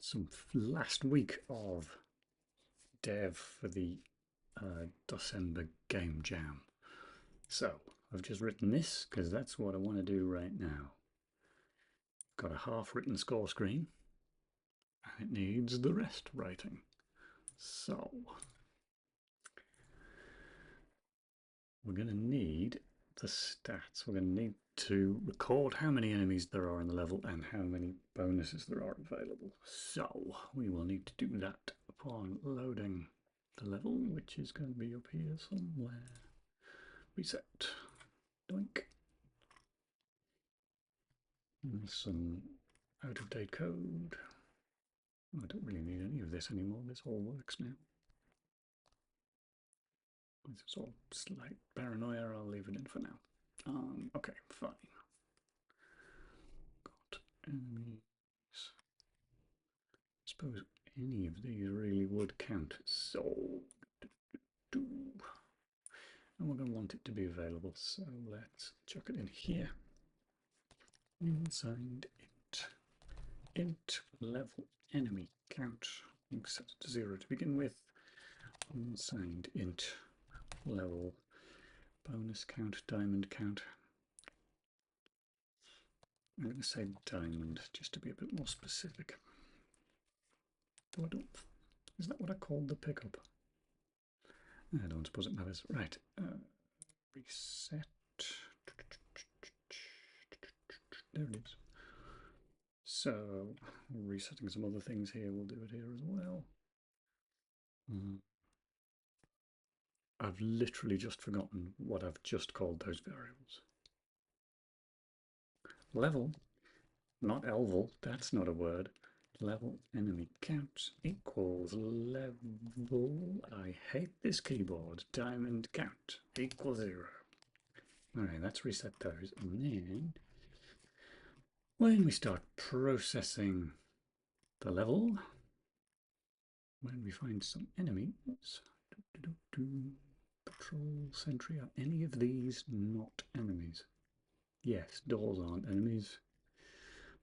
some last week of dev for the December Game Jam. So I've just written this because that's what I want to do right now. Got a half-written score screen and it needs the rest writing. So we're going to need the stats. We're going to need to record how many enemies there are in the level and how many bonuses there are available. So we will need to do that upon loading the level, which is going to be up here somewhere. Reset. Doink. And some out-of-date code. I don't really need any of this anymore. This all works now. This is all slight paranoia. I'll leave it in for now. Okay, fine. Got enemies. I suppose any of these really would count. So, and we're going to want it to be available. So let's chuck it in here. Unsigned int level enemy count. You can set it to 0 to begin with. Unsigned int level bonus count, diamond count. I'm going to say diamond just to be a bit more specific. Is that what I called the pickup? I don't suppose it matters. Right. Reset. There it is. So, resetting some other things here. We'll do it here as well. I've literally just forgotten what I've just called those variables. Level, not elvel, that's not a word. Level enemy count equals level. I hate this keyboard. Diamond count equals 0. Alright, let's reset those. And then when we start processing the level, when we find some enemies, patrol, sentry, are any of these not enemies? Yes, doors aren't enemies.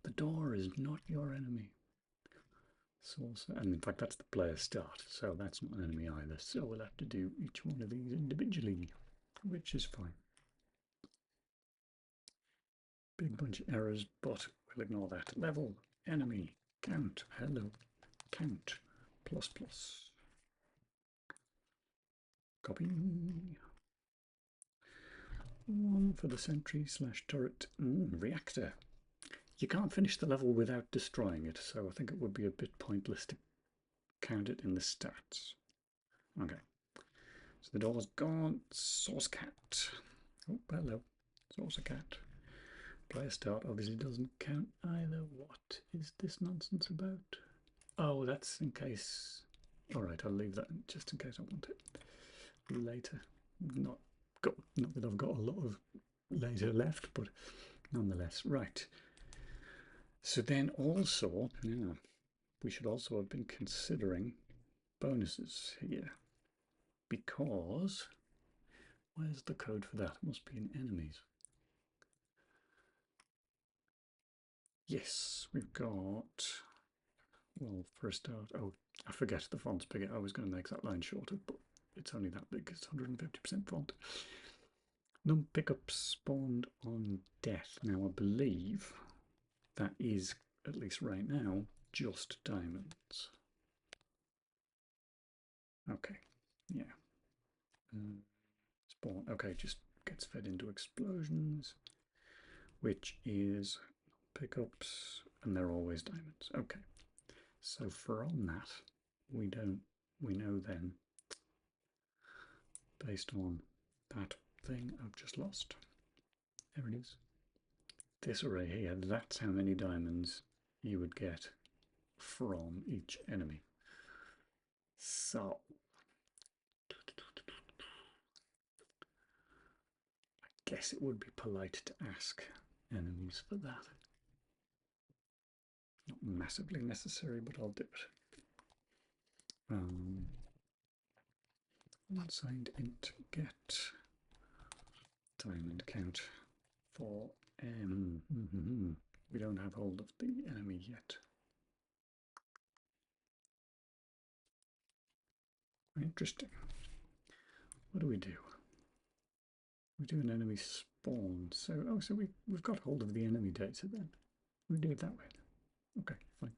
The door is not your enemy. And in fact, that's the player start, so that's not an enemy either. So we'll have to do each one of these individually, which is fine. Big bunch of errors, but we'll ignore that. Level, enemy, count, hello, count, plus plus. Copy. 1 for the sentry / turret reactor. You can't finish the level without destroying it, so I think it would be a bit pointless to count it in the stats. Okay, so the door's gone. Source cat. Oh, hello. Source cat. Player start obviously doesn't count either. What is this nonsense about? Oh, that's in case. Alright, I'll leave that just in case I want it later. Not that I've got a lot of later left, but nonetheless. Right. So then also, yeah, we should also have been considering bonuses here, because where's the code for that? It must be in enemies. Yes, we've got, well, for a start, oh, I forget the font's bigger. I was going to make that line shorter, but it's only that big. It's 150% font. Num pickups spawned on death. Now I believe that is, at least right now, just diamonds. Okay, yeah. Spawn, okay, just gets fed into explosions, which is pickups, and they're always diamonds. Okay, so from that, we know then, based on that thing I've just lost. There it is. This array here, that's how many diamonds you would get from each enemy. So I guess it would be polite to ask enemies for that. Not massively necessary, but I'll do it. Unsigned int get diamond count for M. We don't have hold of the enemy yet. interesting. What do? We do an enemy spawn. So, so we've got hold of the enemy data then. We do it that way. Okay, fine.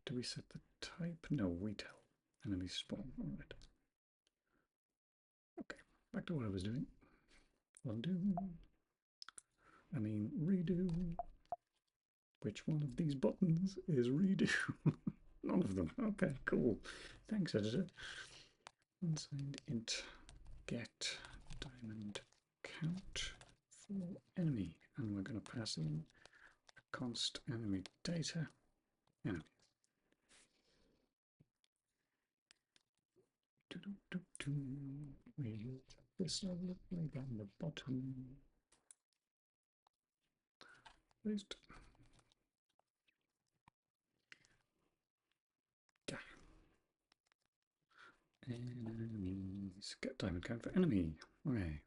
Do we set the type? No, we tell enemy spawn. All right. Okay, back to what I was doing. Undo. I mean, redo. Which one of these buttons is redo? None of them. Okay, cool. Thanks, editor. Unsigned int get diamond count for enemy, and we're going to pass in a const enemy data enemy. We use this lovely down the bottom. Paste. Enemies. Get diamond count for enemy. Okay.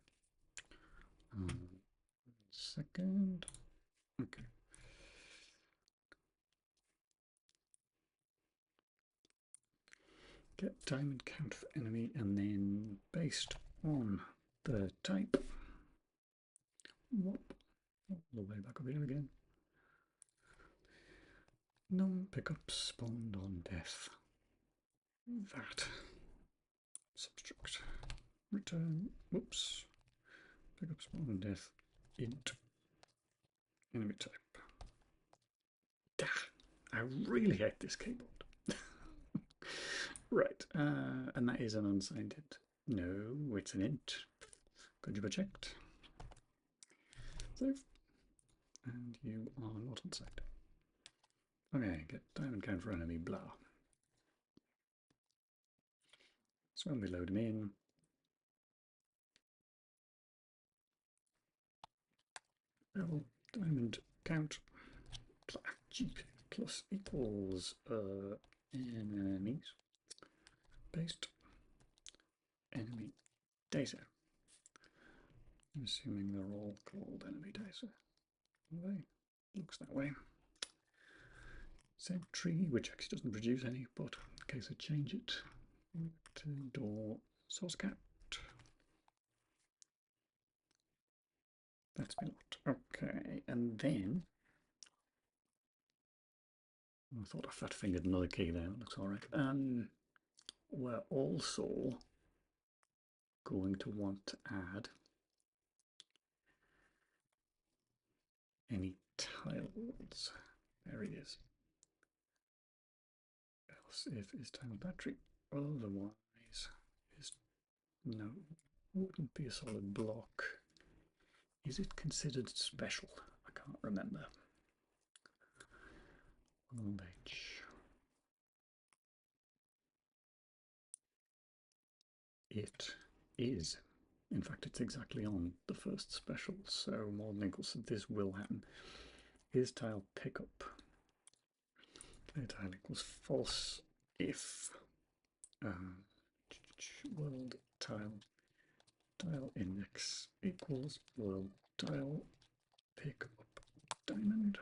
Second. Okay. Get diamond count for enemy, and then based on the type. Whoop. All the way back up here again. Num pickups spawned on death. That. Substruct. Return. Whoops. Pickup spawn on death. Int. Enemy type. I really hate this keyboard. Right, and that is an unsigned int. No, it's an int. Good job, I checked. Save. And you are not unsigned. Okay, get diamond count for enemy, blah. So when we load them in, level diamond count plus equals enemies based enemy data. I'm assuming they're all called enemy data. Anyway, looks that way. Sentry, which actually doesn't produce any, but in case I change it, to door source cat. That's been locked. Okay, and then I thought I fat fingered another key there. Looks all right. We're also going to want to add any tiles. There he is. Else if is time battery. Otherwise is no, wouldn't be a solid block. Is it considered special? I can't remember. It is. In fact, it's exactly on the first special, so more than equals to this will happen. Is tile pickup. Clear tile equals false if world tile index equals world tile pickup diamond.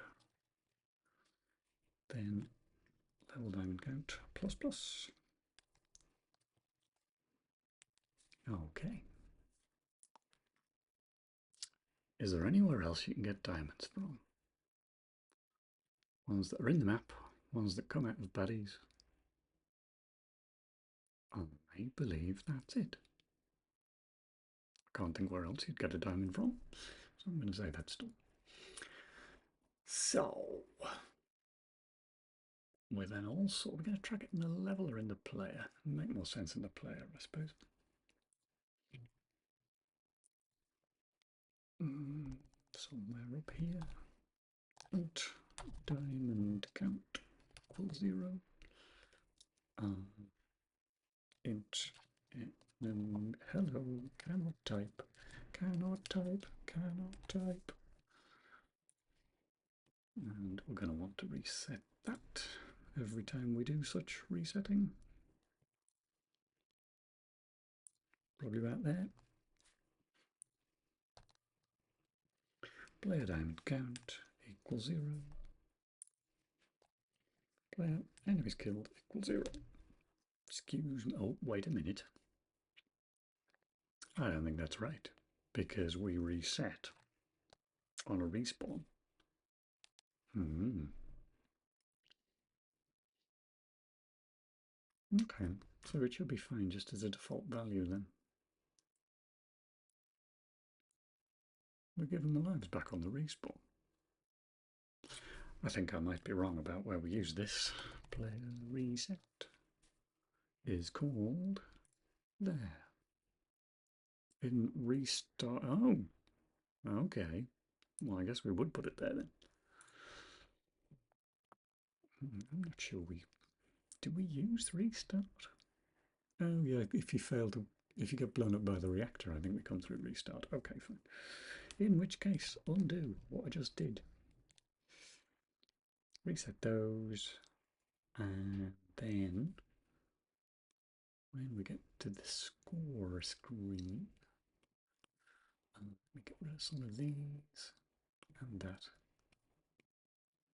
Then level diamond count plus plus. Okay. Is there anywhere else you can get diamonds from? Ones that are in the map, ones that come out of baddies. I believe that's it. I can't think where else you'd get a diamond from, so I'm going to say that's done. So, we're then also, we're going to track it in the level or in the player. Make more sense in the player, I suppose. Somewhere up here. Int diamond count equals 0. Int hello, cannot type. And we're going to want to reset that every time we do such resetting. Probably about there. Player diamond count equals 0. Player enemies killed equals 0. Excuse me. Oh, wait a minute. I don't think that's right, because we reset on a respawn. Okay, so it should be fine just as a default value then. We're giving the lives back on the respawn. I think I might be wrong about where we use this. Player reset is called there. In restart. Oh, okay. Well, I guess we would put it there then. I'm not sure do we use restart? Oh yeah, if you get blown up by the reactor, I think we come through restart. Okay, fine. In which case, undo what I just did. Reset those, and then when we get to the score screen, let me get rid of some of these and that.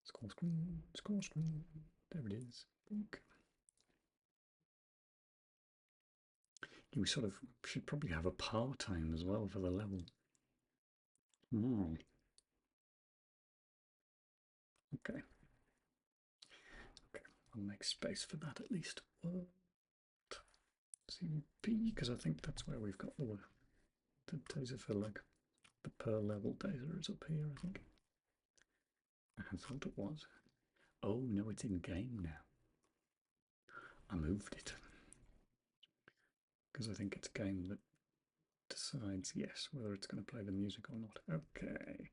Score screen, there it is. You sort of should probably have a par time as well for the level. Okay. Okay, I'll make space for that at least. CP, because I think that's where we've got the taser for like the per level taser is up here, I think. I thought it was. Oh no, it's in game now. I moved it because I think it's game that decides, yes, whether it's going to play the music or not. Okay.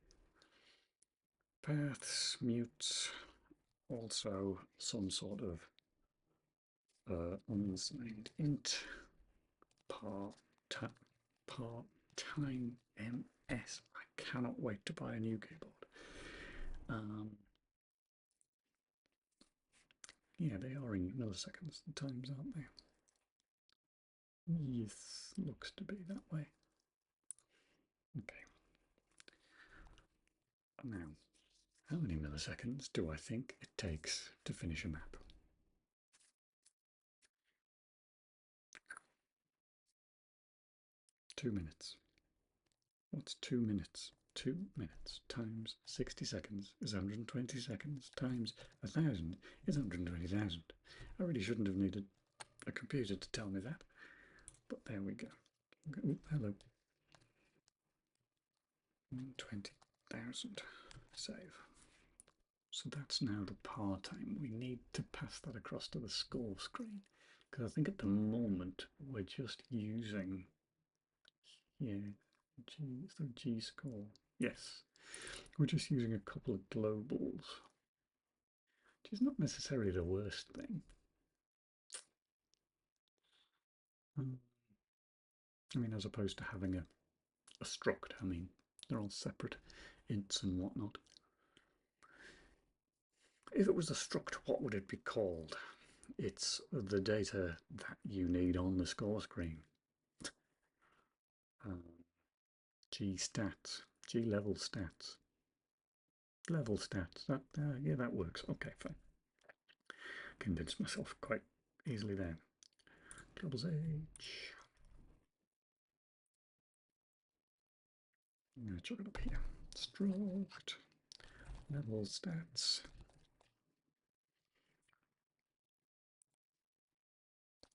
Paths, mutes, also some sort of unsigned int part-time MS. I cannot wait to buy a new keyboard. Yeah, they are in milliseconds, the times, aren't they? Yes, looks to be that way. Okay. Now, how many milliseconds do I think it takes to finish a map? Two minutes. What's 2 minutes? 2 minutes times 60 seconds is 120 seconds times 1,000 is 120,000. I really shouldn't have needed a computer to tell me that, but there we go. Ooh, hello. 120,000. Save. So that's now the par time. We need to pass that across to the score screen, because I think at the moment we're just using, yeah, is there G score? Yes, we're just using a couple of globals, which is not necessarily the worst thing. I mean, as opposed to having a struct, I mean, they're all separate ints and whatnot. If it was a struct, what would it be called? It's the data that you need on the score screen. G stats, G level stats. Level stats, that, yeah, that works. Okay, fine. Convinced myself quite easily there. Global's age. I'm going to chuck it up here. Struct, level stats.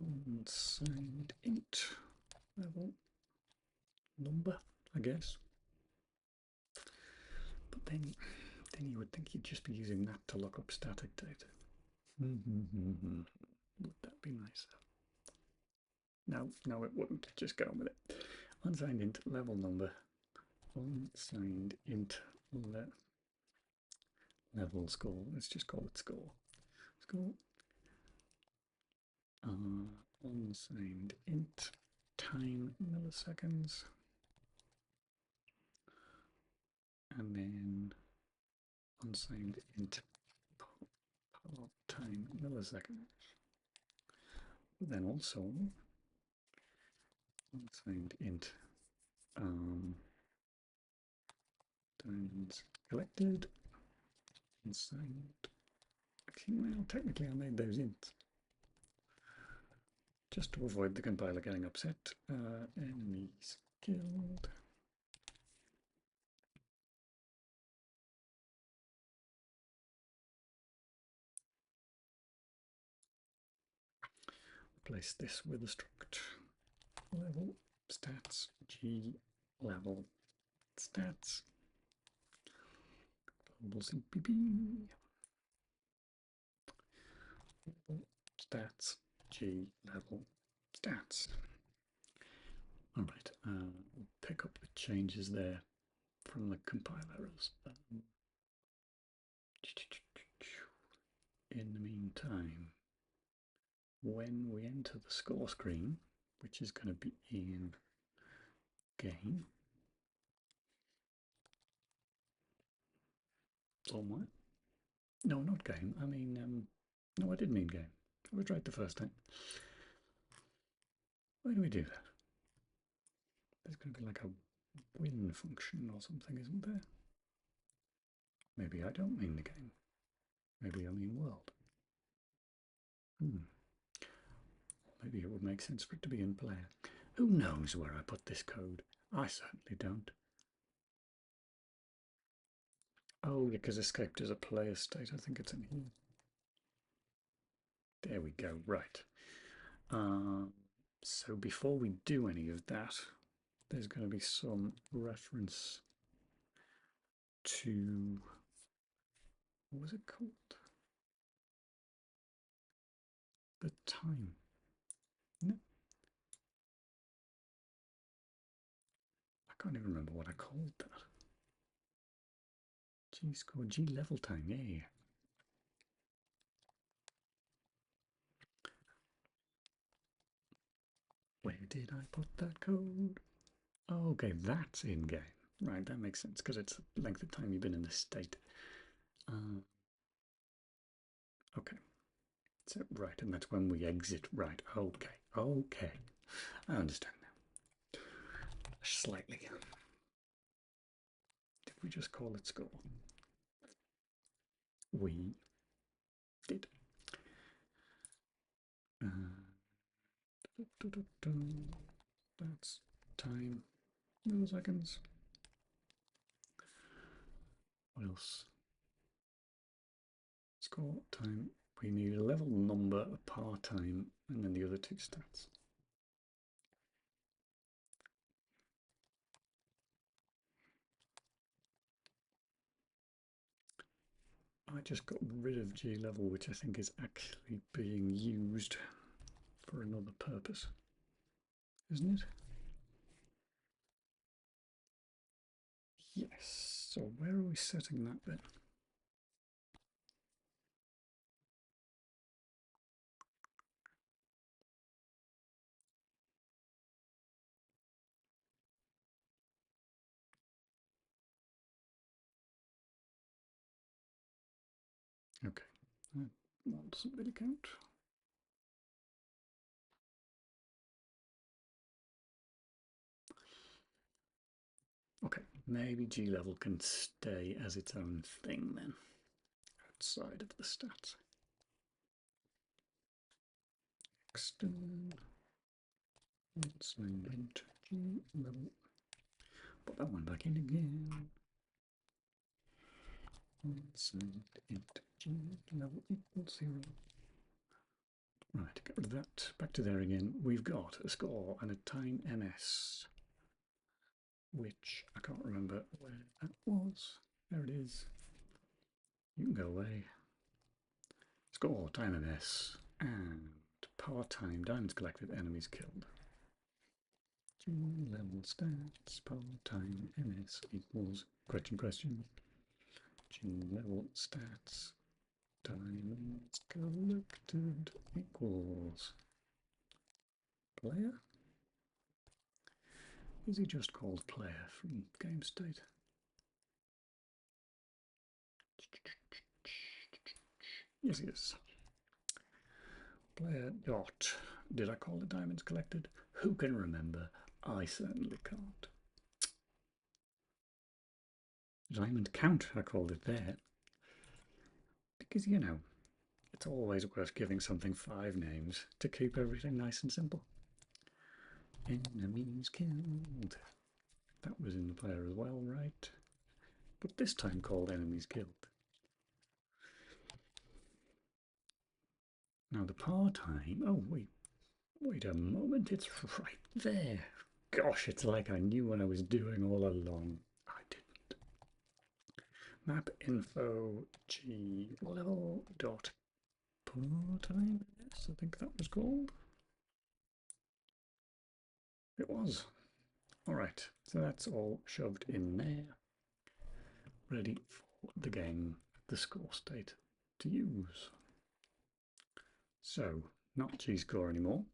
Unsigned int level number, I guess. But then you would think you'd just be using that to look up static data. Would that be nicer? No, it wouldn't. Just get on with it. Unsigned int level number. Unsigned int level score. Let's just call it score. Score. Unsigned int time milliseconds. And then unsigned int time milliseconds. Then also unsigned int times collected. Unsigned. Well, technically I made those ints. just to avoid the compiler getting upset. Enemies killed. Replace this with a struct. Level stats G level stats global CPP level stats G level stats. All right, we'll pick up the changes there from the compile errors. In the meantime, when we enter the score screen, which is going to be in game, somewhere. No, not game. I mean, no, I did mean game. I was right the first time. Why do we do that? There's going to be like a win function or something, isn't there? Maybe I don't mean the game. Maybe I mean world. Maybe it would make sense for it to be in player. Who knows where I put this code? I certainly don't. Oh, yeah, because escaped is a player state. I think it's in here. There we go. Right. So before we do any of that, there's going to be some reference to, what was it called? The time. No. I can't even remember what I called that. G score, G level time, yeah. Where did I put that code? Oh, okay, that's in game. Right, that makes sense because it's the length of time you've been in this state. Okay, so right, and that's when we exit. Right, okay, I understand now. Slightly. Did we just call it score? We did. That's time, milliseconds. What else? Score, time. We need a level number, a par time, and then the other two stats. I just got rid of G level, which I think is actually being used for another purpose, isn't it? Yes. So where are we setting that then? Okay, that doesn't really count. Okay, maybe G level can stay as its own thing then, outside of the stats. External, sign int G level. Put that one back in again. Sign int G level equals 0. Right, get rid of that. Back to there again. We've got a score and a time ms, which I can't remember where that was. There it is. You can go away. Score, time ms, and power time, diamonds collected, enemies killed. G level stats, power time ms equals question. G level stats, diamonds collected equals player. Is he just called player from game state? Yes, he is. Player dot. Did I call it diamonds collected? Who can remember? I certainly can't. Diamond count, I called it there. Because, you know, It's always worth giving something 5 names to keep everything nice and simple. Enemies killed. That was in the player as well, right? But this time called enemies killed. Now the part-time... Oh, wait a moment, it's right there. Gosh, it's like I knew what I was doing all along. I didn't. Map info g level dot part-time, yes, I think that was called. It was. Alright, so that's all shoved in there. Ready for the game, the score state to use. So, not G-score anymore.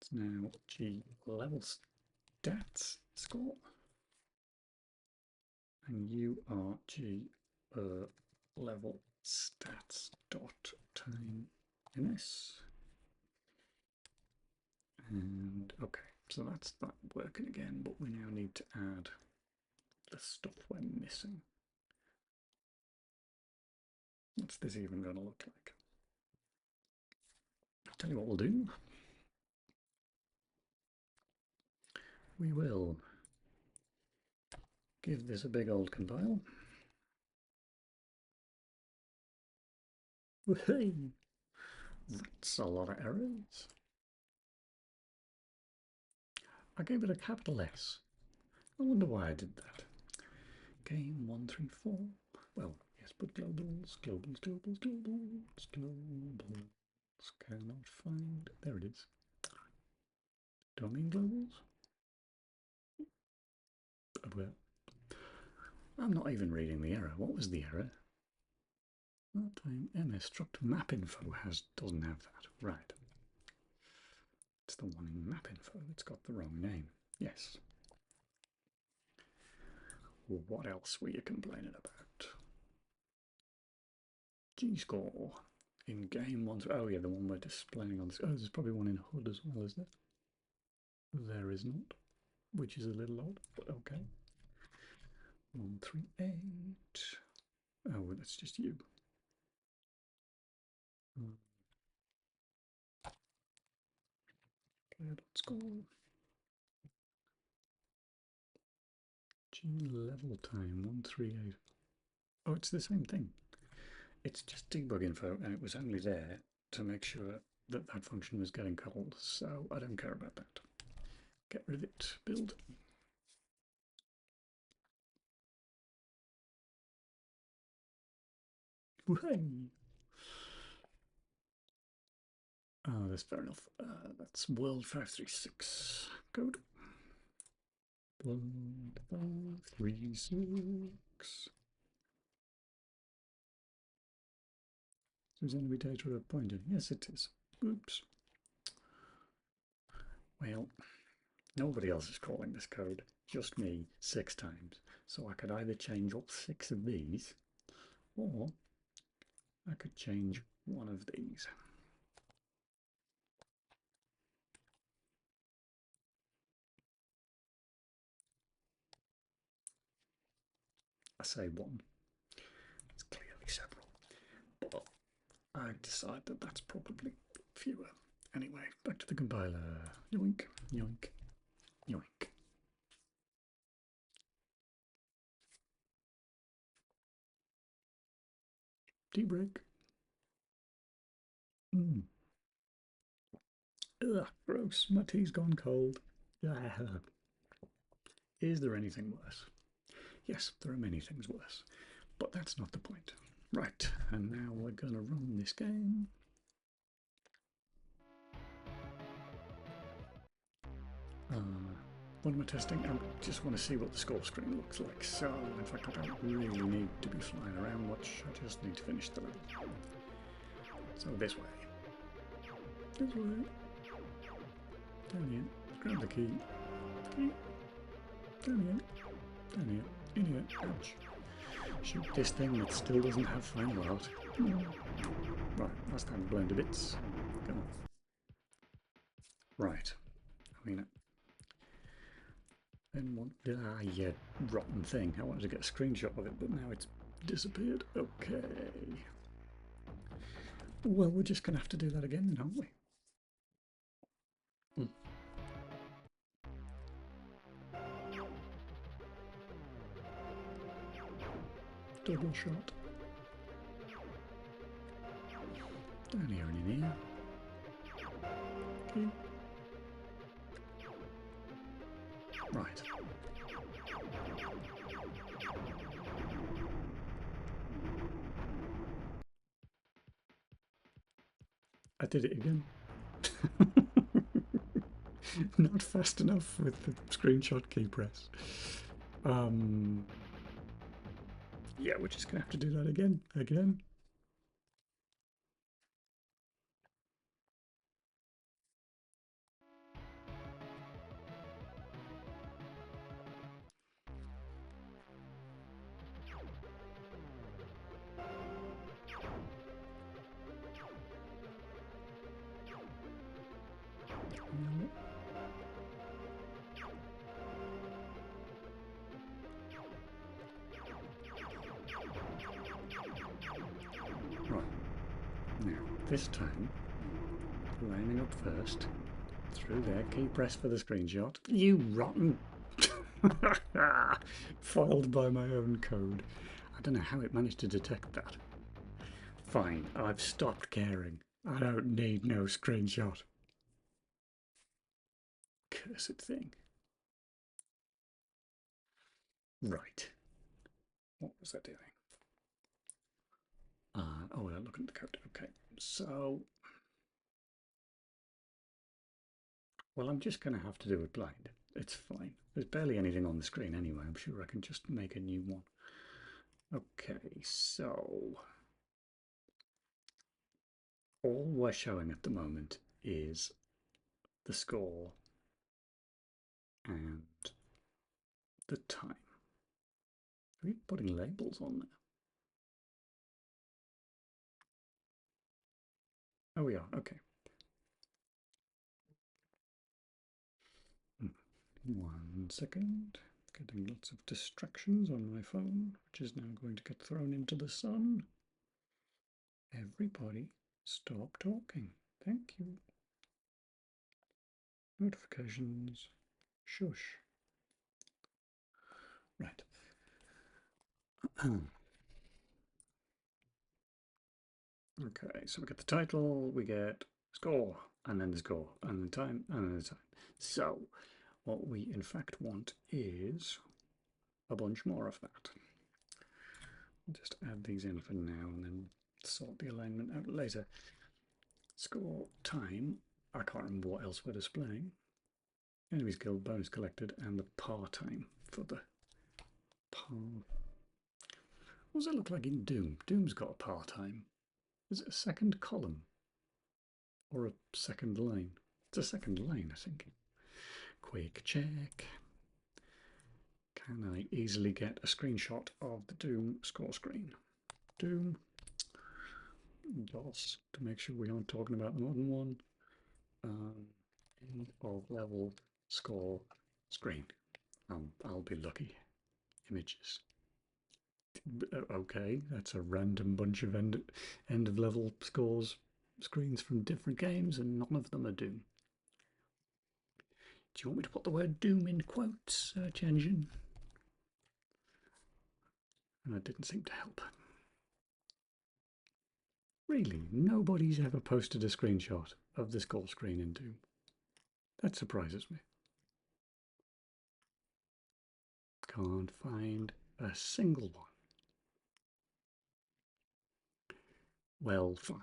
It's now G level stats score. And you are G level stats dot time ns. And okay, so that's that working again, but we now need to add the stuff we're missing. What's this even going to look like? I'll tell you what we'll do. We will give this a big old compile. Hey, that's a lot of errors. I gave it a capital S. I wonder why I did that. Game 134. Well, yes, but globals. Cannot find. There it is. Domain globals? Well, I'm not even reading the error. What was the error? Time MS struct map info doesn't have that. Right. It's the one in map info that's got the wrong name. Yes. Well, what else were you complaining about? G-score in game 1. Oh yeah, the one we're displaying on this. Oh, there's probably one in HUD as well, isn't there? There is not, which is a little odd, but okay. 138. Oh, well, that's just you. Player.score. G level time 138. Oh, it's the same thing. It's just debug info, and it was only there to make sure that that function was getting called, so I don't care about that. Get rid of it. Build. Hooray! Oh, that's fair enough. That's world 536 code. World 536. So is enemy data a pointer? Yes, it is. Oops. Well, nobody else is calling this code, just me 6 times. So I could either change all 6 of these, or I could change one of these. I say one. It's clearly several. But I decide that that's probably fewer. Anyway, back to the compiler. Yoink, yoink, yoink. Tea-break. Ugh, gross. My tea's gone cold. Is there anything worse? Yes, there are many things worse. But that's not the point. Right, and now we're going to run this game. What am I testing? I just want to see what the score screen looks like. So, in fact, I don't really need to be flying around much. I just need to finish the level. So this way. This way. Down here. Grab the key. Key. Down here. Down here. In here. Ouch. Shoot this thing that still doesn't have final art. Right, that's time to blown to bits. Come on. Right. I mean, then what? You rotten thing. I wanted to get a screenshot of it, but now it's disappeared. Okay. Well, we're just going to have to do that again then, aren't we? Double shot. Down here and in here. Okay. Right. I did it again. Not fast enough with the screenshot key press. Yeah, we're just going to have to do that again. Right. Now, this time, lining up first, through there, key press for the screenshot. You rotten! Foiled by my own code. I don't know how it managed to detect that. Fine, I've stopped caring. I don't need no screenshot. Cursed thing. Right. What was that doing? Oh, we're looking at the code. Okay, so... Well, I'm just going to have to do it blind. It's fine. There's barely anything on the screen anyway. I'm sure I can just make a new one. Okay, so... all we're showing at the moment is the score and the time. Are we putting labels on there? Oh, we are. Okay. 1 second. Getting lots of distractions on my phone, which is now going to get thrown into the sun. Everybody, stop talking. Thank you. Notifications. Shush. Right. Okay, so we get the title, we get score, and then the score, and the time, and then the time. So, what we in fact want is a bunch more of that. I'll just add these in for now and then sort the alignment out later. Score, time, I can't remember what else we're displaying. Enemies killed, bonus collected, and the par time for the par. What does it look like in Doom? Doom's got a par time. Is it a second column? Or a second line? It's a second line, I think. Quick check. Can I easily get a screenshot of the Doom score screen? Doom DOS to make sure we aren't talking about the modern one. End of level score screen. I'll be lucky. Images. Okay, that's a random bunch of end of level scores screens from different games, and none of them are Doom. Do you want me to put the word Doom in quotes, search engine? And that didn't seem to help. Really, nobody's ever posted a screenshot of the score screen in Doom. That surprises me. Can't find a single one. Well, fine.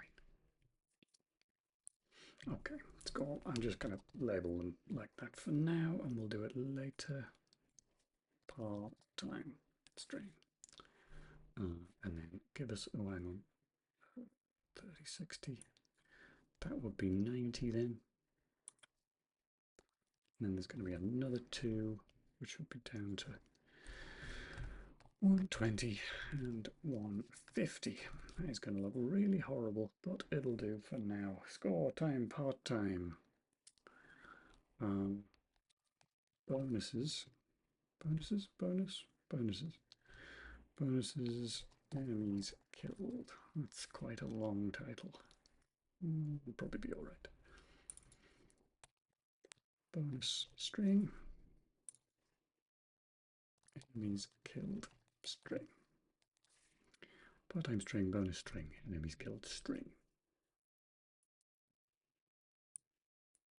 Okay, score. I'm just going to label them like that for now, and we'll do it later. Part-time stream. And then give us, oh, hang on, 30, 60. That would be 90 then. And then there's going to be another 2, which will be down to 120 and 150. That is going to look really horrible, but it'll do for now. Score time, part-time. Bonuses. Bonuses, bonuses. Bonuses, enemies killed. That's quite a long title. Will probably be all right. Bonus string. Enemies killed string. Part-time string, bonus string, enemies killed string.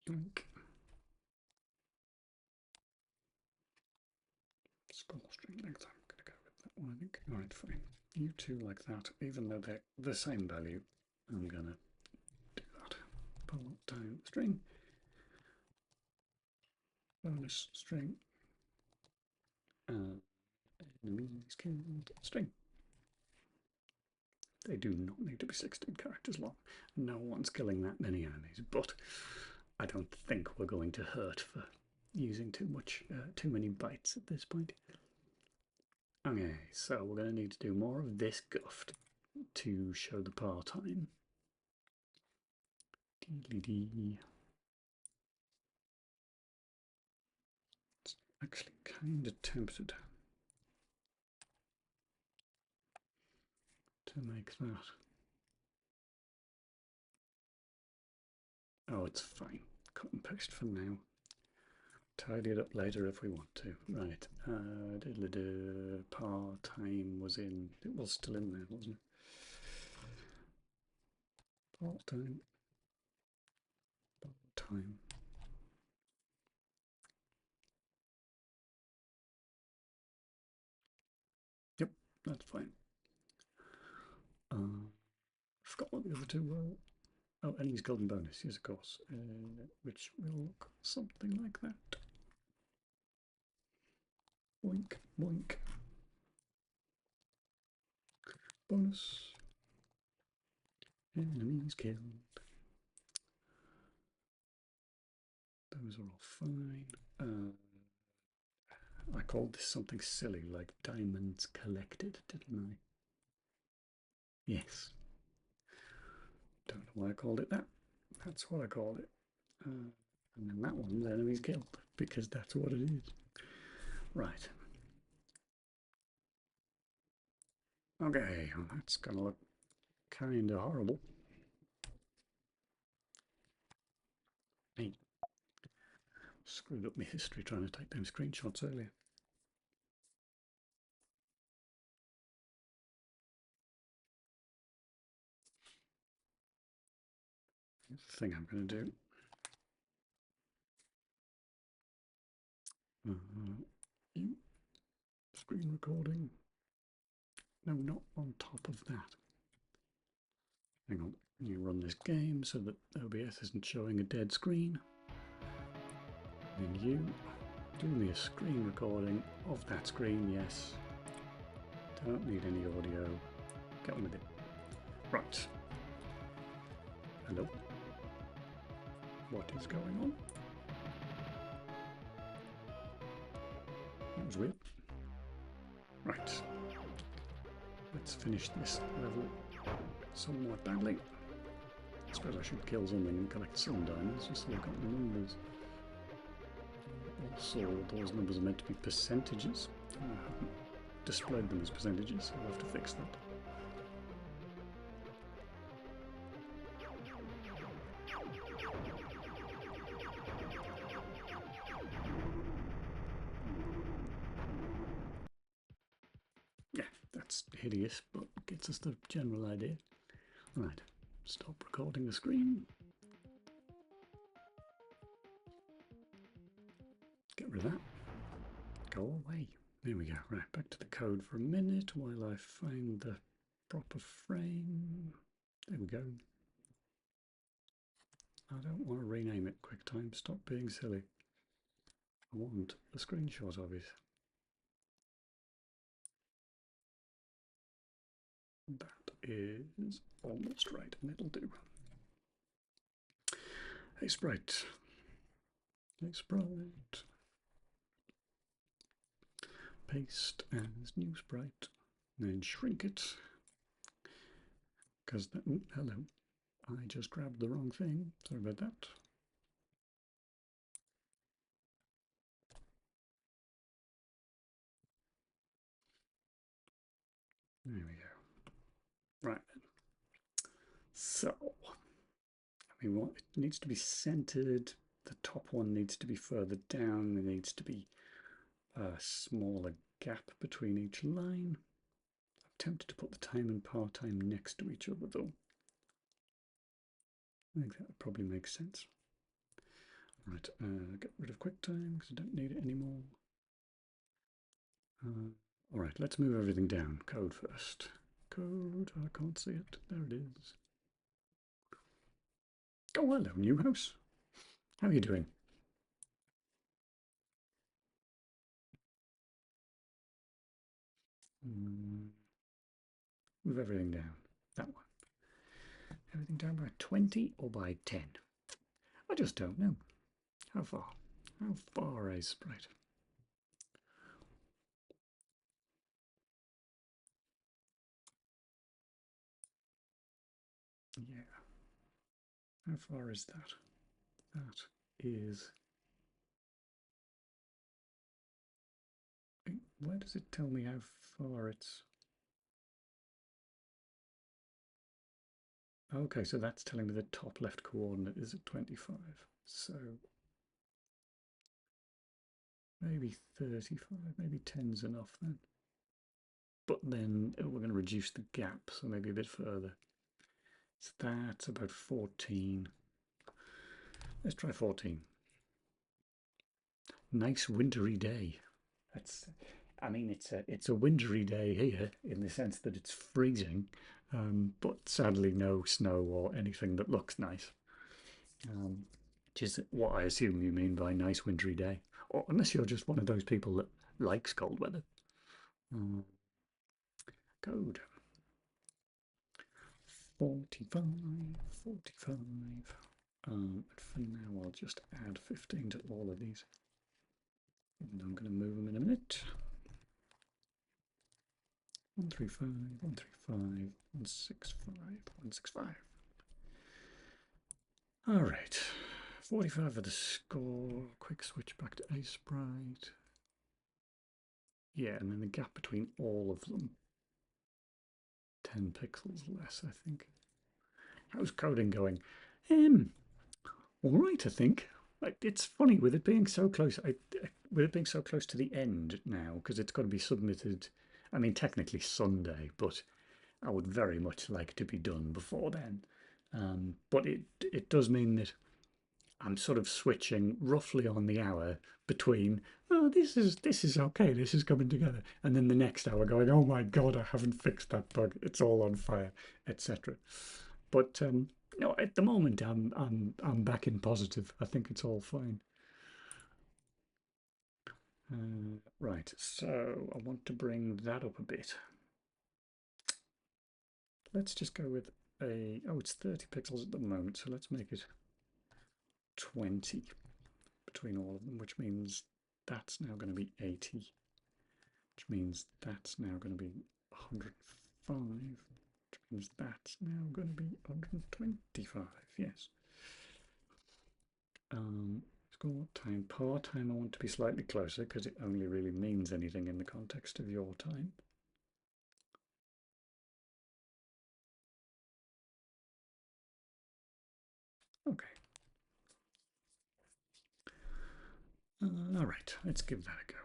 Yoink. Score string length, I'm going to go with that one, I think. Alright, fine. You two like that, even though they're the same value, I'm going to do that. Part-time string, bonus string, enemies killed string. They do not need to be 16 characters long. No one's killing that many enemies, but I don't think we're going to hurt for using too many bytes at this point. Okay, so we're going to need to do more of this guff to show the part-time. It's actually kind of tempted to make that. Oh, it's fine. Cut and paste for now. Tidy it up later if we want to. Right. Part-time was in. It was still in there, wasn't it? Part-time. Part-time. Yep, that's fine. Forgot what the other two were. Oh, enemies golden bonus, yes, of course. Which will look something like that. Boink, boink. Bonus. Enemies killed. Those are all fine. I called this something silly, like diamonds collected, didn't I? Yes. Don't know why I called it that. That's what I called it. And then that one's enemies killed, because that's what it is. Right. Okay, well, that's gonna look kind of horrible. Hey, screwed up my history trying to take them screenshots earlier. Here's the thing I'm going to do. Screen recording. No, not on top of that. Hang on, you run this game so that OBS isn't showing a dead screen. And you do me a screen recording of that screen, yes. Don't need any audio. Get on with it. Right. Hello. What is going on? That was weird. Right. Let's finish this level somewhat badly. I suppose I should kill something and collect some diamonds just so I've got the numbers. Also, those numbers are meant to be percentages. I haven't displayed them as percentages, so I'll have to fix that. Yeah, that's hideous, but gets us the general idea. Right, stop recording the screen. Get rid of that. Go away. There we go. Right, back to the code for a minute while I find the proper frame. There we go. I don't want to rename it QuickTime. Stop being silly. I want a screenshot of it. That is almost right, and it'll do. Hey Sprite. Hey Sprite. Paste as new sprite. Then shrink it. Because that. Hello. I just grabbed the wrong thing. Sorry about that. There we go. Right. So, it needs to be centered. The top one needs to be further down. There needs to be a smaller gap between each line. I'm tempted to put the time and part-time next to each other though. I think that would probably make sense. Right, get rid of QuickTime because I don't need it anymore. All right, let's move everything down. Code first. Code, I can't see it. There it is. Oh, hello, Newhouse. How are you doing? Move everything down. That one. Everything down by 20 or by 10? I just don't know. How far? How far is Sprite? Yeah. How far is that? That is... Where does it tell me how far it's... Okay, so that's telling me the top left coordinate is at 25. So maybe 35, maybe 10's enough then. But then we're going to reduce the gap, so maybe a bit further. So that's about 14. Let's try 14. Nice wintry day. I mean, it's a wintry day here in the sense that it's freezing, but sadly no snow or anything that looks nice. Which is what I assume you mean by nice wintry day, or unless you're just one of those people that likes cold weather. Code 45, 45. But for now, I'll just add 15 to all of these. And I'm going to move them in a minute. 135, 135, 165, 165. All right, 45 for the score. Quick switch back to Aseprite. Yeah, and then the gap between all of them. 10 pixels less, I think. How's coding going? All right, I think. It's funny with it being so close. With it being so close to the end now, because it's got to be submitted. I mean, technically Sunday, but I would very much like to be done before then. But it does mean that I'm sort of switching roughly on the hour between, oh, this is okay, this is coming together, and then the next hour going, oh my god, I haven't fixed that bug, it's all on fire, etc. But no, at the moment I'm back in positive. I think it's all fine. Right, so I want to bring that up a bit. Let's just go with oh, it's 30 pixels at the moment, so let's make it 20 between all of them, which means that's now going to be 80, which means that's now going to be 105, which means that's now going to be 125, yes. Score time, par time, I want to be slightly closer because it only really means anything in the context of your time. Okay. All right, let's give that a go.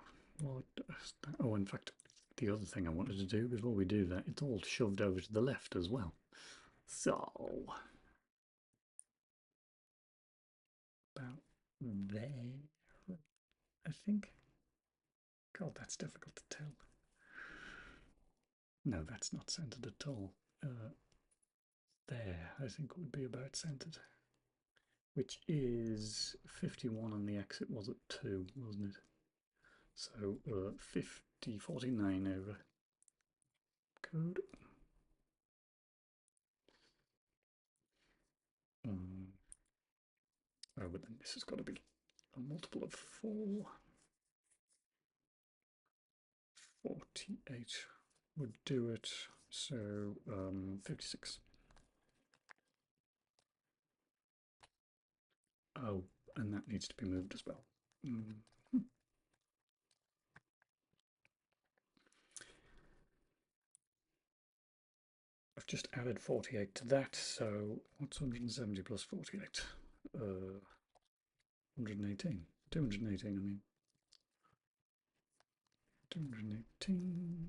What does that? Oh, in fact, the other thing I wanted to do before we do that, it's all shoved over to the left as well. So, about there, I think. God, that's difficult to tell. No, that's not centered at all. There, I think would be about centered. Which is 51 on the exit was at 2, wasn't it? So 50, 49 over code. Oh, but then this has got to be a multiple of 4. 48 would do it. So 56. Oh, and that needs to be moved as well. I've just added 48 to that, so what's 170 plus 48? 118. 218, I mean. 218.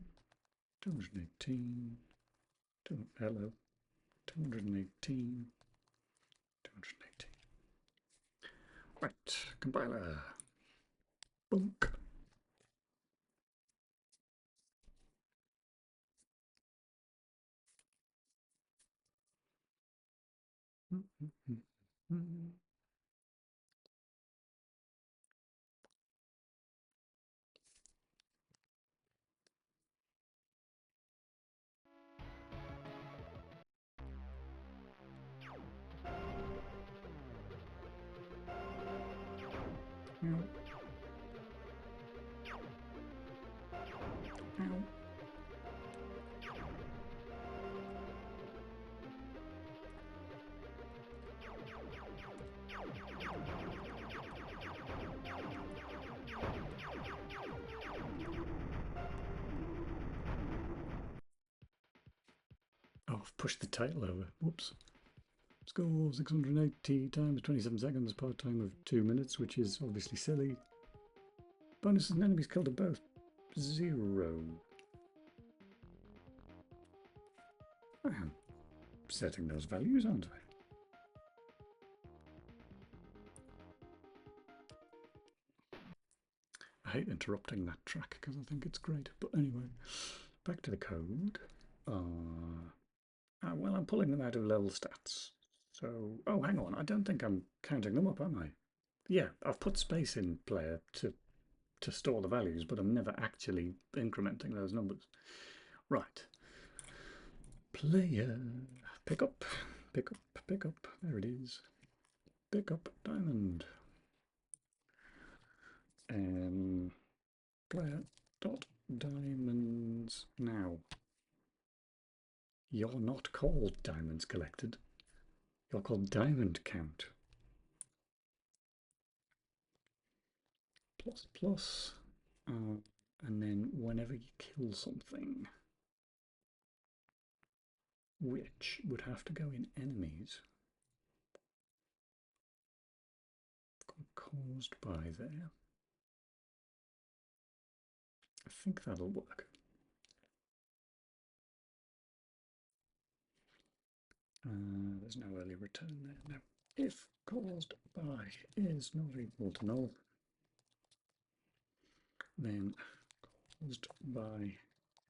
218. Hello. 218. 218. Right, compiler. Bunk. Oh, I've pushed the title over. Whoops. Score 680 times 27 seconds, part time of 2 minutes, which is obviously silly. Bonuses and enemies killed are both 0. I am setting those values, aren't I? I hate interrupting that track because I think it's great. But anyway, back to the code. Well, I'm pulling them out of level stats. So, oh, hang on. I don't think I'm counting them up, am I? Yeah, I've put space in player to store the values, but I'm never actually incrementing those numbers. Right. Player. Pick up. Pick up. Pick up. There it is. Pick up diamond. Player dot diamonds now. You're not called diamonds collected. You're called diamond count. Plus plus. And then whenever you kill something, which would have to go in enemies, caused by there. I think that'll work. There's no early return there. No. If caused by is not equal to null, then caused by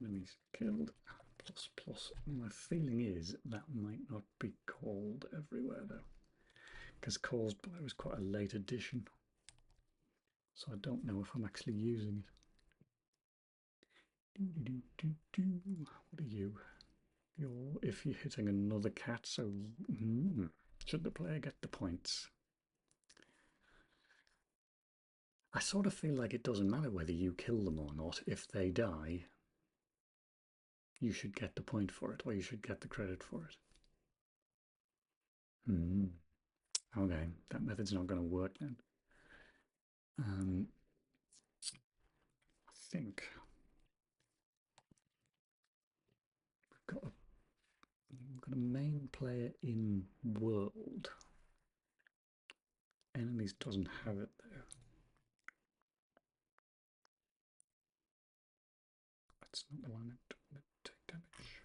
enemies killed plus plus. My feeling is that might not be called everywhere though, because caused by was quite a late addition, so I don't know if I'm actually using it. What are you? If you're hitting another cat, so should the player get the points? I sort of feel like it doesn't matter whether you kill them or not. If they die, you should get the point for it, or you should get the credit for it. Okay, that method's not going to work then. I think we've got a main player in world. Enemies doesn't have it there. That's not the one that take damage.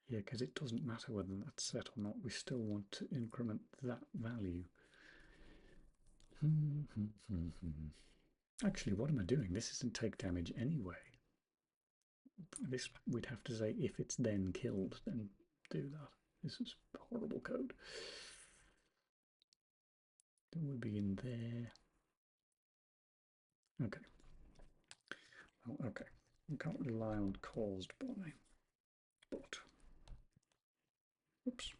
Yeah, because it doesn't matter whether that's set or not. We still want to increment that value. Actually, what am I doing? This isn't take damage anyway. This we'd have to say if it's then killed, then do that. This is horrible code. It would be in there. Okay. Well, okay. We can't rely on caused by, but oops.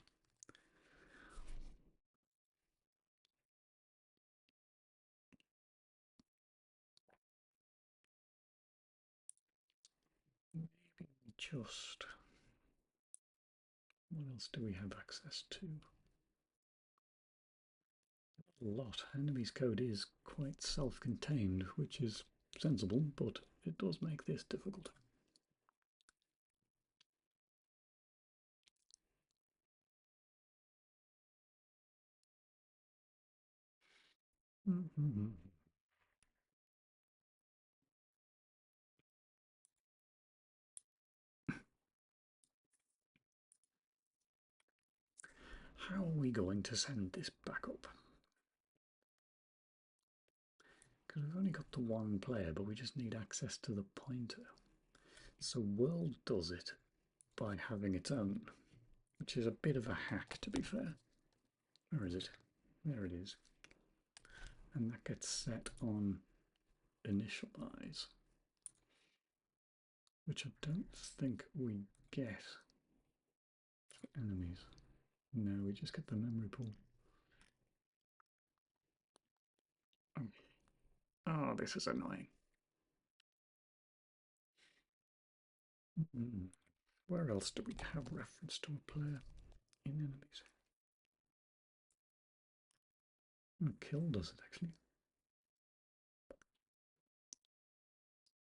Maybe just what else do we have access to? A lot. Enemy's code is quite self-contained, which is sensible, but it does make this difficult. Mm-hmm. How are we going to send this back up? Because we've only got the one player, but we just need access to the pointer. So World does it by having its own, which is a bit of a hack, to be fair. Where is it? There it is. And that gets set on initialize, which I don't think we get for enemies. No, we just get the memory pool. Oh, this is annoying. Where else do we have reference to a player in enemies? Kill does it actually.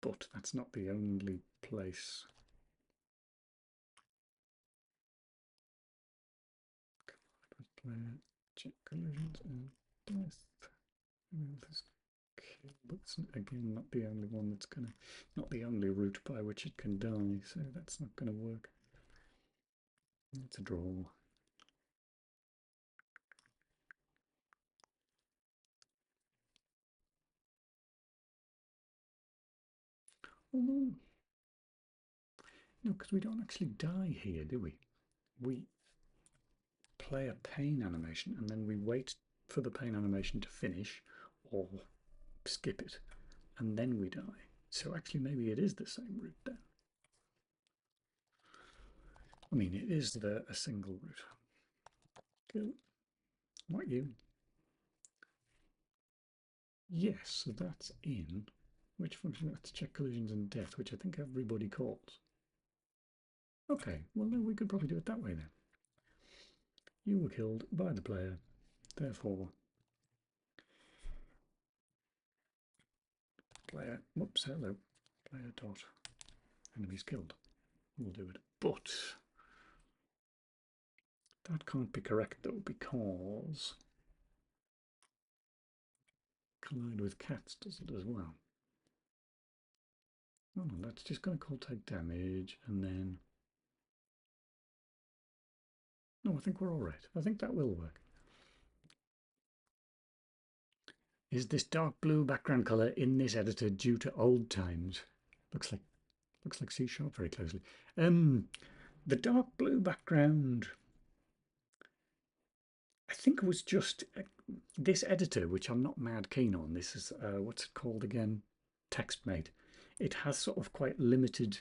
But that's not the only place. Player, check collisions and death. This kill, but it's again not the only one that's gonna, not the only route by which it can die, so that's not gonna work. It's a draw. Although, no, because we don't actually die here, do we? We play a pain animation and then we wait for the pain animation to finish or skip it and then we die. So actually maybe it is the same route then. I mean, it is a single route. Cool. What you? Yes, so that's in. Which function? That's check collisions and death, which I think everybody calls. Okay, well then we could probably do it that way then. You were killed by the player, therefore player, whoops, hello, player dot enemies killed. We'll do it, but that can't be correct though because collide with cats does it as well. Oh no, that's just going to call take damage and then. No, I think we're all right. I think that will work. Is this dark blue background color in this editor due to old times? Looks like C# very closely. The dark blue background, I think it was just this editor, which I'm not mad keen on. This is what's it called again? TextMate. It has sort of quite limited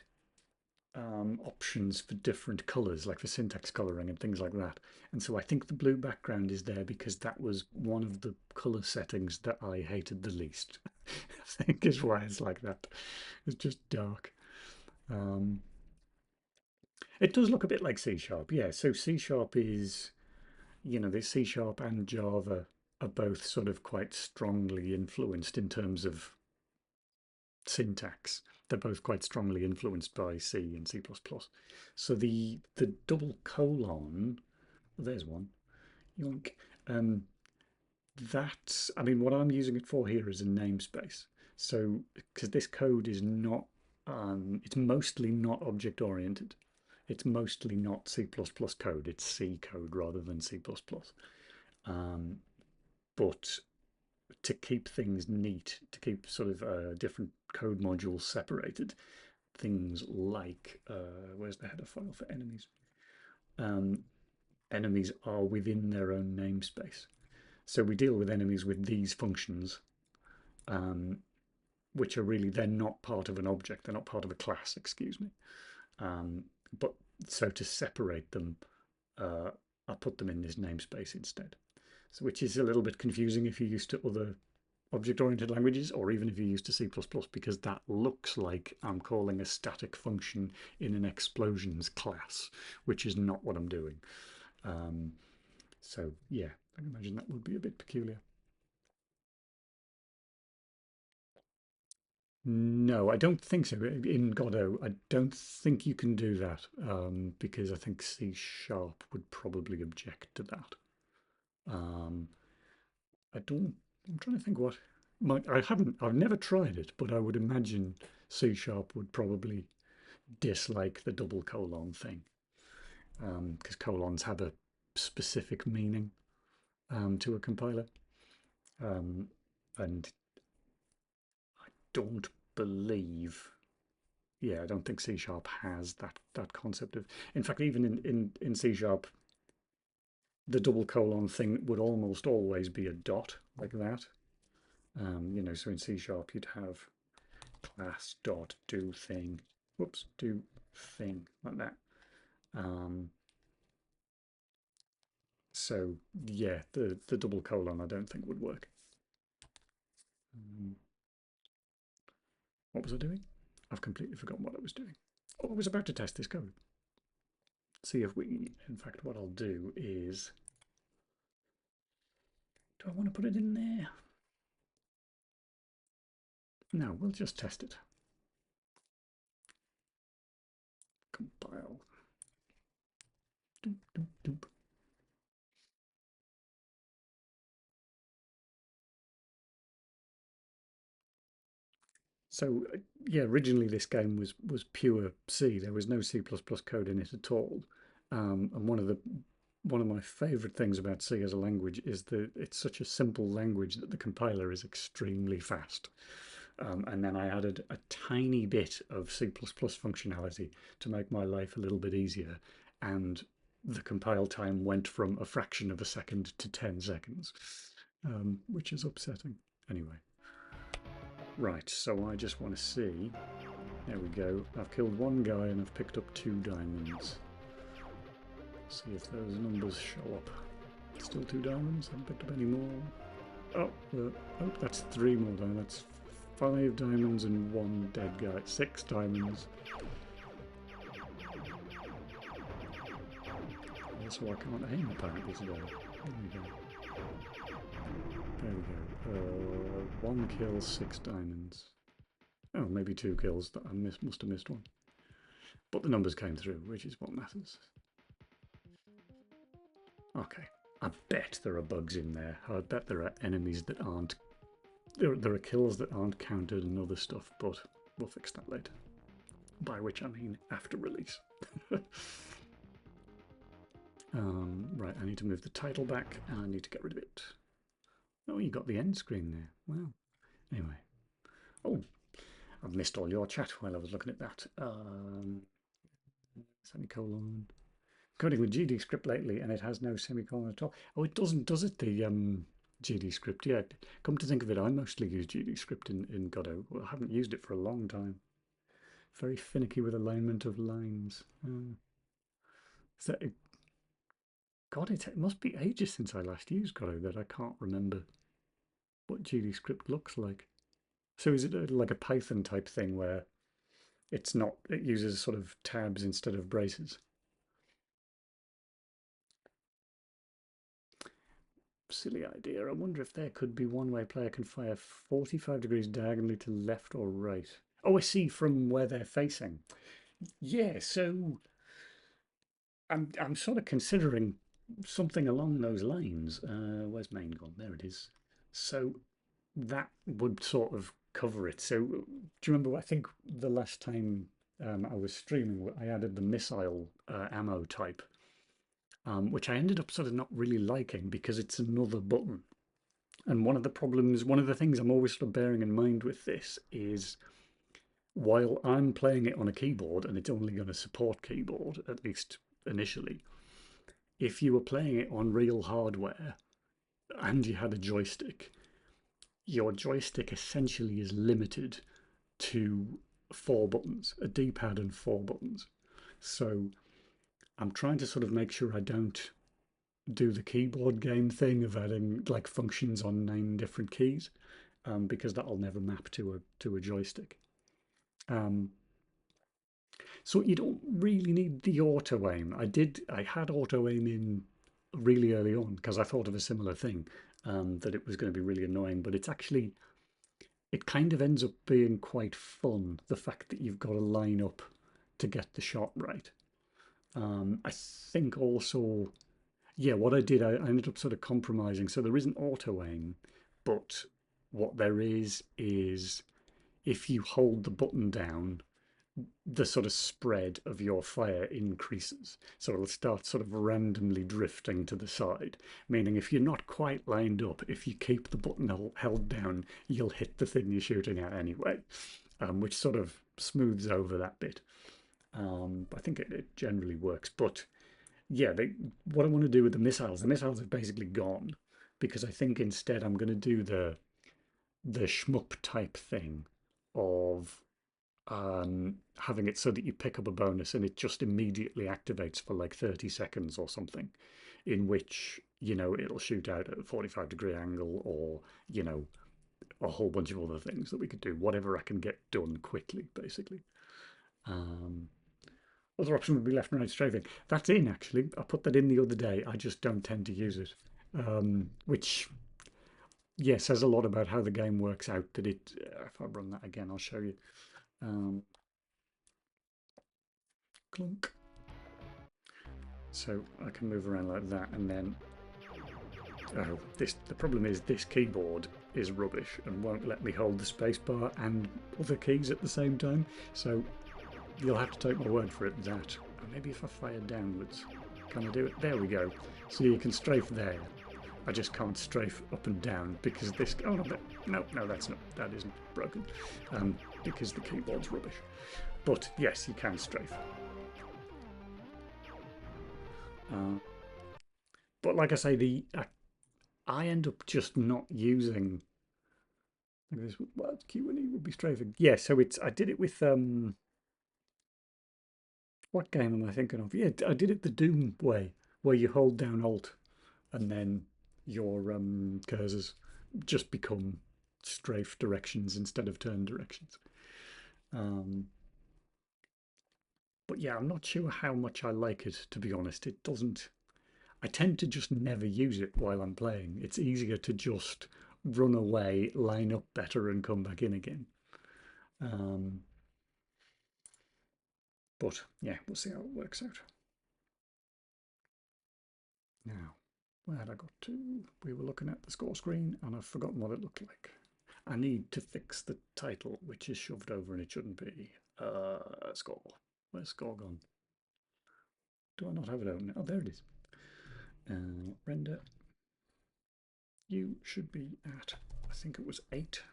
options for different colors, like for syntax coloring and things like that. And so I think the blue background is there because that was one of the color settings that I hated the least. I think is why it's like that. It's just dark. It does look a bit like C#, yeah. So C# is, the C# and Java are both sort of quite strongly influenced in terms of syntax. They're both quite strongly influenced by C and C++. So the double colon, there's one, yoink. That's, I mean, what I'm using it for here is a namespace. So, because this code is not, it's mostly not object oriented. It's mostly not C++ code. It's C code rather than C++. But to keep things neat, to keep sort of different code modules separated, things like, where's the header file for enemies? Enemies are within their own namespace. So we deal with enemies with these functions, which are really, they're not part of an object, they're not part of a class, excuse me. But so to separate them, I put them in this namespace instead. So which is a little bit confusing if you're used to other object-oriented languages, or even if you're used to C++, because that looks like I'm calling a static function in an explosions class, which is not what I'm doing. So yeah, I can imagine that would be a bit peculiar. No, I don't think so. In Godot, I don't think you can do that because I think C# would probably object to that. I don't I'm trying to think what I've never tried it, but I would imagine C# would probably dislike the double colon thing, because colons have a specific meaning to a compiler, and I don't believe, yeah, I don't think C# has that concept of. In fact, even in C#, the double colon thing would almost always be a dot like that. You know, so in C# you'd have class dot do thing, whoops, do thing like that. So yeah, the double colon I don't think would work. What was I doing? I've completely forgotten what I was doing. Oh, I was about to test this code. See if we, in fact, what I'll do is, do I want to put it in there? No, we'll just test it. Compile. Doop, doop, doop. So yeah, originally this game was pure C. There was no C++ code in it at all. And one of my favorite things about C as a language is that it's such a simple language that the compiler is extremely fast. And then I added a tiny bit of C++ functionality to make my life a little bit easier, and the compile time went from a fraction of a second to 10 seconds, which is upsetting. Anyway. Right, so I just want to see. There we go. I've killed one guy and I've picked up 2 diamonds. See if those numbers show up. Still 2 diamonds. Haven't picked up any more. Oh, oh, that's 3 more diamonds. That's 5 diamonds and 1 dead guy. 6 diamonds. Also, I can't aim apparently today. There we go. There we go. 1 kill, 6 diamonds. Oh, maybe 2 kills. That I must have missed one. But the numbers came through, which is what matters. Okay. I bet there are bugs in there. I bet there are enemies that aren't. There are kills that aren't counted and other stuff, but we'll fix that later. By which I mean after release. Right, I need to move the title back and I need to get rid of it. Oh, you got the end screen there. Wow. Anyway. Oh, I've missed all your chat while I was looking at that. Semicolon. Coding with GDScript lately, and it has no semicolon at all. Oh, it doesn't, does it? The GDScript. Yeah. Come to think of it, I mostly use GDScript in Godot. Well, I haven't used it for a long time. Very finicky with alignment of lines. So God, it must be ages since I last used Godot that I can't remember what GDScript looks like. So is it like a Python type thing where it's not, it uses sort of tabs instead of braces? Silly idea. I wonder if there could be one way a player can fire 45 degrees diagonally to left or right. Oh, I see, from where they're facing. Yeah, so I'm sort of considering something along those lines. Where's main gone? There it is. So that would sort of cover it. So do you remember? I think the last time I was streaming, I added the missile ammo type, which I ended up sort of not really liking because it's another button. And one of the problems, one of the things I'm always sort of bearing in mind with this is, while I'm playing it on a keyboard and it's only going to support keyboard, at least initially, if you were playing it on real hardware and you had a joystick, your joystick essentially is limited to 4 buttons, a D-pad and 4 buttons. So I'm trying to sort of make sure I don't do the keyboard game thing of adding like functions on 9 different keys, because that'll never map to a joystick. So you don't really need the auto aim. I had auto aim in really early on because I thought of a similar thing, that it was going to be really annoying, but it's actually, it kind of ends up being quite fun, the fact that you've got to line up to get the shot right. I think also, yeah, what I did, I ended up sort of compromising. So there isn't auto aim, but what there is if you hold the button down, the sort of spread of your fire increases. So it'll start sort of randomly drifting to the side, meaning if you're not quite lined up, if you keep the button held down, you'll hit the thing you're shooting at anyway, which sort of smooths over that bit. I think it generally works. But yeah, what I want to do with the missiles have basically gone, because I think instead I'm going to do the shmup type thing of having it so that you pick up a bonus and it just immediately activates for like 30 seconds or something, in which, you know, it'll shoot out at a 45-degree angle, or, you know, a whole bunch of other things that we could do, whatever I can get done quickly, basically. Other option would be left and right strafing. That's in, actually. I put that in the other day. I just don't tend to use it, which, yeah, says a lot about how the game works out. That it, if I run that again, I'll show you. Clunk. So I can move around like that, and then the problem is this keyboard is rubbish and won't let me hold the spacebar and other keys at the same time. So you'll have to take my word for it that. Maybe if I fire downwards, can I do it? There we go. So you can strafe there. I just can't strafe up and down because this. Oh no, that's not. That isn't broken. Because the keyboard's rubbish. But yes, you can strafe. But like I say, I end up just not using. This what Q and E would be strafing. Yeah, so I did it with what game am I thinking of? Yeah, I did it the Doom way, where you hold down Alt and then your cursors just become strafe directions instead of turn directions. But yeah, I'm not sure how much I like it, to be honest. It doesn't. I tend to just never use it while I'm playing. It's easier to just run away, line up better, and come back in again. But yeah, we'll see how it works out. Now, where had I got to? We were looking at the score screen and I've forgotten what it looked like. I need to fix the title, which is shoved over and it shouldn't be. Score. Where's score gone? Do I not have it open? Oh, there it is. Render. You should be at, I think it was 8.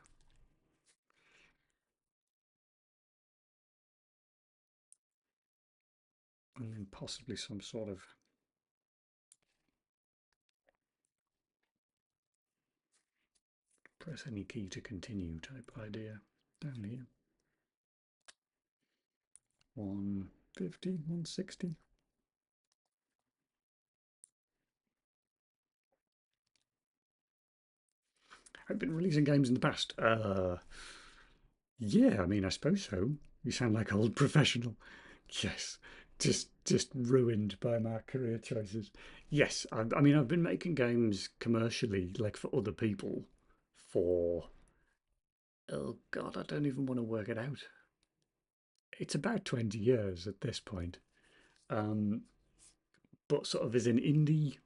And then possibly some sort of press any key to continue type idea down here. 150, 160. I've been releasing games in the past. Yeah, I mean, I suppose so. You sound like old professional. Yes, just ruined by my career choices. Yes, I mean, I've been making games commercially, like for other people, for, oh God, I don't even want to work it out. It's about 20 years at this point. But sort of as an indie,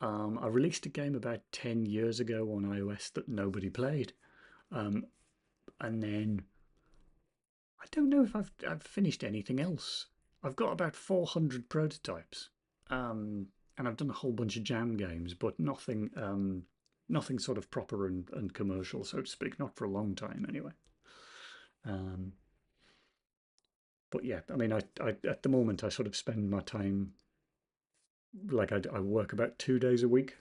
I released a game about 10 years ago on iOS that nobody played. And then I don't know if I've finished anything else. I've got about 400 prototypes, and I've done a whole bunch of jam games, but nothing sort of proper and commercial, so to speak. Not for a long time, anyway. But yeah, I mean, I at the moment I sort of spend my time, like I work about 2 days a week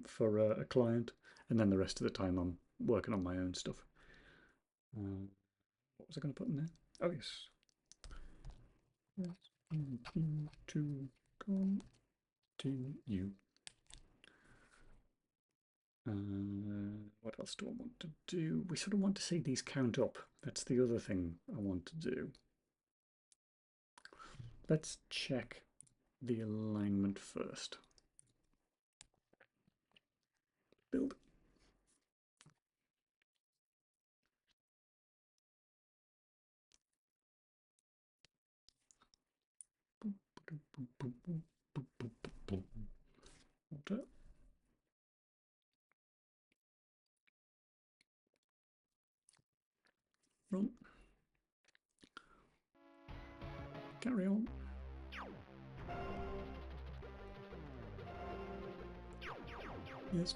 for a client, and then the rest of the time I'm working on my own stuff. What was I going to put in there? Oh yes. To continue. What else do I want to do? We sort of want to see these count up. That's the other thing I want to do. Let's check the alignment first. Build. Run. Carry on. Yes.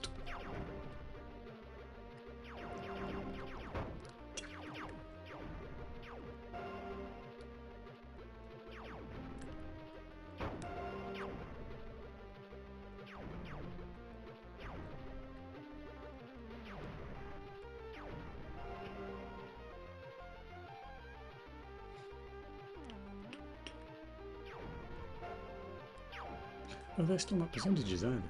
Oh, they're still not percentages either.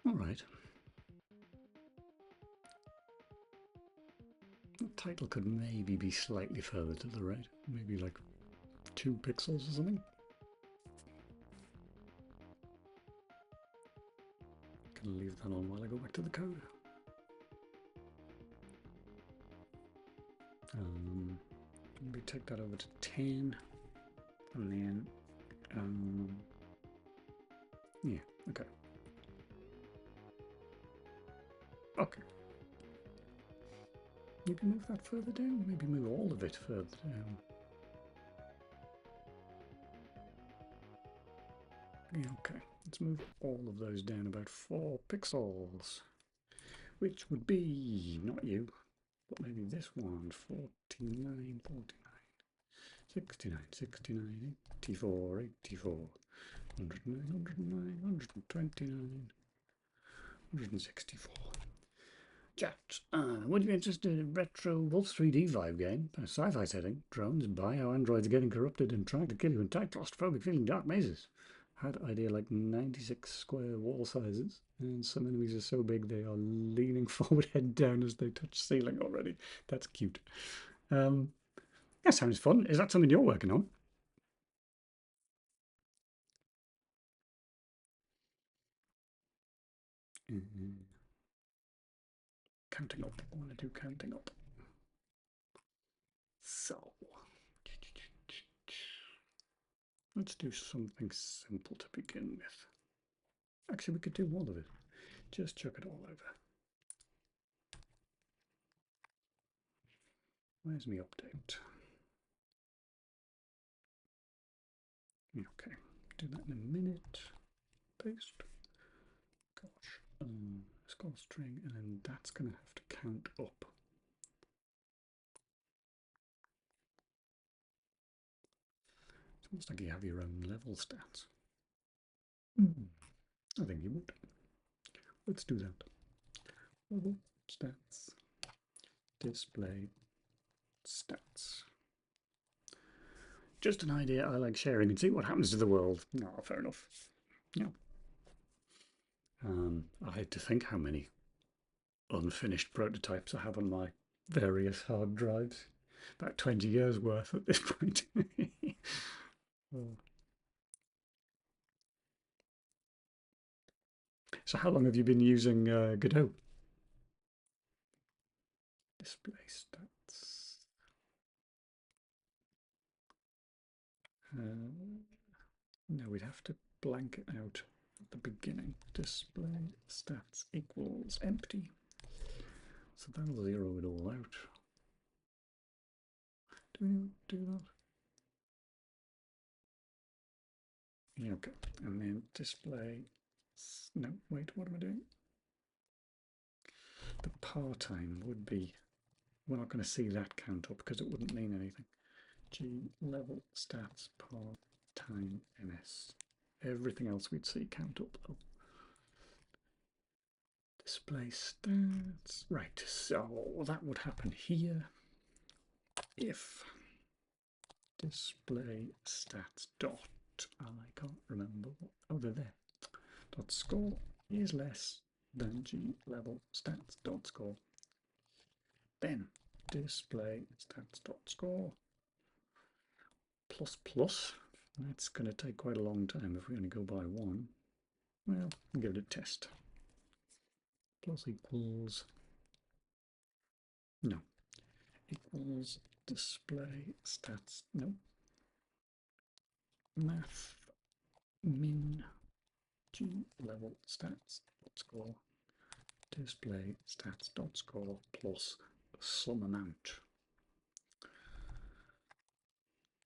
All right. The title could maybe be slightly further to the right, maybe like 2 pixels or something. Can leave that on while I go back to the code. Maybe take that over to 10, and then yeah, okay. Okay. Maybe move that further down. Maybe move all of it further down. Yeah, okay. Let's move all of those down about 4 pixels, which would be not you, but maybe this one. 49, 49, 69, 69, 84, 84, 109, 109, 129, 164. Chat, would you be interested in a retro Wolf 3D vibe game? A sci-fi setting, drones, bio androids getting corrupted and trying to kill you in tight, claustrophobic feeling dark mazes. Had idea like 96 square wall sizes, and some enemies are so big they are leaning forward head down as they touch ceiling already. That's cute. That sounds fun. Is that something you're working on? Counting up. I want to do counting up. So, let's do something simple to begin with. Actually, we could do all of it. Just chuck it all over. Where's my update? Okay, do that in a minute. Paste. Gosh, let's go string, and then that's going to have to count up. It's almost like you have your own level stats. I think you would. Let's do that. Level stats. Display stats. Just an idea I like sharing and see what happens to the world. No, fair enough. Yeah. I hate to think how many unfinished prototypes I have on my various hard drives. About 20 years worth at this point. Oh. So how long have you been using Godot? Display stats. No, we'd have to blank it out at the beginning. Display stats equals empty. So that'll zero it all out. Do we do that? Yeah, okay. And then display. No, wait, what am I doing? The part-time would be, we're not going to see that count up because it wouldn't mean anything. G level stats part-time ms. Everything else we'd see count up though. Display stats. Right, so that would happen here if display stats dot I can't remember what, oh, they're there. Dot score is less than G level stats dot score. Then display stats dot score plus plus. That's going to take quite a long time if we only go by one. Well, we'll give it a test. Plus equals, no, equals display stats, no, math min G level stats dot score display stats dot score plus some amount.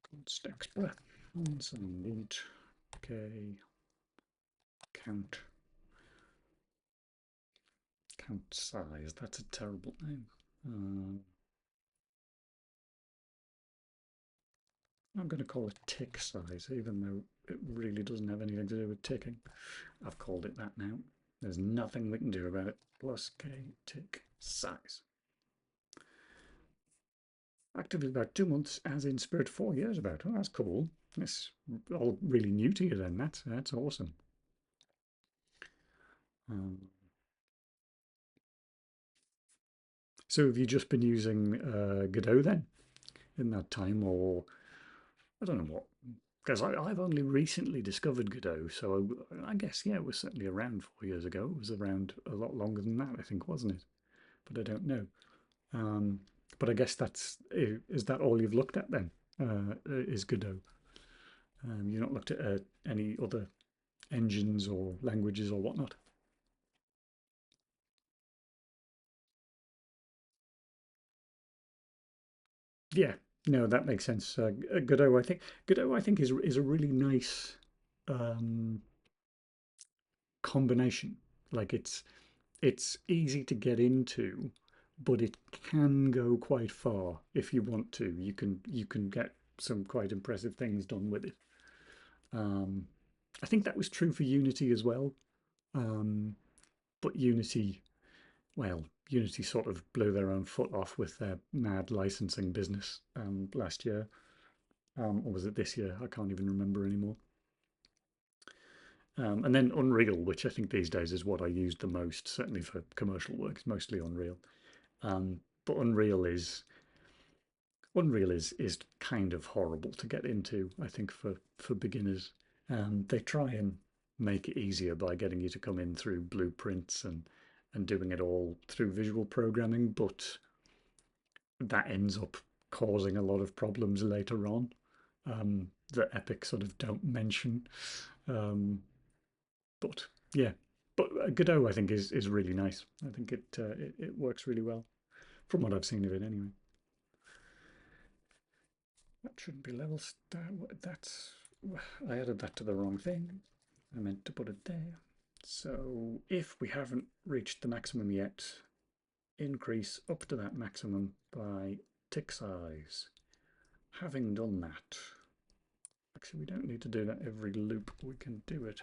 Const expr and int k count size. That's a terrible name. I'm going to call it tick size, even though it really doesn't have anything to do with ticking. I've called it that now. There's nothing we can do about it. Plus k tick size. Actively about 2 months, as in Spirit 4 years about. Oh, that's cool. That's all really new to you then. That's awesome. So have you just been using Godot then in that time, or I don't know what? Because I've only recently discovered Godot, so I guess, yeah, it was certainly around 4 years ago. It was around a lot longer than that, I think, wasn't it? But I don't know. But I guess is that all you've looked at then? Is Godot? You've not looked at any other engines or languages or whatnot? Yeah, no, that makes sense. Godot, I think is a really nice um, combination. Like it's easy to get into, but it can go quite far if you want to. You can get some quite impressive things done with it. Um, I think that was true for Unity as well. Um, but Unity, well, Unity sort of blew their own foot off with their mad licensing business last year. Or was it this year? I can't even remember anymore. And then Unreal, which I think these days is what I use the most, certainly for commercial work, it's mostly Unreal. But Unreal is kind of horrible to get into, I think, for beginners. They try and make it easier by getting you to come in through blueprints and doing it all through visual programming, but that ends up causing a lot of problems later on that Epic sort of don't mention. Um, but yeah, but Godot I think is really nice. I think it works really well from what I've seen of it anyway. That shouldn't be level start. That's I added that to the wrong thing. I meant to put it there. So if we haven't reached the maximum yet, increase up to that maximum by tick size. Having done that, actually we don't need to do that every loop. We can do it.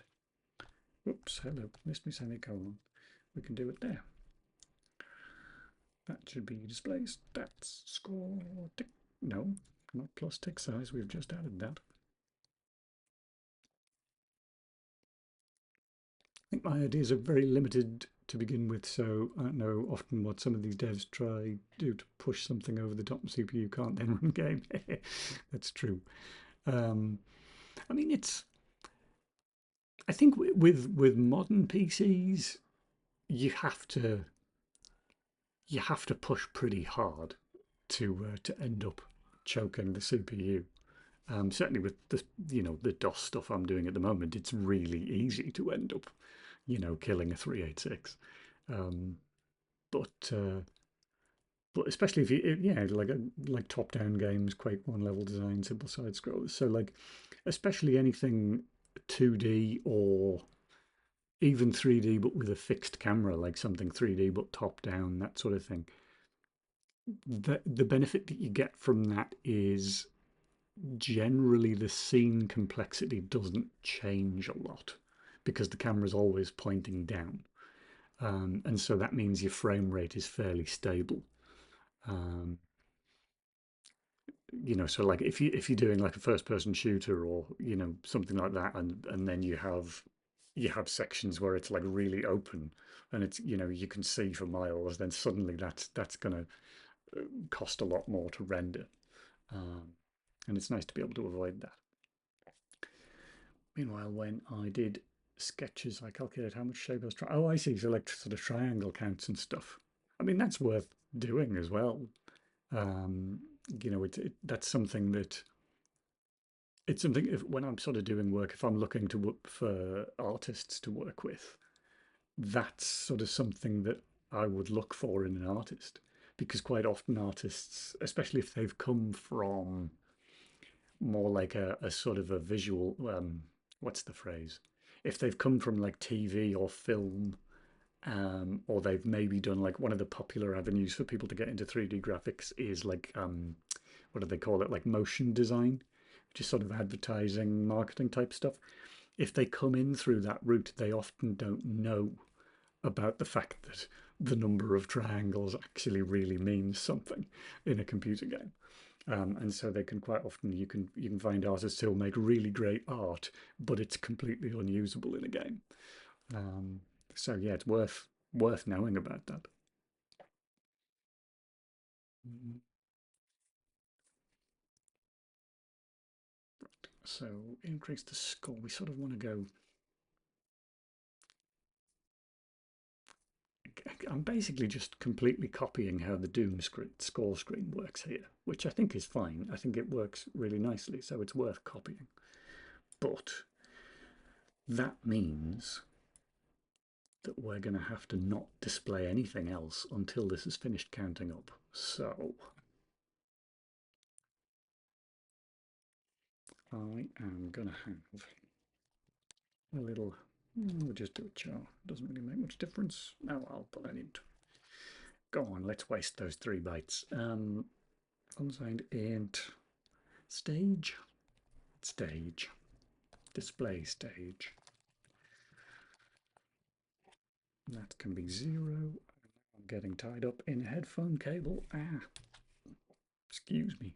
Oops, hello, missed me semicolon. We can do it there. That should be display stats score tick. No, not plus tick size. We've just added that. I think my ideas are very limited to begin with, so I don't know often what some of these devs try do to push something over the top CPU can't then run game. That's true. I mean, I think with modern PCs, you have to push pretty hard to end up choking the CPU. Certainly with the DOS stuff I'm doing at the moment, it's really easy to end up killing a 386. Um, but especially if yeah, like top-down games, Quake 1 level design, simple side scrollers. So like especially anything 2D or even 3D but with a fixed camera, like something 3D but top down, that sort of thing. The benefit that you get from that is generally the scene complexity doesn't change a lot because the camera's always pointing down. And so that means your frame rate is fairly stable. Um, you know, so like if you're doing like a first person shooter or you know something like that, and then you have sections where it's like really open and it's you know you can see for miles, then suddenly that's going to cost a lot more to render, um, and it's nice to be able to avoid that. Meanwhile, when I did sketches, I calculated how much shape I was trying. Oh, I see. So like sort of triangle counts and stuff. I mean, that's worth doing as well. Um, you know, that's something that it's something if when I'm sort of doing work, if I'm looking to for artists to work with, that's sort of something that I would look for in an artist, because quite often artists, especially if they've come from more like a sort of a visual, what's the phrase? If they've come from like TV or film, or they've maybe done like one of the popular avenues for people to get into 3D graphics is like what do they call it? Like motion design, which is sort of advertising, marketing type stuff. If they come in through that route, they often don't know about the fact that the number of triangles actually really means something in a computer game. And so they can quite often you can find artists who'll make really great art, but it's completely unusable in a game. Um, so yeah, it's worth knowing about that. Mm. So increase the score. We sort of want to go. I'm basically just completely copying how the Doom score screen works here, which I think is fine. I think it works really nicely, so it's worth copying. But that means that we're going to have to not display anything else until this is finished counting up. So I am going to have a little, we'll just do a chart. Doesn't really make much difference. Oh, I'll put that into. Go on, let's waste those 3 bytes. Unsigned int stage, stage, display stage. That can be 0. I'm getting tied up in a headphone cable. Ah, excuse me.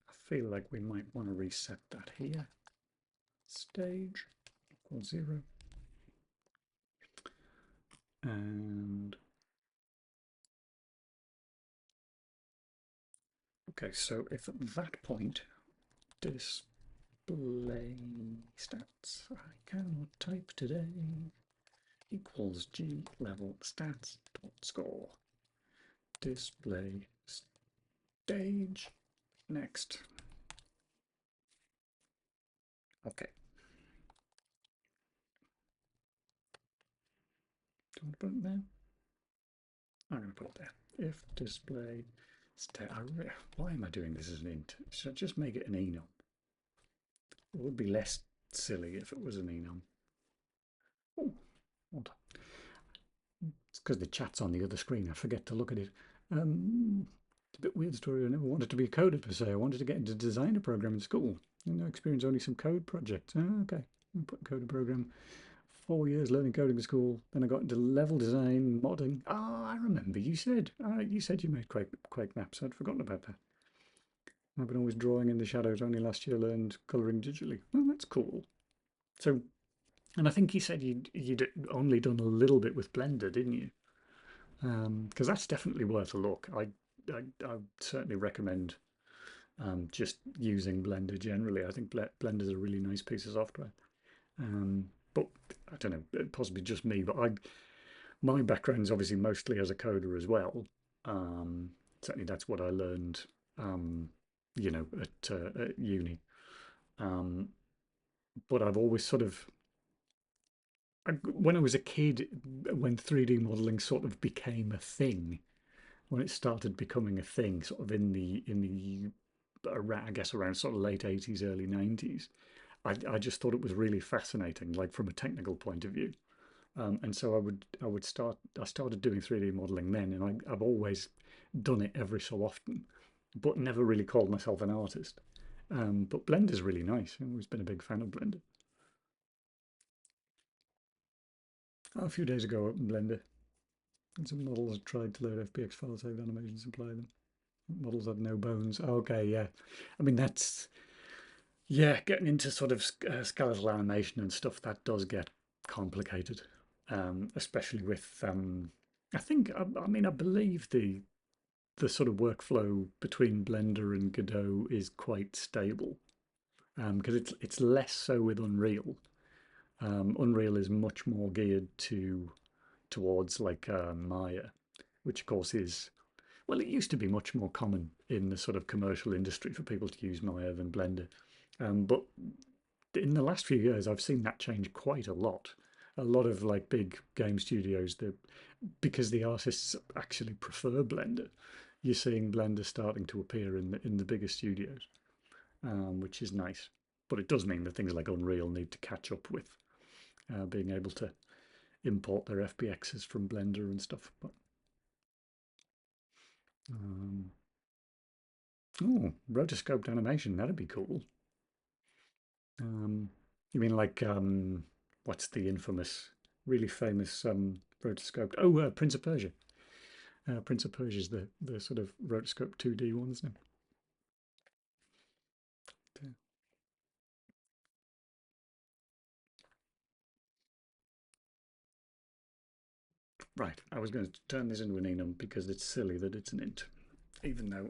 I feel like we might want to reset that here. Stage equals 0. And okay, so if at that point display stats, I cannot type today, equals g level stats dot score, display stage, next. Okay. Do you want to put it there? I'm going to put it there. If display state, why am I doing this as an int? Should I just make it an enum? It would be less silly if it was an enum. Oh, hold on. It's because the chat's on the other screen. I forget to look at it. It's a bit weird story. I never wanted to be a coder per se. I wanted to get into designer program in school. No experience, only some code projects. Oh, okay. I put coder program. 4 years learning coding in school. Then I got into level design, modding. Ah, I remember you said you made Quake maps. I'd forgotten about that. I've been always drawing in the shadows. Only last year learned colouring digitally. Oh, that's cool. So, and I think you said you'd only done a little bit with Blender, didn't you? Because that's definitely worth a look. I certainly recommend just using Blender generally. I think Blender's a really nice piece of software. But I don't know, possibly just me, but my background's obviously mostly as a coder as well. Certainly that's what I learned, you know, at uni. Um, but I've always sort of, when I was a kid, when 3D modeling sort of became a thing, when it started becoming a thing, sort of I guess around sort of late 80s, early 90s, I just thought it was really fascinating, like from a technical point of view. And so I started doing 3D modeling then, and I've always done it every so often, but never really called myself an artist. But Blender's really nice. I've always been a big fan of Blender. A few days ago, Blender. And some models tried to load FBX file saved animations and apply them. Models had no bones. Okay, yeah. I mean, that's, yeah, getting into sort of skeletal animation and stuff, that does get complicated, especially with, I think, I mean, I believe the sort of workflow between Blender and Godot is quite stable, because it's less so with Unreal. Unreal is much more geared towards like Maya, which of course is, well, it used to be much more common in the sort of commercial industry for people to use Maya than Blender. But in the last few years, I've seen that change quite a lot. A lot of like big game studios, that because the artists actually prefer Blender, you're seeing Blender starting to appear in the bigger studios, which is nice. But it does mean that things like Unreal need to catch up with being able to import their FBXs from Blender and stuff. But um, oh, rotoscoped animation, that'd be cool. Um, you mean like what's the infamous, really famous rotoscoped? Oh, Prince of Persia. Prince of Persia is the sort of rotoscope 2D one, isn't it? Right, I was going to turn this into an enum because it's silly that it's an int, even though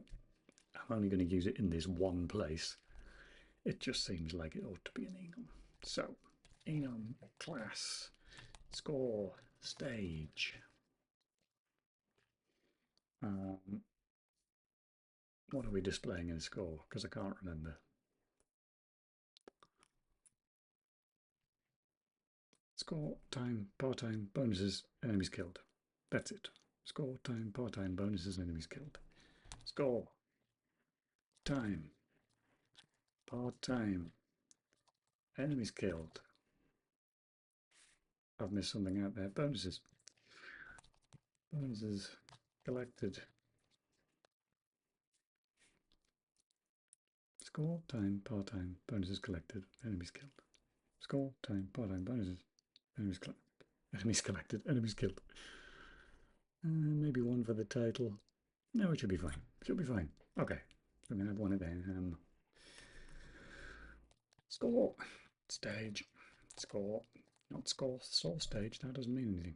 I'm only going to use it in this one place. It just seems like it ought to be an enum. So, enum class score stage. Um, what are we displaying in score? Because I can't remember. Score, time, part-time, bonuses, enemies killed. That's it. Score, time, part-time, bonuses, enemies killed. Score, time, part-time, enemies killed. I've missed something out there. Bonuses. Bonuses collected. Score, time, part-time, bonuses collected, enemies killed. Score, time, part-time, bonuses, enemies collected. Enemies collected, enemies killed. Maybe one for the title. No, it should be fine. Should be fine. Okay, we're gonna have one of them. Score, stage, score, not score, score stage. That doesn't mean anything.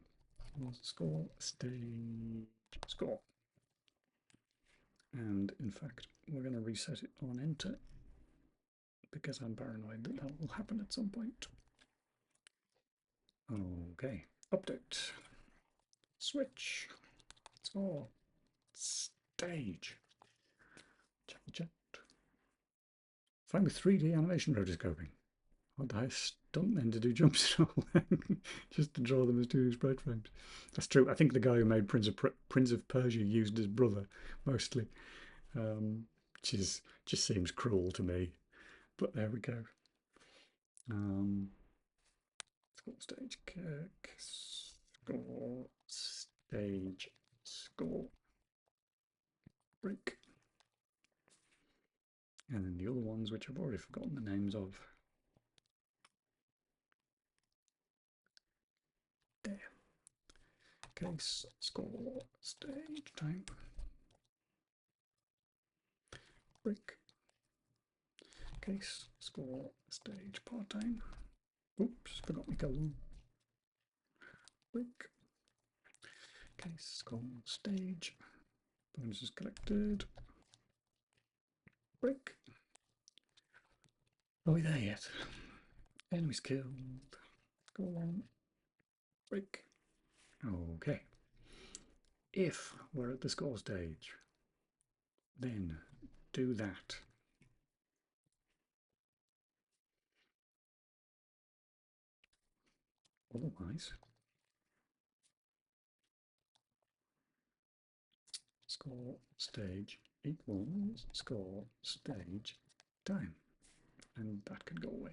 Score, stage, score. And in fact, we're going to reset it on enter because I'm paranoid that that will happen at some point. Okay, update, switch, score, stage. Check, check. Fine with 3D animation rotoscoping. What the hell, stuntmen to do jumps and all just to draw them as 2D sprite frames. That's true. I think the guy who made Prince of Persia used his brother mostly, which is just seems cruel to me. But there we go. Score stage kick, score stage score break, and then the other ones which I've already forgotten the names of. There. Case score stage time break. Case score stage part time. Oops, forgot my colon. Break. Case score stage. Bonuses collected. Break. Are we there yet? Enemies killed. Go on. Break. Okay. If we're at the score stage, then do that. Otherwise, score stage equals score stage time, and that can go away.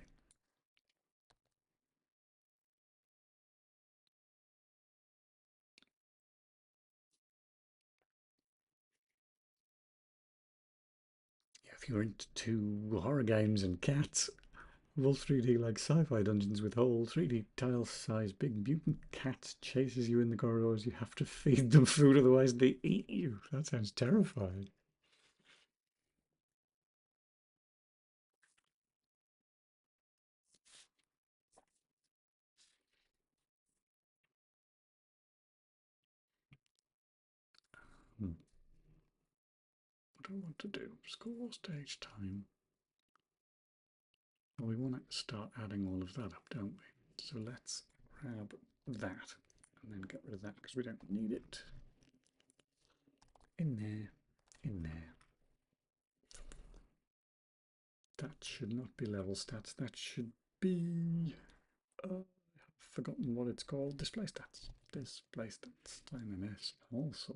If you're into horror games and cats, Full 3D like sci-fi dungeons with whole 3D tile-size big mutant cats chases you in the corridors. You have to feed them food, otherwise they eat you. That sounds terrifying. What do I want to do? Score stage time. Well, we want to start adding all of that up, don't we? So let's grab that and then get rid of that because we don't need it. In there, in there. That should not be level stats. That should be... I've forgotten what it's called. Display stats. Display stats. Time MS. Also,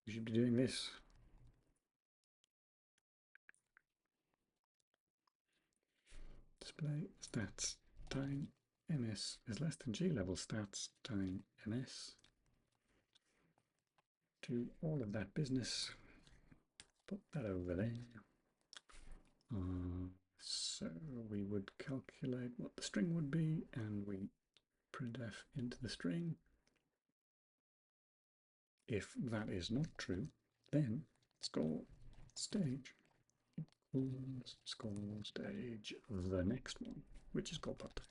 we should be doing this. Display stats. Time MS is less than G level stats. Time MS. Do all of that business. Put that over there. So we would calculate what the string would be, and we printf into the string. If that is not true, then score stage equals score stage the next one, which is called part-time.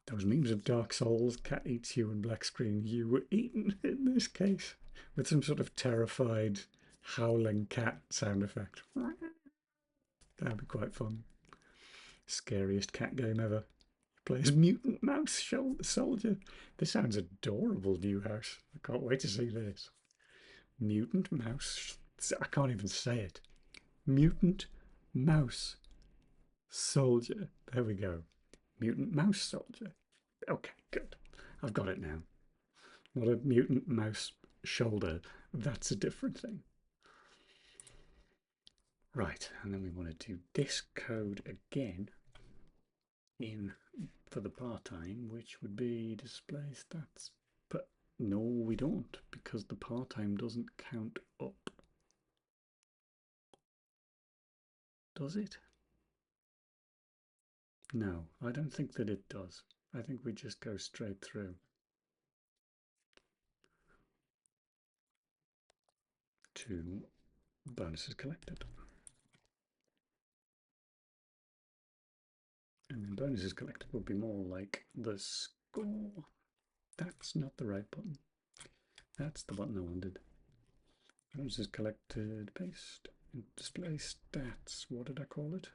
Those memes of Dark Souls, cat eats you and black screen, you were eaten in this case with some sort of terrified howling cat sound effect. That'd be quite fun. Scariest cat game ever. Play as Mutant Mouse Soldier. This sounds adorable, new house. I can't wait to see this. Mutant Mouse. I can't even say it. Mutant Mouse Soldier. There we go. Mutant Mouse Soldier. Okay, good. I've got it now. Not a mutant mouse shoulder. That's a different thing. Right, and then we want to do this code again in for the part-time, which would be display stats. But no, we don't, because the part-time doesn't count up. Does it? No, I don't think that it does. I think we just go straight through. To bonuses collected. And then bonuses collected would be more like the score. That's not the right button. That's the button I wanted. Bonuses collected, paste, display stats. What did I call it?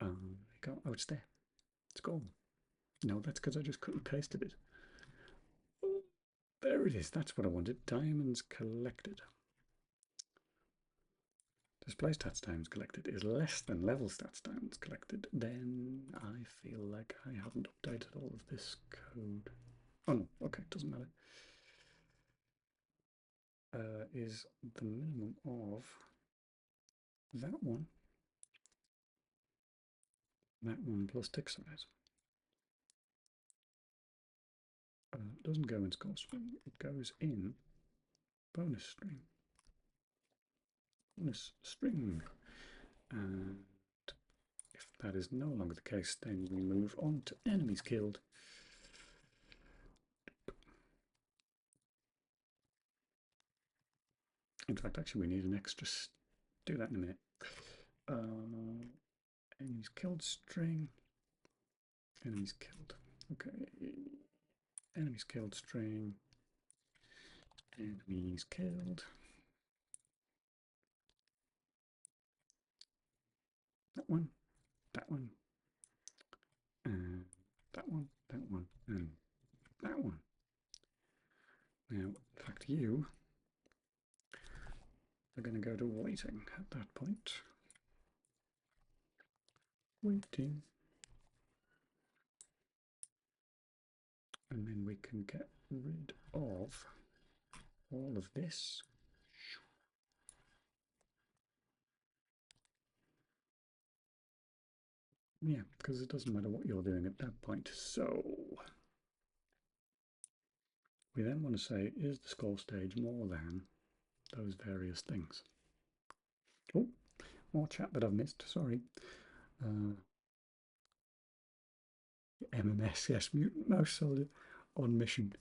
Oh, it's there. It's gone. No, that's because I just couldn't paste it. Oh, there it is. That's what I wanted. Diamonds collected. Display stats diamonds collected is less than level stats diamonds collected. Then I feel like I haven't updated all of this code. Oh no, okay, doesn't matter. Is the minimum of that one plus tick size. It doesn't go in score string, it goes in bonus string. Bonus string. And if that is no longer the case, then we move on to enemies killed. In fact, actually, we need an extra. Do that in a minute. Enemies killed string. Enemies killed. Okay. Enemies killed string. Enemies killed. That one. That one. And that one. That one. And that one. Now, in fact, you are going to go to waiting at that point. Waiting. And then we can get rid of all of this. Yeah, because it doesn't matter what you're doing at that point. So we then want to say, is the score stage more than those various things. Oh, more chat that I've missed, sorry. MMS, yes, Mutant Mouse Soldier on mission.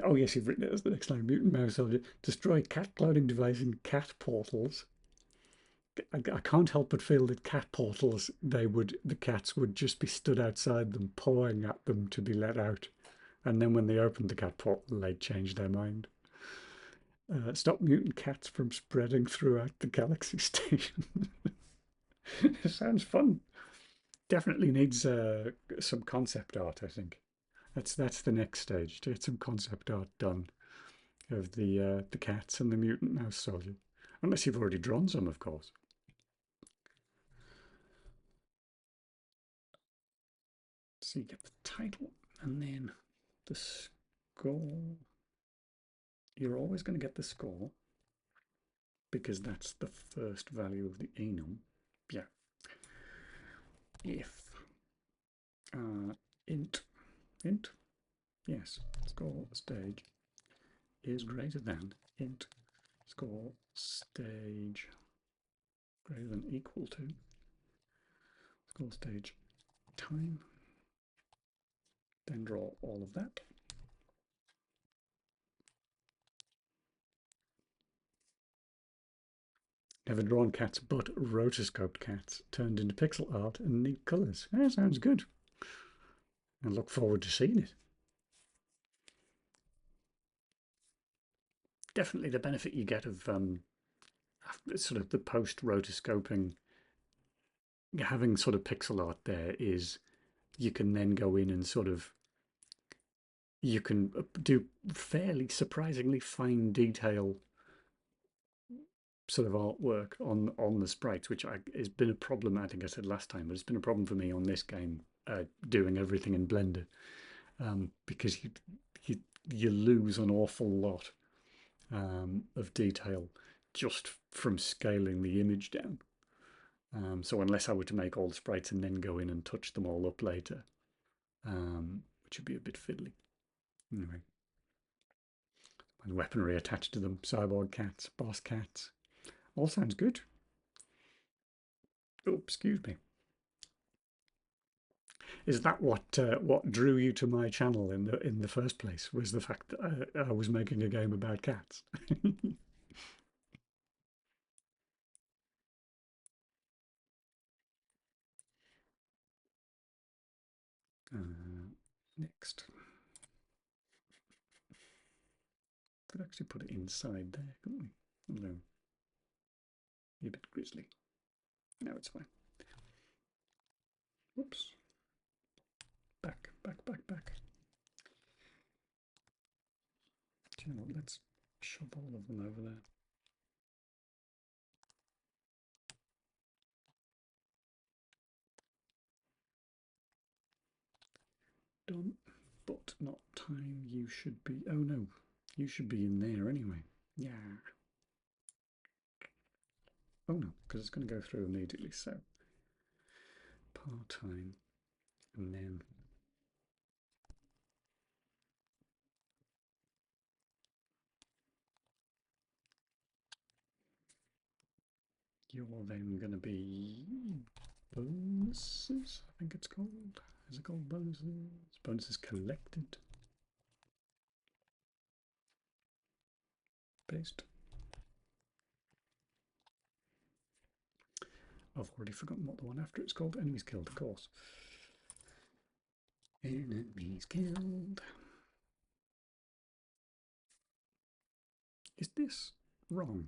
Oh yes, you've written it as the next line. Mutant Mouse Soldier. Destroy cat cloning device in cat portals. I can't help but feel that cat portals, the cats would just be stood outside them, pawing at them to be let out. And then when they opened the cat portal, they'd change their mind. Stop mutant cats from spreading throughout the Galaxy Station. Sounds fun. Definitely needs some concept art, I think. That's the next stage, to get some concept art done of the cats and the mutant mouse soldier. Unless you've already drawn some, of course. So you get the title and then the score. You're always going to get the score because that's the first value of the enum. Yeah. If int, yes, score stage is greater than int score stage greater than equal to score stage time, then draw all of that. Never drawn cats but rotoscoped cats turned into pixel art and neat colours. That sounds good. I look forward to seeing it. Definitely the benefit you get of sort of the post rotoscoping, having sort of pixel art there is you can then go in and sort of you can do fairly surprisingly fine detail sort of artwork on the sprites, which has been a problem. I think I said last time, but it's been a problem for me on this game, doing everything in Blender, because you lose an awful lot of detail just from scaling the image down. So unless I were to make all the sprites and then go in and touch them all up later, which would be a bit fiddly. Anyway, and weaponry attached to them, cyborg cats, boss cats, all sounds good. Oh, excuse me. Is that what drew you to my channel in the first place? Was the fact that I was making a game about cats? Next, could actually put it inside there, couldn't we? Although a bit grisly. No, it's fine. Whoops. Back. Do you know what? Let's shove all of them over there. Done, but not time. You should be. Oh no, you should be in there anyway. Yeah. Oh no, because it's going to go through immediately. So part-time, and then you're then going to be bonuses. I think it's called. Is it called bonuses? Bonuses collected. Paste. I've already forgotten what the one after it's called. Enemies killed, of course. Enemies killed. Is this wrong?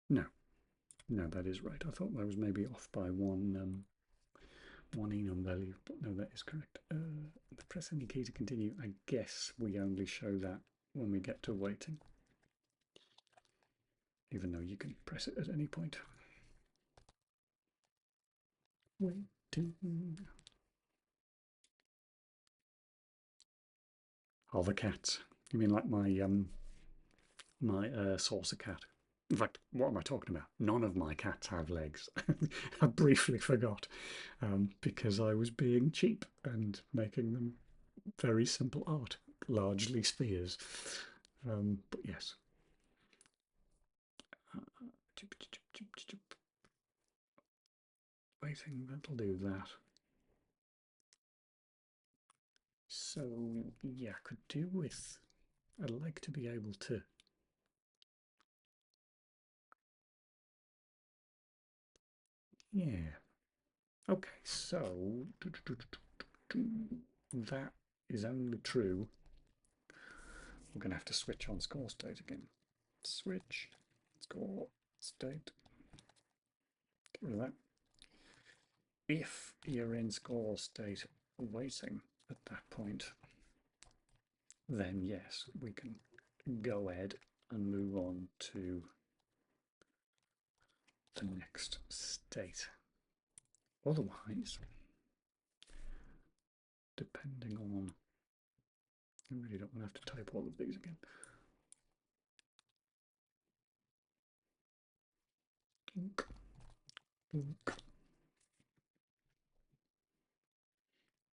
No. No, that is right. I thought that was maybe off by one enum value, but no, that is correct. Press any key to continue. I guess we only show that when we get to waiting, even though you can press it at any point. Waiting. Oh, the cats. You mean like my saucer cat? In fact, what am I talking about? None of my cats have legs. I briefly forgot, because I was being cheap and making them very simple art, largely spheres. But yes. Waiting, that'll do that. So, yeah, could do with. I'd like to be able to. Yeah. Okay, so that is only true. We're going to have to switch on score state again. Switch score state. Get rid of that. If you're in score state waiting at that point, then yes, we can go ahead and move on to the next state. Otherwise, depending on, I really don't want to have to type all of these again.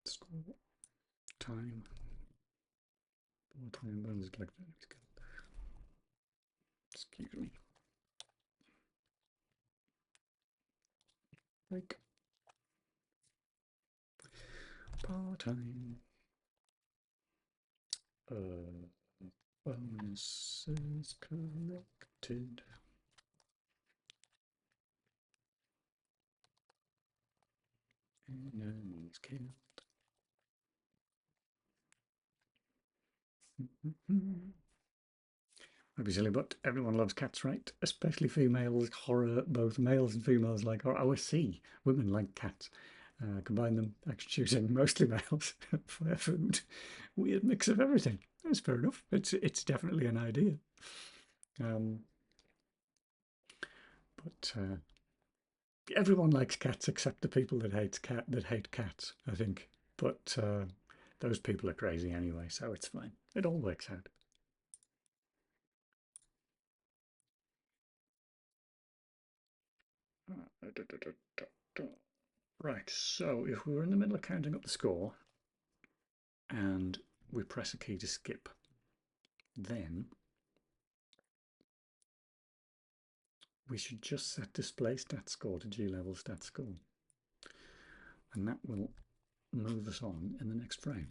Score time. Time bonuses collected. Excuse me. Like part-time. Bonuses collected. Enemies killed. Might be silly, but everyone loves cats, right? Especially females. Horror, both males and females like horror. Oh, I see. Women like cats. Combine them, actually choosing mostly males for their food. Weird mix of everything. That's fair enough. It's definitely an idea. But everyone likes cats except the people that hate cats, I think. But those people are crazy anyway, so it's fine. It all works out. Right, so if we were in the middle of counting up the score and we press a key to skip, then we should just set display stat score to G-level stat score. And that will move us on in the next frame.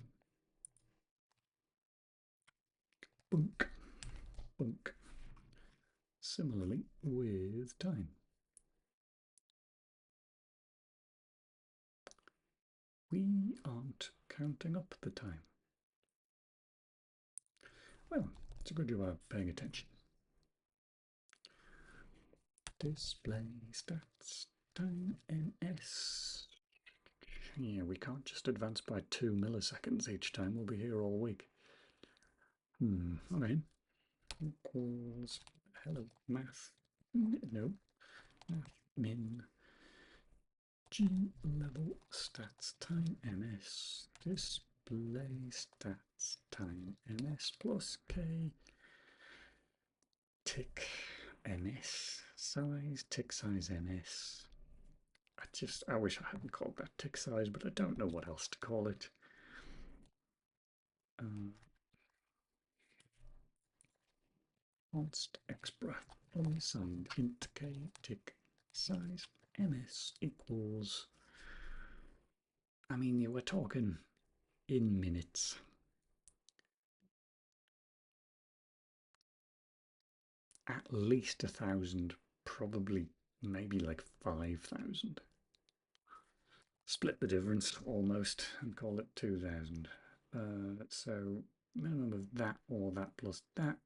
Bunk, bunk. Similarly with time. We aren't counting up the time. Well, it's a good job of paying attention. Display stats time ns. Yeah, we can't just advance by 2 milliseconds each time. We'll be here all week. Okay. Equals hello math. No. Math min G level stats time ms. Display stats time ms plus k tick ns size tick size ns. I wish I hadn't called that tick size, but I don't know what else to call it. Const expr unsigned int k tick size ms equals. I mean, you were talking in minutes. At least 1,000, probably maybe like 5,000. Split the difference almost and call it 2,000. So minimum of that or that plus that.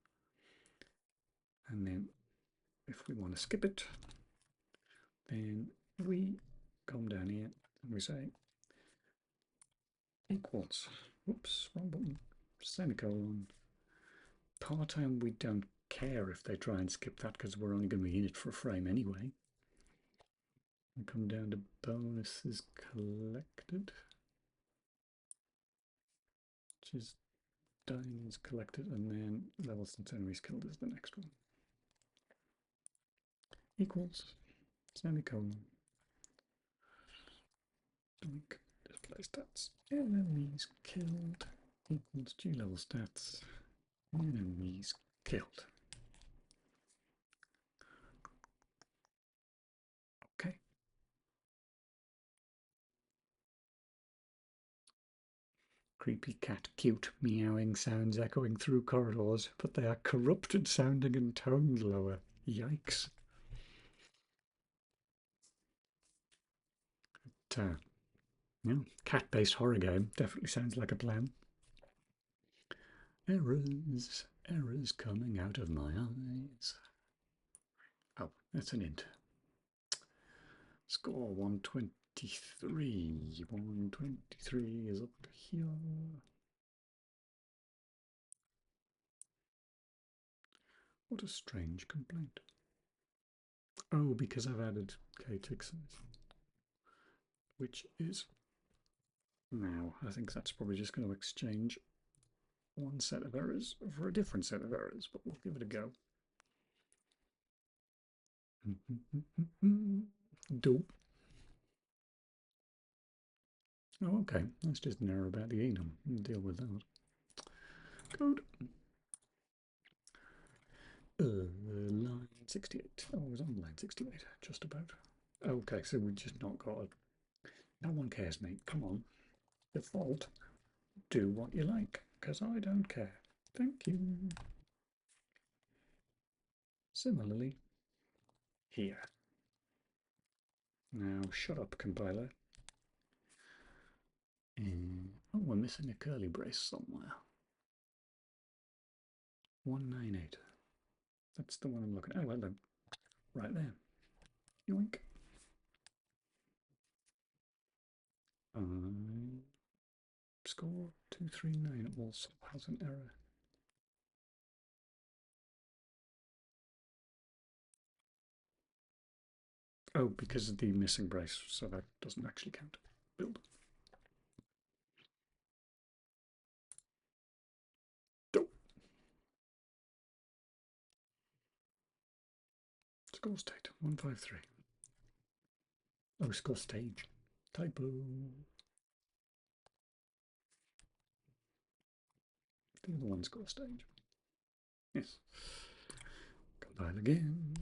And then if we want to skip it, then we come down here and we say equals, whoops, wrong button, semicolon. Part-time, we don't care if they try and skip that because we're only going to be in it for a frame anyway. We come down to bonuses collected, which is diamonds collected, and then levels and enemies killed is the next one. Equals semicolon. Display stats. Enemies killed equals G level stats. Enemies killed. Okay. Creepy cat, cute meowing sounds echoing through corridors, but they are corrupted sounding and toned lower. Yikes. Yeah, cat-based horror game definitely sounds like a plan. Errors, errors coming out of my eyes. Oh, that's an int. Score 123. 123 is up here. What a strange complaint. Oh, because I've added k-tixes, which is now, I think that's probably just going to exchange one set of errors for a different set of errors, but we'll give it a go. Dope. Oh, okay. That's just an error about the enum. We'll deal with that. Code. Line 68. Oh, I was on line 68, just about. Okay, so we just not got it. No one cares, mate. Come on. Default. Do what you like, because I don't care. Thank you. Similarly, here. Now, shut up, compiler. Oh, we're missing a curly brace somewhere. 198. That's the one I'm looking at. Oh, hello. Right there. Yoink. Score 239 also has an error. Oh, because of the missing brace, so that doesn't actually count. Build. Dope. Score state 153. Oh, score stage. Typo. The other one score stage. Yes. Compile again.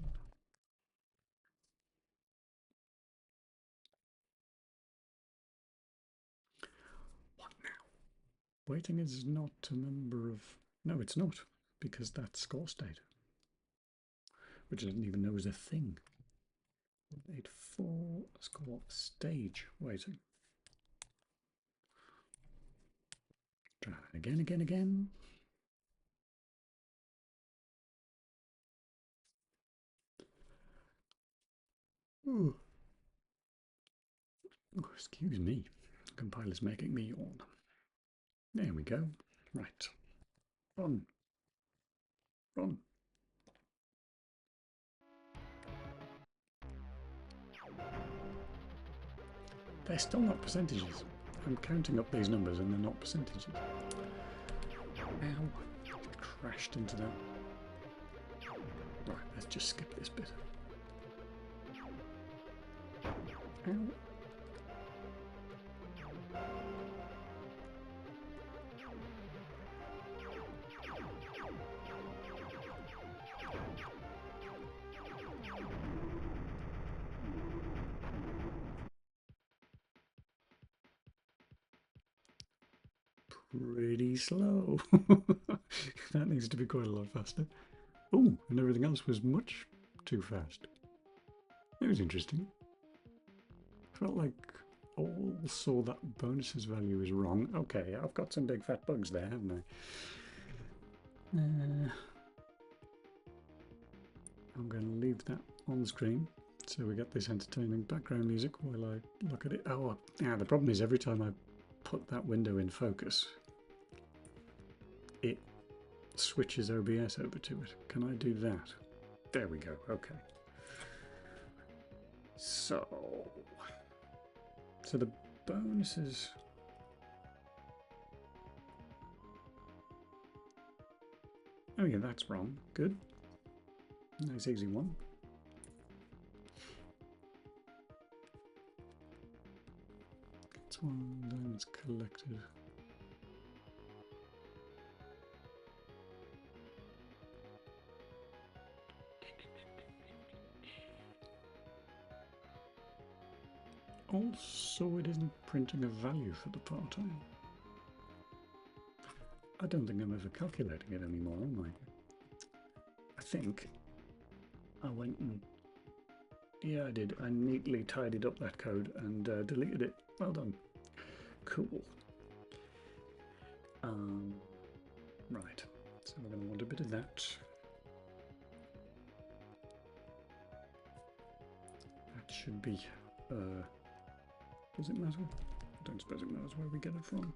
What now? Waiting is not a member of... No, it's not, because that's score state, which I didn't even know was a thing. 184 score stage waiting. Try again. Ooh. Oh, excuse me. The compiler's making me yawn. There we go. Right. Run. Run. They're still not percentages. I'm counting up these numbers and they're not percentages. Ow. Crashed into that. Right, let's just skip this bit. Ow. Pretty slow. That needs to be quite a lot faster. Oh, and everything else was much too fast. That was interesting. Felt like all saw that bonuses value is wrong. Okay, I've got some big fat bugs there, haven't I? I'm going to leave that on screen so we get this entertaining background music while I look at it. Oh, yeah, the problem is every time I put that window in focus, it switches OBS over to it. Can I do that? There we go. Okay. So the bonuses. Oh yeah, that's wrong. Good. Nice easy one. That's one, then it's collected. Also, it isn't printing a value for the part-time. I don't think I'm ever calculating it anymore, am I? I think I went and... yeah, I did. I neatly tidied up that code and deleted it. Well done. Cool. Right, so we're going to want a bit of that. That should be... does it matter? I don't suppose it matters where we get it from.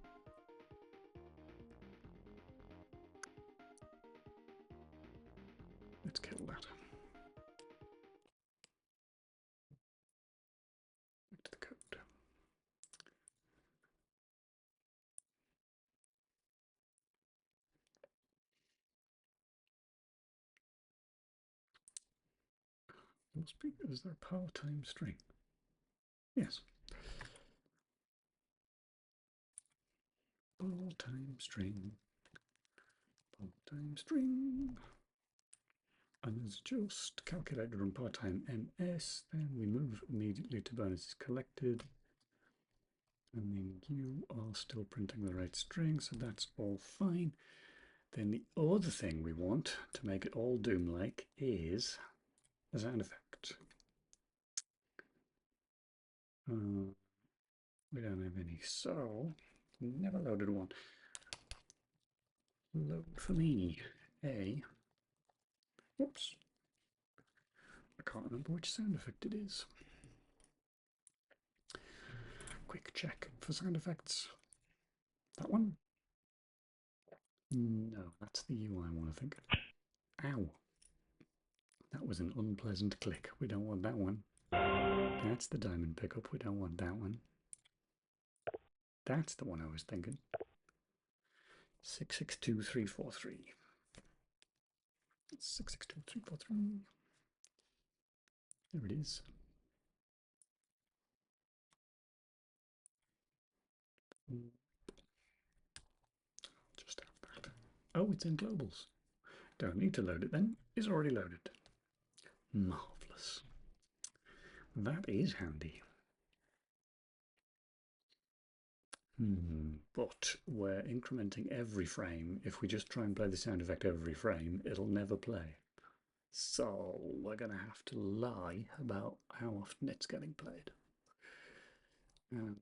Let's kill that. Back to the code. Must be, is there a part-time string? Yes. Part-time string. Part-time string. And it's just calculated on part-time MS. Then we move immediately to bonuses collected. And then you are still printing the right string, so that's all fine. Then the other thing we want to make it all Doom-like is a sound effect. We don't have any, so never loaded one. Load for me a... whoops. I can't remember which sound effect it is. Quick check for sound effects. That one? No, that's the UI one, I think. Ow. That was an unpleasant click. We don't want that one. That's the diamond pickup. We don't want that one. That's the one I was thinking. 662343. 662343. There it is. Just have that. Oh, it's in globals. Don't need to load it then. It's already loaded. Marvellous. That is handy. But we're incrementing every frame. If we just try and play the sound effect every frame, it'll never play. So we're going to have to lie about how often it's getting played. And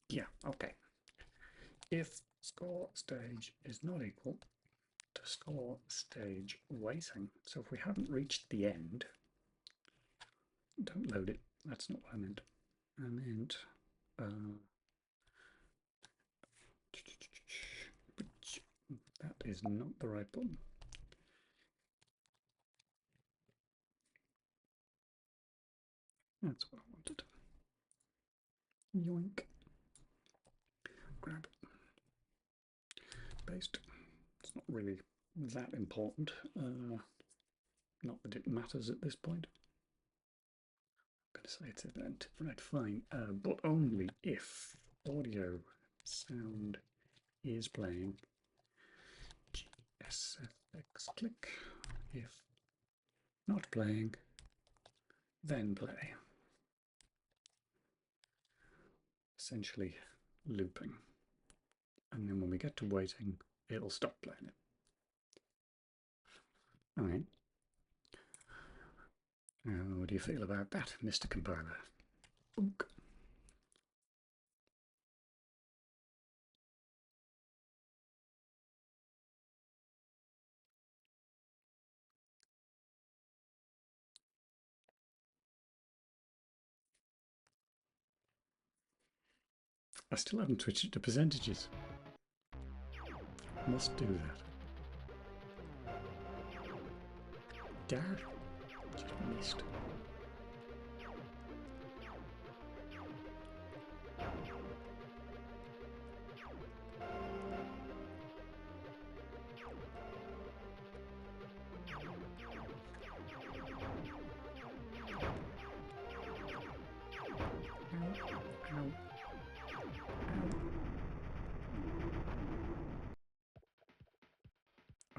yeah, okay. If score stage is not equal to score stage waiting, so if we haven't reached the end, don't load it. That's not what I meant. I meant that is not the right button. That's what I wanted. Yoink. Grab. Paste. It's not really that important. Not that it matters at this point. I'm going to say it's event. Right, fine. But only if audio sound is playing. GSFX click. If not playing, then play. Essentially looping. And then when we get to waiting, it'll stop playing it. All right. How do you feel about that, Mr. Compiler? Boonk. I still haven't switched it to percentages. Must do that. Dad, just missed.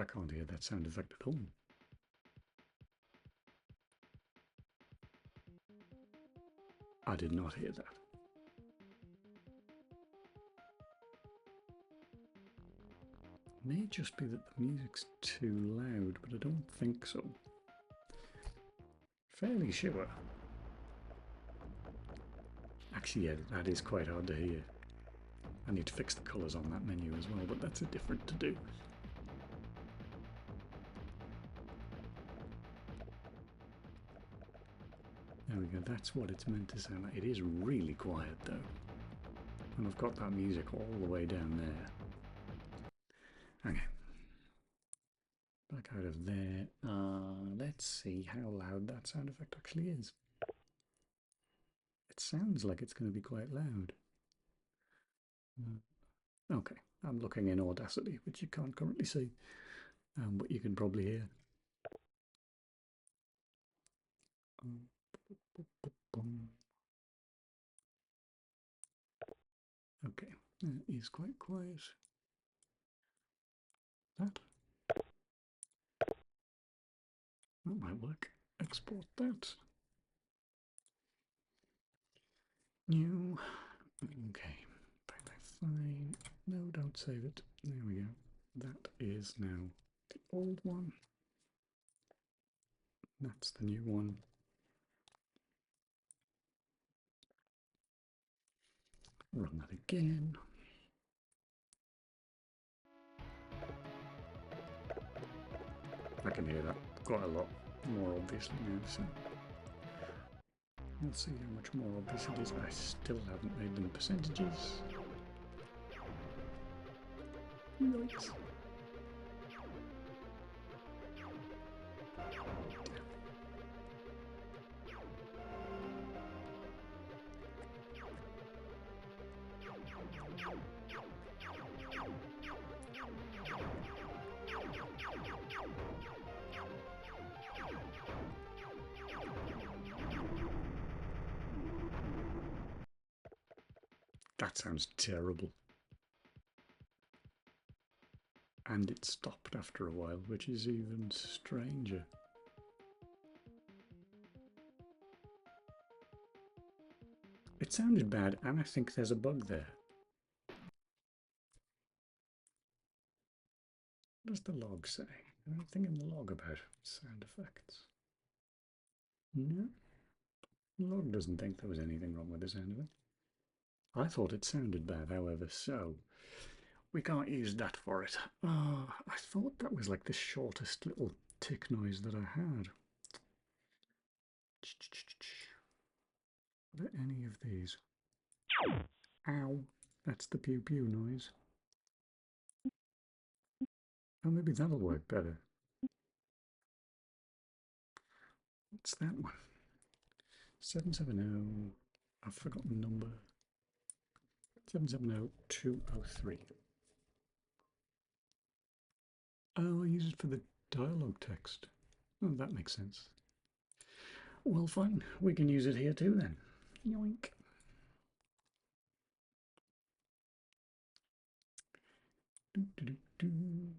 I can't hear that sound effect at all. I did not hear that. May just be that the music's too loud, but I don't think so. Fairly sure. Actually, yeah, that is quite hard to hear. I need to fix the colours on that menu as well, but that's a different to do. There we go, that's what it's meant to sound like. It is really quiet though. And I've got that music all the way down there. Okay. Back out of there. Let's see how loud that sound effect actually is. It sounds like it's going to be quite loud. Okay, I'm looking in Audacity, which you can't currently see, but you can probably hear. Okay, that is quite quiet. That might work. Export that. New. Okay. Fine. No, don't save it. There we go. That is now the old one. That's the new one. Run that again. I can hear that quite a lot more obviously now, so let's see how much more obvious it is. I still haven't made them percentages. Yikes. That sounds terrible. And it stopped after a while, which is even stranger. It sounded bad, and I think there's a bug there. What does the log say? Anything in the log about sound effects? No. The log doesn't think there was anything wrong with the sound of it. I thought it sounded bad, however, so we can't use that for it. I thought that was like the shortest little tick noise that I had. Are there any of these? Ow, that's the pew pew noise. Oh, maybe that'll work better. What's that one? 770. I've forgotten the number. 770203. Oh, I use it for the dialogue text. Oh, that makes sense. Well, fine. We can use it here too then. Yoink. Do, do, do, do.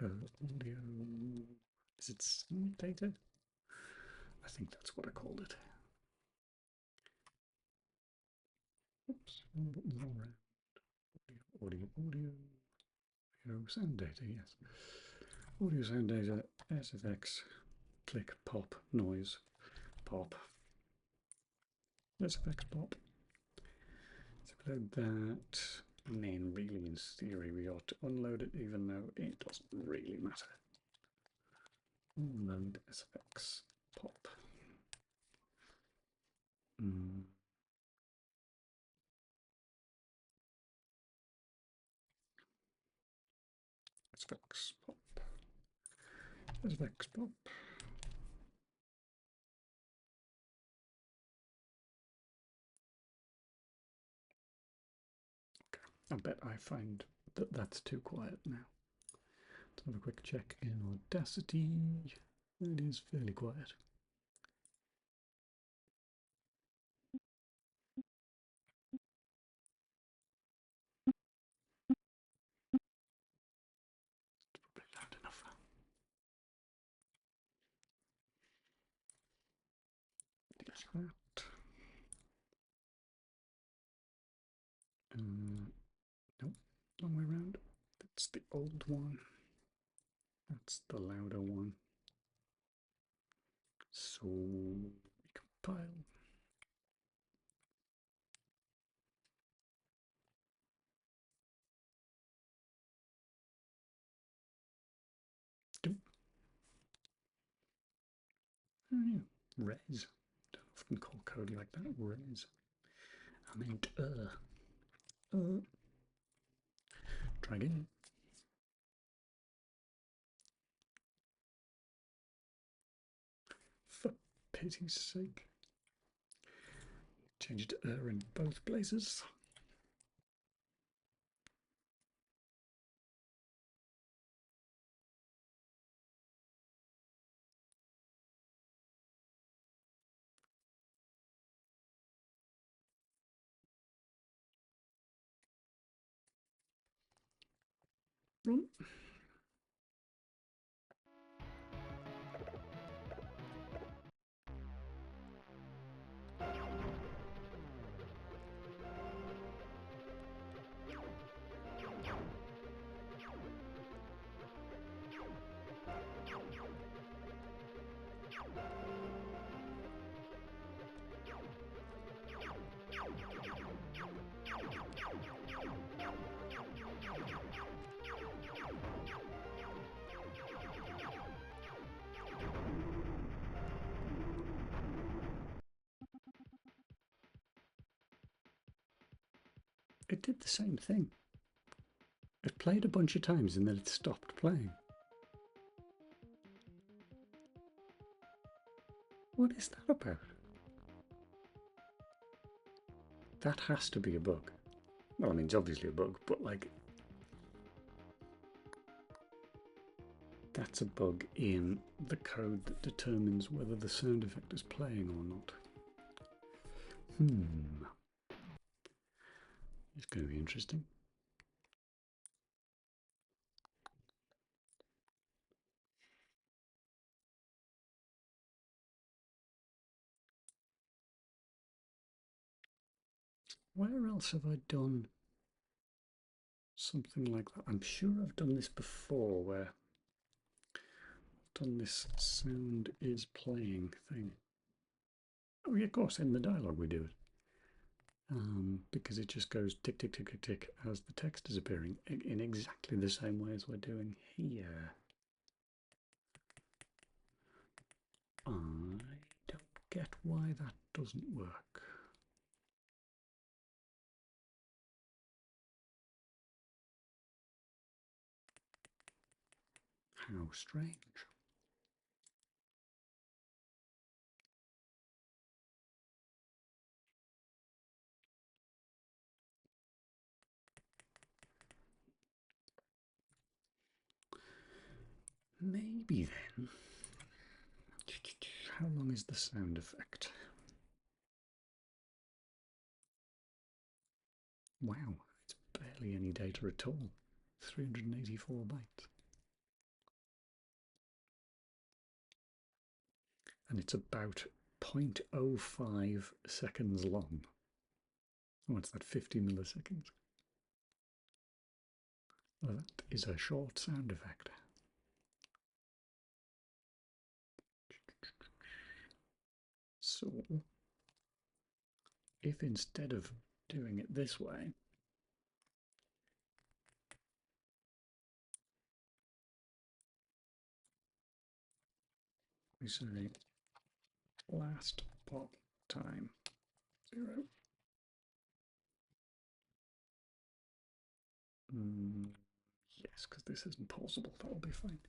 Audio. Is it sound data? I think that's what I called it. Oops, one button all around. Audio, sound data, yes. Audio, sound data, SFX, click, pop, noise, pop. SFX pop. So load that, and then really in theory we ought to unload it even though it doesn't really matter. Unload SFX pop. SFX pop. SFX pop. I bet I find that that's too quiet now. Let's have a quick check in Audacity. It is fairly quiet. that. Nope, wrong way around. That's the old one. That's the louder one. So recompile. Oh, yeah. Res. Don't often call Kodi like that. Res. I meant Try again. For pity's sake. Change it to in both places. Run. It did the same thing. It played a bunch of times and then it stopped playing. What is that about? That has to be a bug. Well, I mean, it's obviously a bug, but like, that's a bug in the code that determines whether the sound effect is playing or not. It's going to be interesting. Where else have I done something like that? I'm sure I've done this before, where I've done this sound is playing thing. Oh yeah, of course, in the dialogue we do it. Because it just goes tick, tick, tick, tick, tick as the text is appearing in exactly the same way as we're doing here. I don't get why that doesn't work. How strange. Maybe then. How long is the sound effect? Wow, it's barely any data at all. 384 bytes. And it's about 0.05 seconds long. What's that, 50 milliseconds? Well, that is a short sound effect. So, if instead of doing it this way, we say last pop time 0. Yes, because this isn't possible. That'll be fine.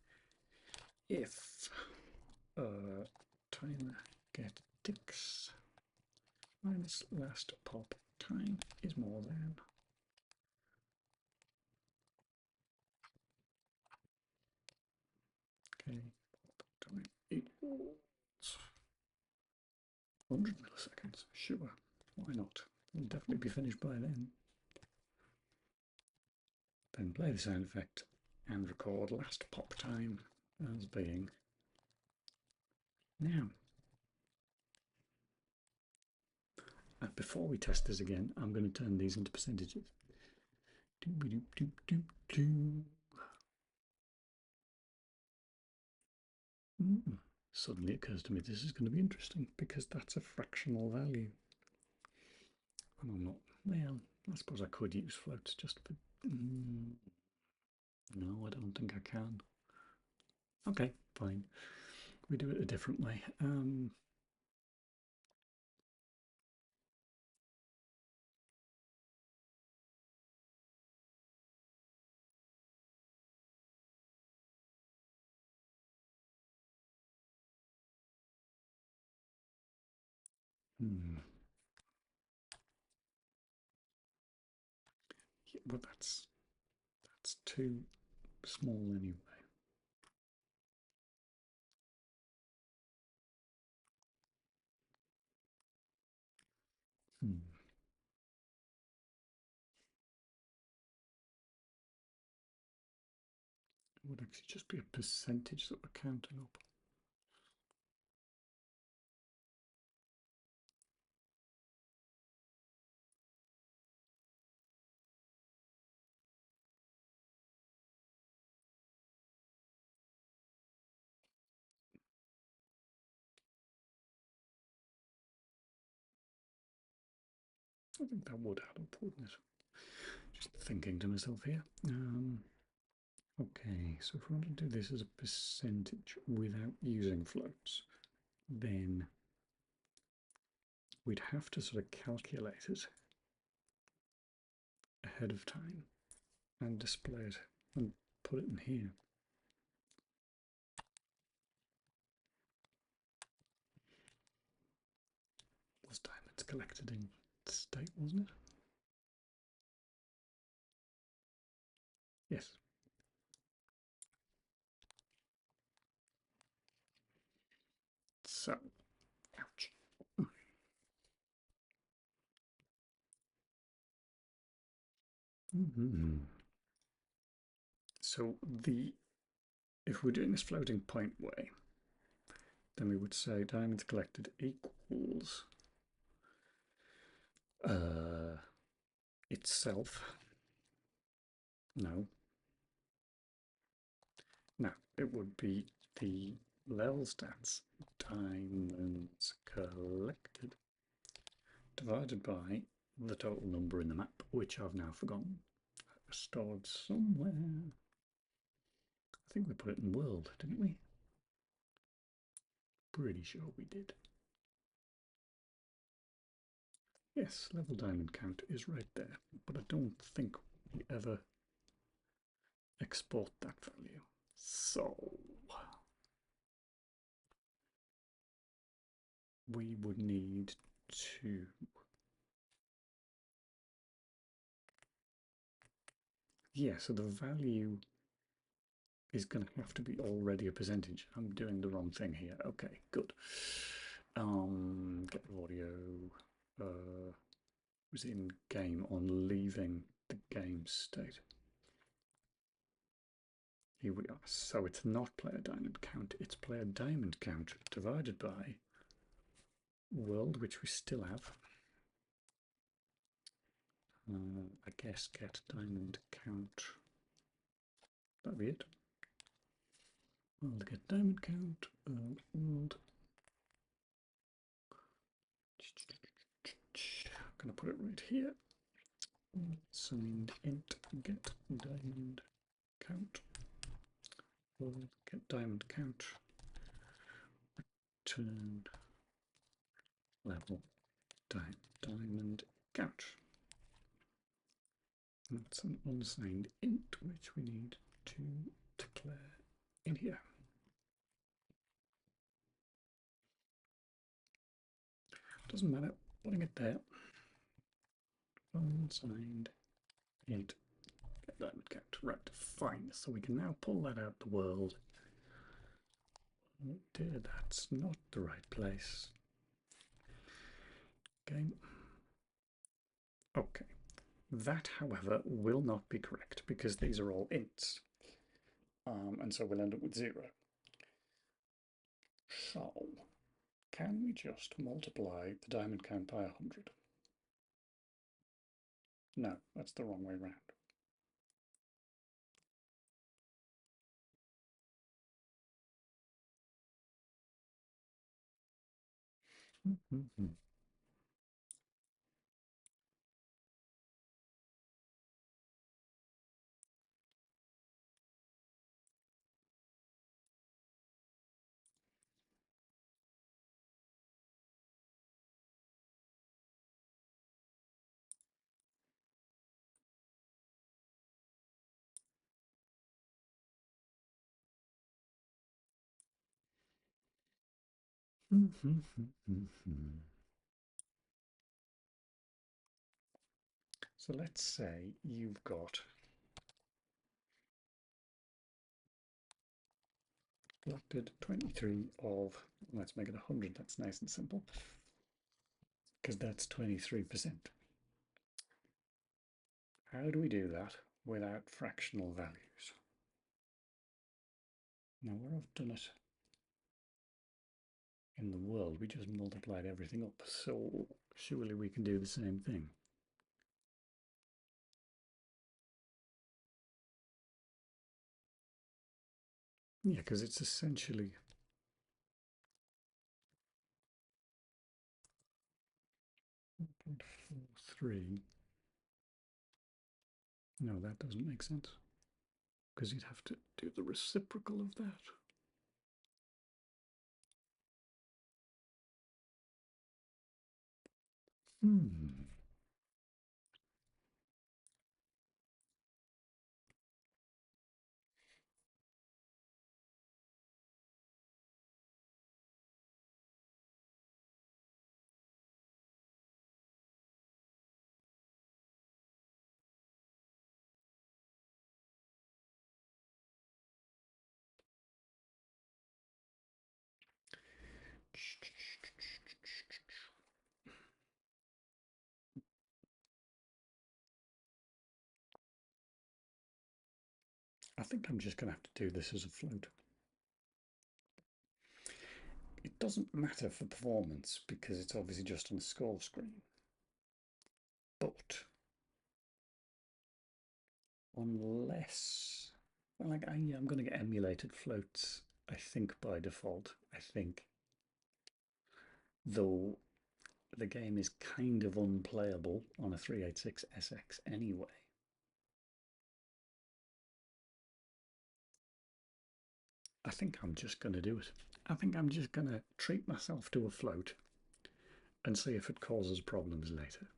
If timer get ticks minus last pop time is more than pop time equals 100 milliseconds. Sure, why not? We'll definitely be finished by then. Then play the sound effect and record last pop time as being now. before we test this again, I'm going to turn these into percentages. Suddenly it occurs to me this is going to be interesting because that's a fractional value. And I'm not, well, I suppose I could use floats just for, no, I don't think I can. Okay, fine. We do it a different way. Yeah, but that's too small anyway. It would actually just be a percentage that we're counting up. I think that would add up, wouldn't it? Just thinking to myself here. Okay, so if we want to do this as a percentage without using floats, then we'd have to sort of calculate it ahead of time and display it and put it in here. Was diamonds collected in state, wasn't it? Yes. So, ouch. So if we're doing this floating point way, then we would say diamonds collected equals itself. No. No, it would be the level stats, diamonds collected, divided by the total number in the map, which I've now forgotten. Stored somewhere. I think we put it in world, didn't we? Pretty sure we did. Yes, level diamond count is right there, but I don't think we ever export that value. So we would need to so the value is going to have to be already a percentage. I'm doing the wrong thing here. Okay, good. Get audio was in game on leaving the game state. Here we are. So it's not player diamond count, it's player diamond count divided by world, which we still have. I guess get diamond count. That'd be it. World get diamond count. World. I'm going to put it right here. Signed int get diamond count. World get diamond count. Return level diamond count. That's an unsigned int which we need to declare in here. Doesn't matter, putting it there. Unsigned int get diamond count. Right, fine. So we can now pull that out the world. Oh dear, that's not the right place. Game. Okay. That, however, will not be correct because these are all ints. And so we'll end up with 0. So, can we just multiply the diamond count by 100? No, that's the wrong way round. So let's say you've got collected 23 of, let's make it 100, that's nice and simple, because that's 23%. How do we do that without fractional values? Now, where I've done it in the world, we just multiplied everything up, so surely we can do the same thing. Yeah, because it's essentially 1.43. No, that doesn't make sense, because you'd have to do the reciprocal of that. Hmm. I think I'm just going to have to do this as a float. It doesn't matter for performance because it's obviously just on the score screen. But unless, well, like I'm going to get emulated floats, I think by default. I think, though the game is kind of unplayable on a 386SX anyway. I think I'm just going to do it. I think I'm just going to treat myself to a float and see if it causes problems later.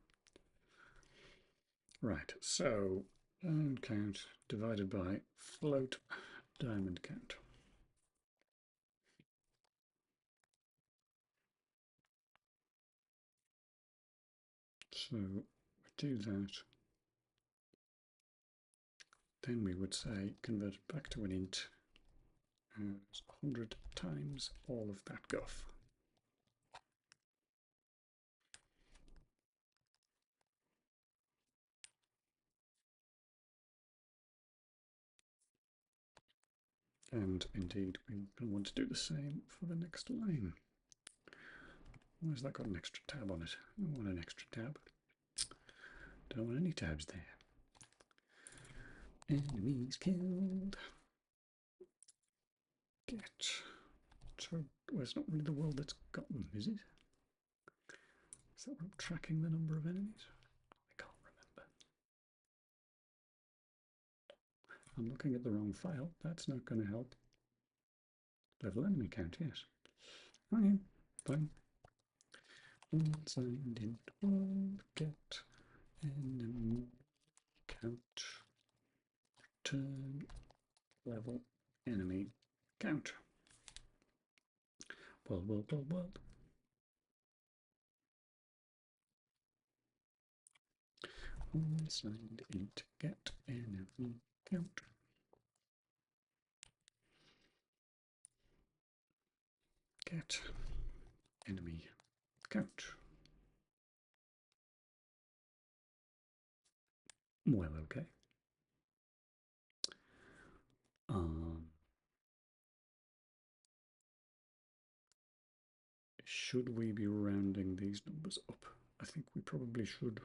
Right, so diamond count divided by float diamond count. So we do that. Then we would say convert it back to an int as 100 times all of that guff. And indeed, we're going to want to do the same for the next line. Why has that got an extra tab on it? I don't want an extra tab. Don't want any tabs there. Enemies killed. Get. So, well, it's not really the world that's got them, is it? Is that what I'm tracking the number of enemies? I can't remember. I'm looking at the wrong file. That's not going to help. Level enemy count, yes. Okay, fine. Unsigned int world get enemy count. Turn level enemy count. World. Unsigned int get enemy count. Get enemy count. Well, okay. Should we be rounding these numbers up? I think we probably should.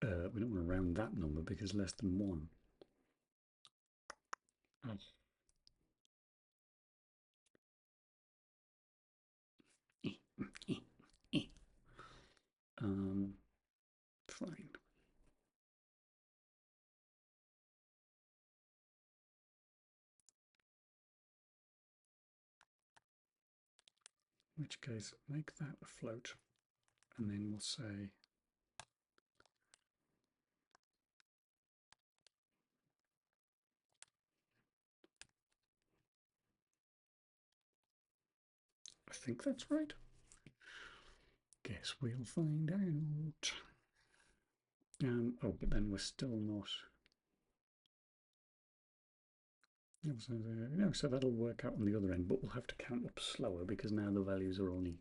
We don't want to round that number because less than 1. Oh. Fine. In which case, make that a float, and then we'll say I think that's right. Guess we'll find out. Oh, but then we're still not. No, so that'll work out on the other end, but we'll have to count up slower because now the values are only,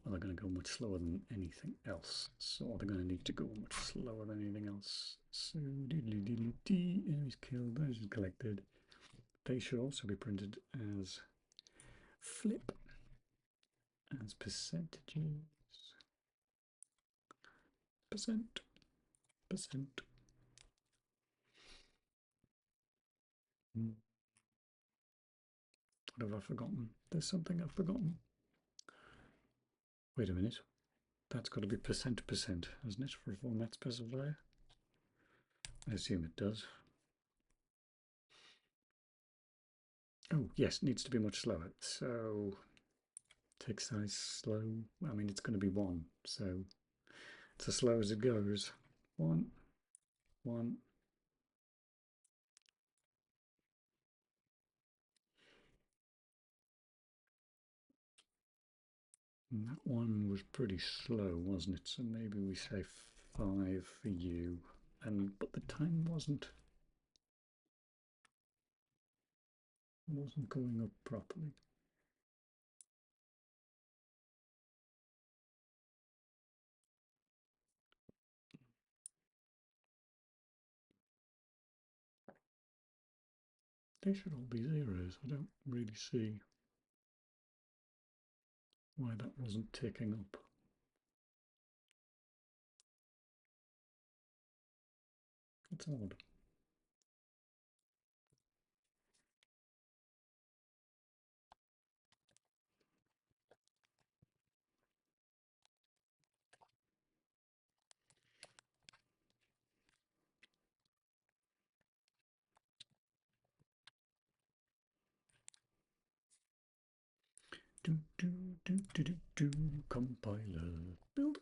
well, they're going to go much slower than anything else. So they're going to need to go much slower than anything else. So, enemies killed, those collected. They should also be printed as flip, as percentages. Percent. What have I forgotten? There's something I've forgotten. Wait a minute. That's got to be percent, hasn't it, for a format specifier? I assume it does. Oh, yes, it needs to be much slower. So, take size slow. I mean, it's going to be 1, so it's as slow as it goes. 1, 1. And that one was pretty slow, wasn't it? So maybe we say 5 for you. But the time wasn't going up properly. They should all be zeros. I don't really see why that wasn't ticking up. It's odd. Compiler build.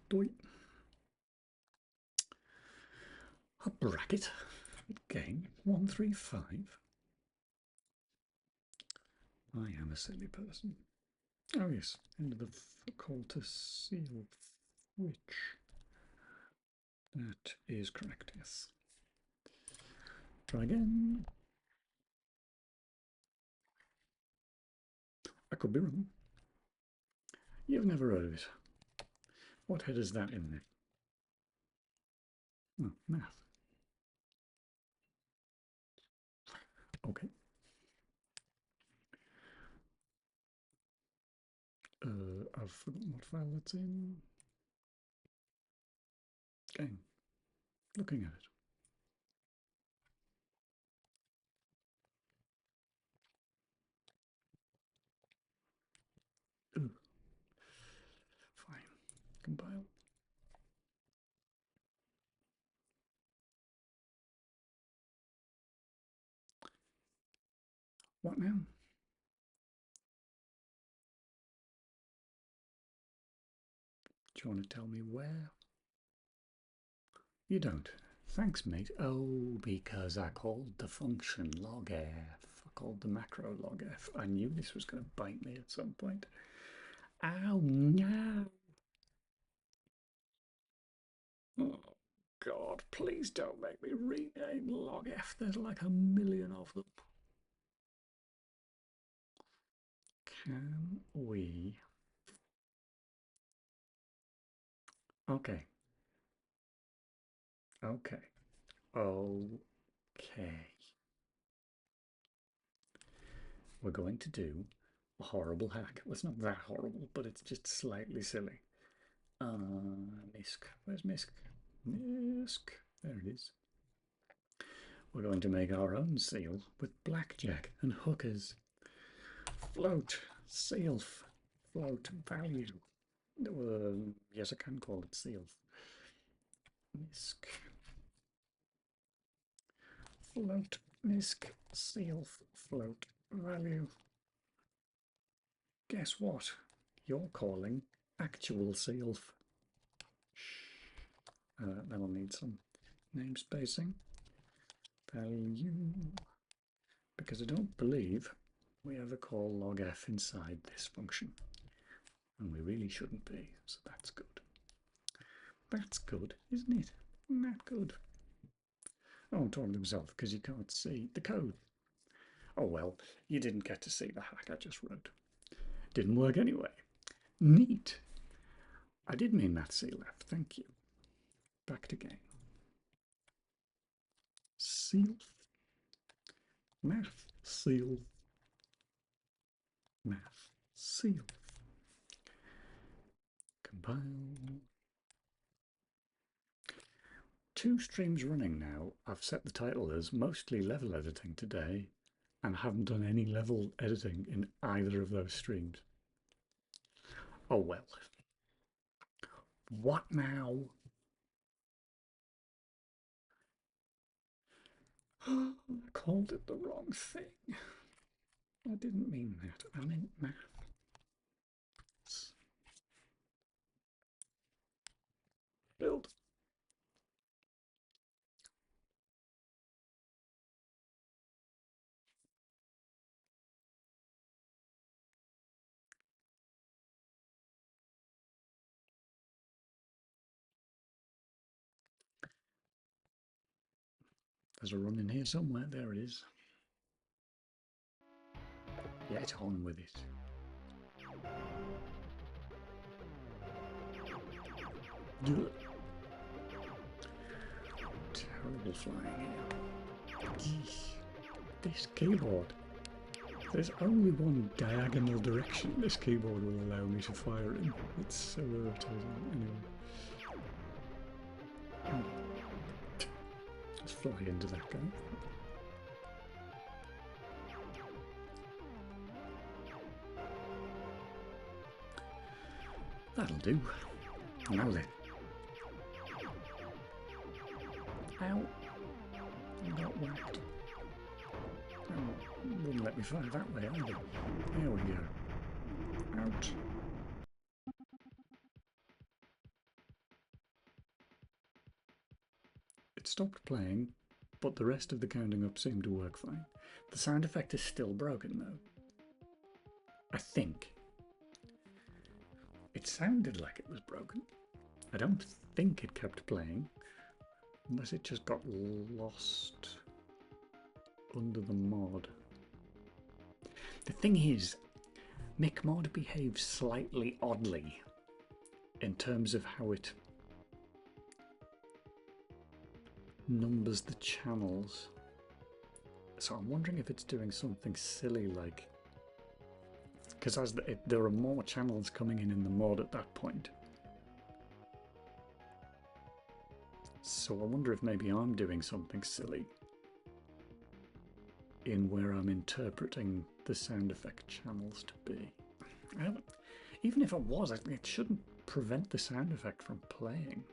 Doi. A bracket. Game 135. I am a silly person. Oh yes, end of the call to seal which. That is correct, yes. Try again. I could be wrong. You've never heard of it. What head is that in there? Oh, math. Okay. I've forgotten what file that's in. Game. Looking at it. Ooh. Fine. Compile. What now? Do you want to tell me where? You don't. Thanks, mate. Oh, because I called the function logf. I called the macro logf. I knew this was going to bite me at some point. Ow, no. Oh, God, please don't make me rename logf. There's like a million of them. Can we? Okay. Okay. Okay. We're going to do a horrible hack. Well, it's not that horrible, but it's just slightly silly. Misk. Where's Misk? Misk. There it is. We're going to make our own seal with blackjack and hookers. Float. Seal. Float. Value. Yes, I can call it seal. Misk. Float. Misk. Seal. Float. Value. Guess what? You're calling actual seal. Then I'll need some namespacing. Value. Because I don't believe we ever call logf inside this function. And we really shouldn't be, so that's good. That's good, isn't it? Isn't that good? Oh, I'm talking to myself because you can't see the code. Oh well, you didn't get to see the hack I just wrote. Didn't work anyway. Neat. I did mean that CLF, thank you. Back to game. Seal. Math. Seal. Math. Seal. Compile. 2 streams running now. I've set the title as mostly level editing today and haven't done any level editing in either of those streams. Oh well. What now? I called it the wrong thing. I didn't mean that. I meant math. Build. There's a run in here somewhere. There it is. Get on with it. Terrible flying here. This keyboard. There's only one diagonal direction this keyboard will allow me to fire in. It's so irritating. Anyway. Let's fly into that guy. That'll do. Now then. Ow. I got whacked. Oh, wouldn't let me fly that way either. There we go. Out. It stopped playing, but the rest of the counting up seemed to work fine. The sound effect is still broken though. I think. It sounded like it was broken. I don't think it kept playing, unless it just got lost under the mod. The thing is, MicMod behaves slightly oddly in terms of how it numbers the channels. So I'm wondering if it's doing something silly like, because as there are more channels coming in the mod at that point. So I wonder if maybe I'm doing something silly in where I'm interpreting the sound effect channels to be. Even if it was, it shouldn't prevent the sound effect from playing.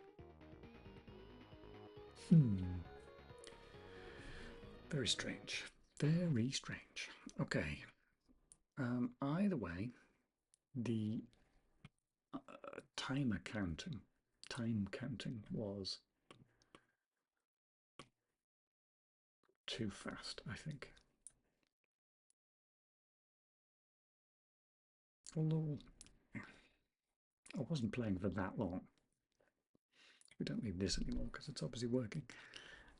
Very strange. Very strange. Okay. Either way, the time counting was too fast, I think. Although I wasn't playing for that long. We don't need this anymore because it's obviously working.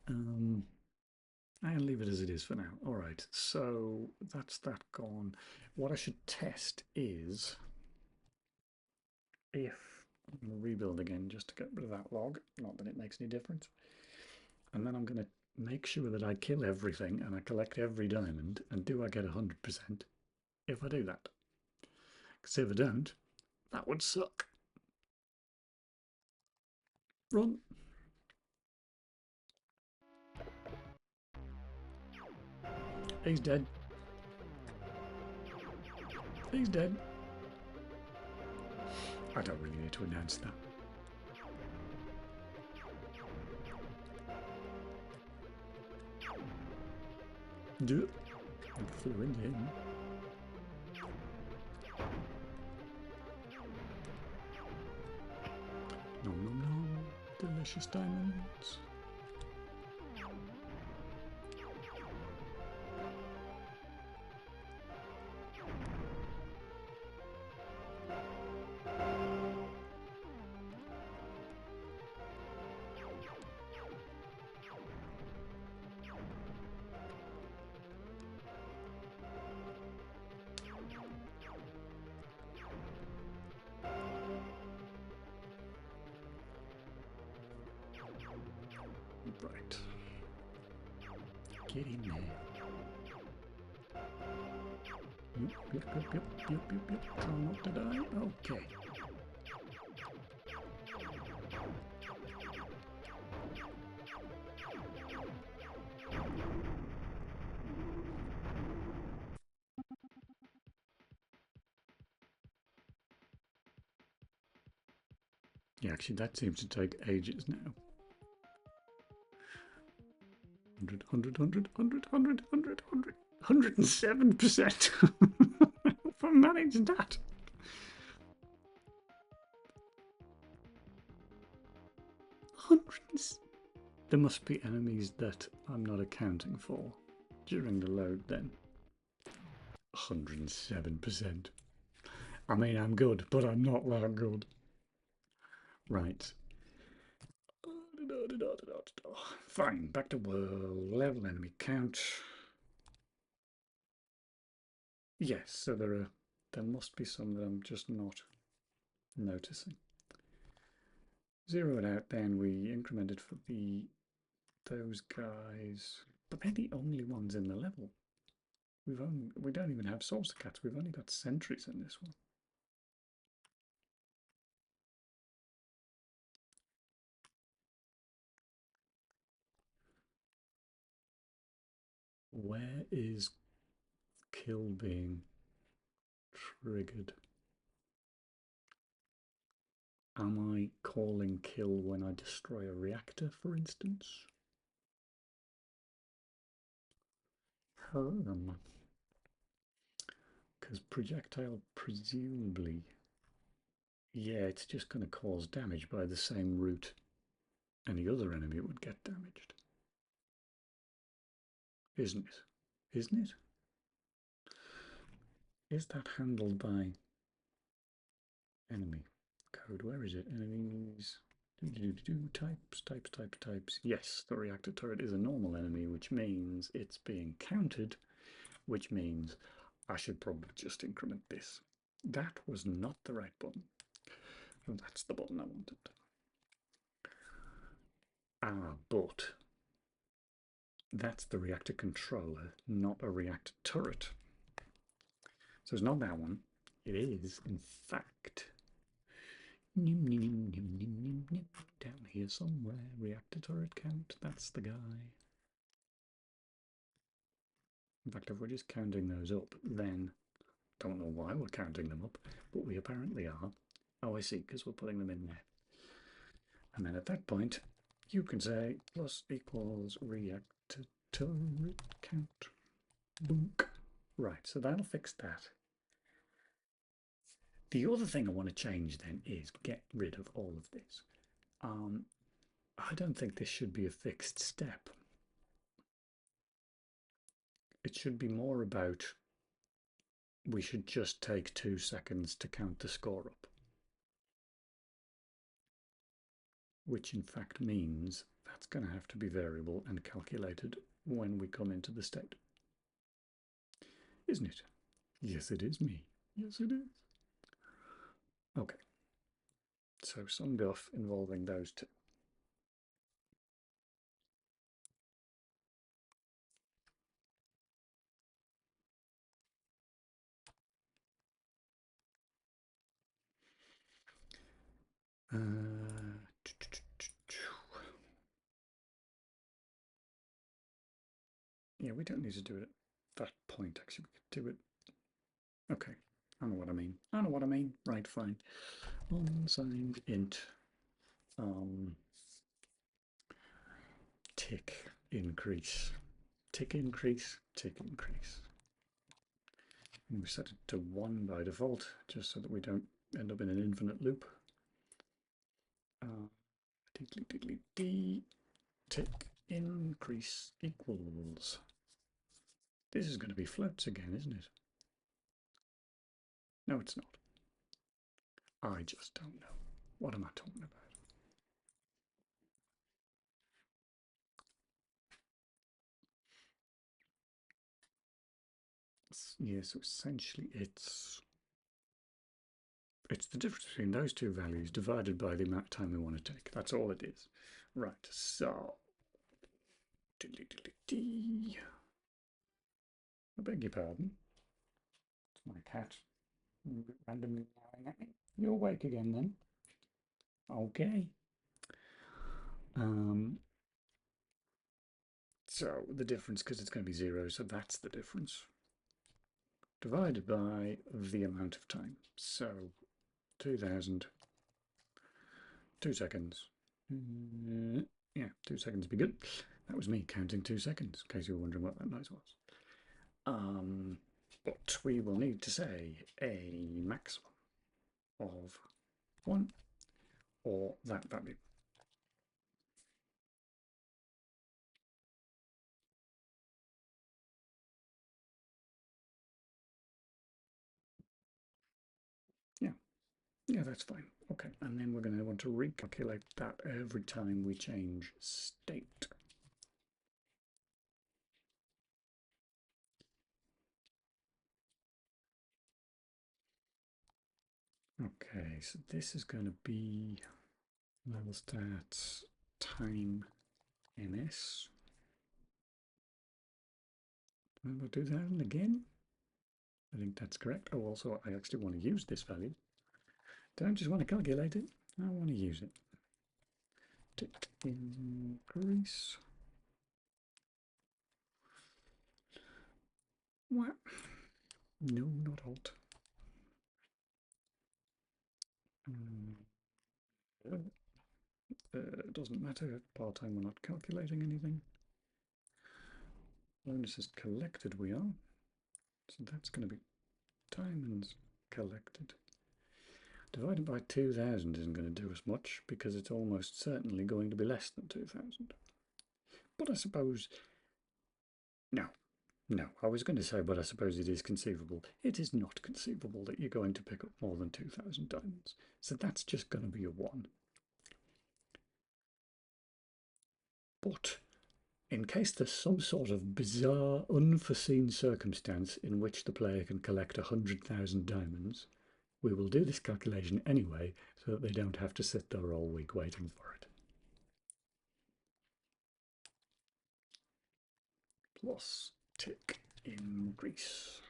I'll leave it as it is for now. All right, so that's that gone. What I should test is if I'm going to rebuild again just to get rid of that log. Not that it makes any difference. And then I'm going to make sure that I kill everything and I collect every diamond. And do I get 100% if I do that? Because if I don't, that would suck. Run. He's dead. He's dead. I don't really need to announce that. Do it. I flew in him. Nom nom nom. Delicious diamonds. Right. Get in there. Yep. Try not to die. Okay. Yeah, actually, that seems to take ages now. 107%. If I managed that. Hundreds. There must be enemies that I'm not accounting for during the load then. 107%. I mean, I'm good, but I'm not that good. Right. Fine, back to world, level enemy count. Yes, so there must be some that I'm just not noticing. Zero it out, then we incremented for those guys, but they're the only ones in the level. We don't even have saucer cats. We've only got sentries in this one. Where is kill being triggered? Am I calling kill when I destroy a reactor, for instance? Because projectile presumably, yeah, it's just going to cause damage by the same route any other enemy would get damaged. Isn't it? Isn't it? Is that handled by enemy code? Where is it? Enemies. Types. Yes, the reactor turret is a normal enemy, which means it's being counted, which means I should probably just increment this. That was not the right button. That's the button I wanted. But that's the reactor controller, not a reactor turret. So it's not that one. It is, in fact, down here somewhere. Reactor turret count. That's the guy. In fact, if we're just counting those up, then don't know why we're counting them up, but we apparently are. Oh, I see, because we're putting them in there. And then at that point, you can say plus equals reactor turret count. Boonk. Right, so that'll fix that. The other thing I want to change then is get rid of all of this. I don't think this should be a fixed step. It should be more about we should just take 2 seconds to count the score up. Which in fact means that's going to have to be variable and calculated when we come into the state. Isn't it? Yes, it is me. Yes, it is. Okay. So some guff involving those two. Yeah, we don't need to do it at that point, actually. We could do it. Okay, I know what I mean. I know what I mean. Right, fine. Unsigned int tick increase. Tick increase, tick increase. And we set it to 1 by default, just so that we don't end up in an infinite loop. Tick increase equals. This is going to be floats again, isn't it? No, it's not. I just don't know. What am I talking about? Yeah, so essentially it's the difference between those two values divided by the amount of time we want to take. That's all it is. Right, so I beg your pardon. It's my cat randomly yelling at me. You're awake again then? Okay. So the difference, because it's going to be 0, so that's the difference. Divided by the amount of time. So 2000, 2 seconds. Yeah, 2 seconds would be good. That was me counting 2 seconds, in case you were wondering what that noise was. But we will need to say a maximum of 1 or that value. Yeah, that's fine. Okay, and then we're going to want to recalculate that every time we change state. Okay, so this is going to be level stats time ms. Remember 2000 again? I think that's correct. Oh, also, I actually want to use this value. Don't just want to calculate it, I want to use it. Tick increase. What? No, not alt. It doesn't matter. Part-time, we're not calculating anything. Bonus is collected, we are. So that's going to be diamonds collected. Divided by 2000 isn't going to do us much because it's almost certainly going to be less than 2000. But I suppose... No, I was going to say, but I suppose it is conceivable. It is not conceivable that you're going to pick up more than 2000 diamonds. So that's just going to be a 1. But in case there's some sort of bizarre, unforeseen circumstance in which the player can collect 100,000 diamonds, we will do this calculation anyway, so that they don't have to sit there all week waiting for it. Plus tick increase.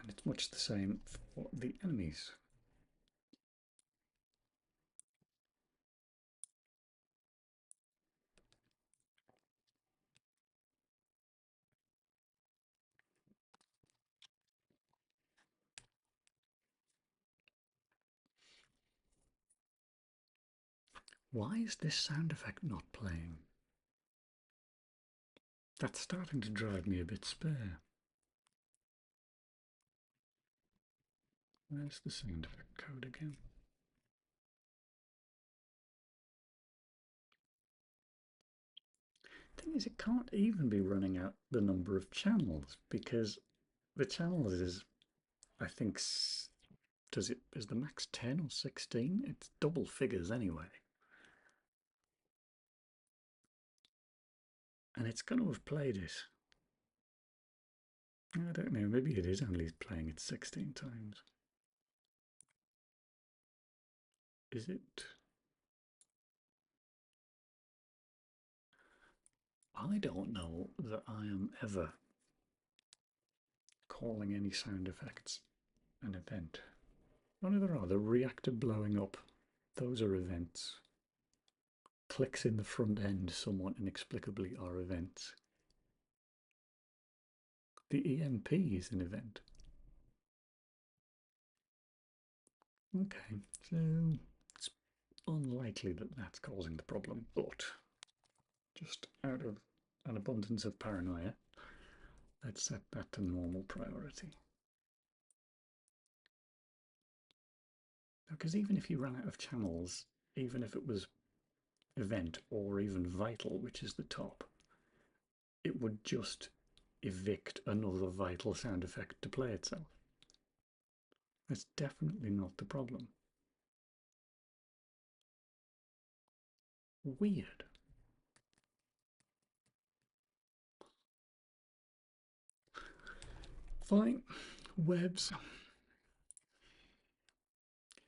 And it's much the same for the enemies. Why is this sound effect not playing? That's starting to drive me a bit spare. Where's the sound effect code again? Thing is, it can't even be running out the number of channels because the channels is, I think, is the max 10 or 16? It's double figures anyway. And it's going to have played it. I don't know, maybe it is only playing it 16 times. Is it? I don't know that I am ever calling any sound effects an event. Oh no, there are. The reactor blowing up. Those are events. clicks in the front end somewhat inexplicably are events. The EMP is an event. Okay, so it's unlikely that that's causing the problem, but just out of an abundance of paranoia, let's set that to normal priority. Because even if you ran out of channels, even if it was event or even vital, which is the top, it would just evict another vital sound effect to play itself. That's definitely not the problem. Weird. Fine. Webs.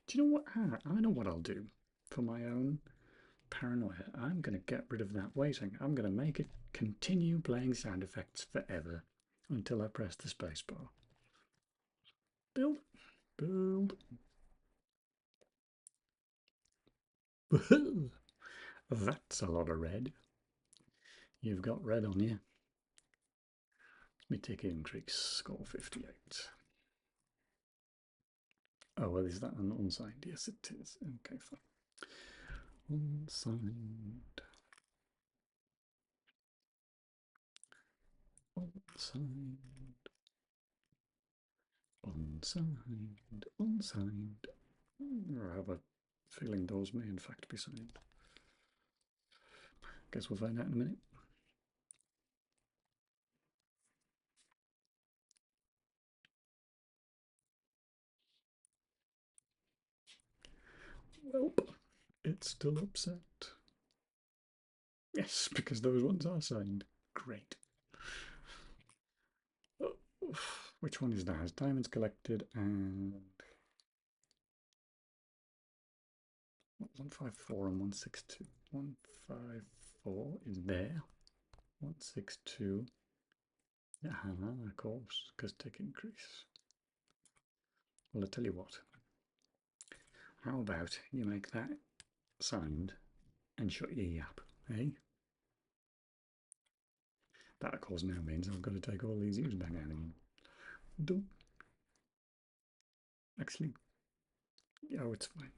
Do you know what? I know what I'll do for my own paranoia. I'm going to get rid of that waiting. I'm going to make it continue playing sound effects forever until I press the spacebar. Build. Build. That's a lot of red. You've got red on you. Let me take increase. Score 58. Oh, well, is that an unsigned? Yes, it is. Okay, fine. Unsigned. Unsigned. Unsigned. Unsigned. I have a feeling those may in fact be signed. Guess we'll find out in a minute. Welp, it's still upset. Yes, because those ones are signed. Great. Oh, which one is that? Has diamonds collected and 154 and 162. 154 is there. 162. Of course, because tick increase. Well, I tell you what. How about you make that signed and shut your yap, eh? That, of course, now means I've got to take all these U's back out again. Done. Actually, oh, it's fine.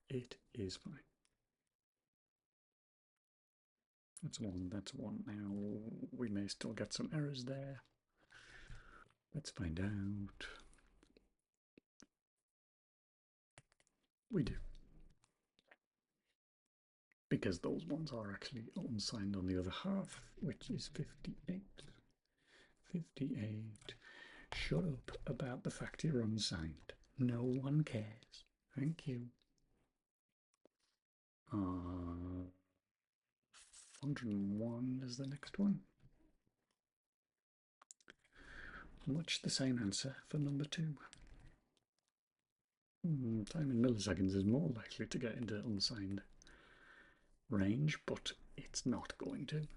It is fine. That's one, that's one. Now, we may still get some errors there. Let's find out. We do. Because those ones are actually unsigned on the other half, which is 58. 58. Shut up about the fact you're unsigned. No one cares. Thank you. 101 is the next one. Much the same answer for number 2. Time in milliseconds is more likely to get into unsigned range, but it's not going to. I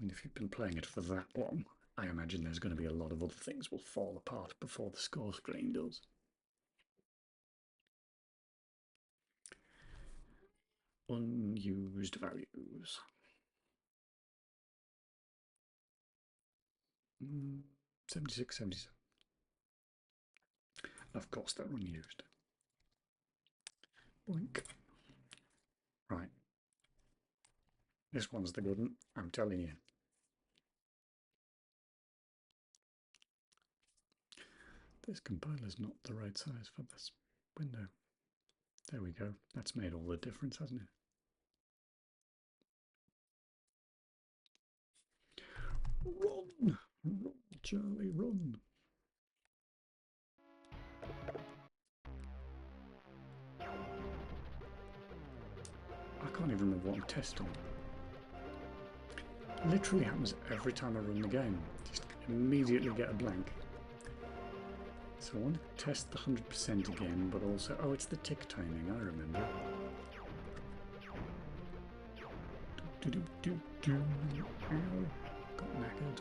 mean, if you've been playing it for that long, I imagine there's going to be a lot of other things will fall apart before the score screen does. Unused values. 76, 77. Of course they're unused. Boink. Right. This one's the good one, I'm telling you. This compiler's not the right size for this window. There we go. That's made all the difference, hasn't it? Run! Run, Charlie, run! I can't even remember what I'm testing. Literally happens every time I run the game. Just immediately get a blank. So I want to test the 100% again, but also... Oh, it's the tick timing, I remember. Ow. Got knackered.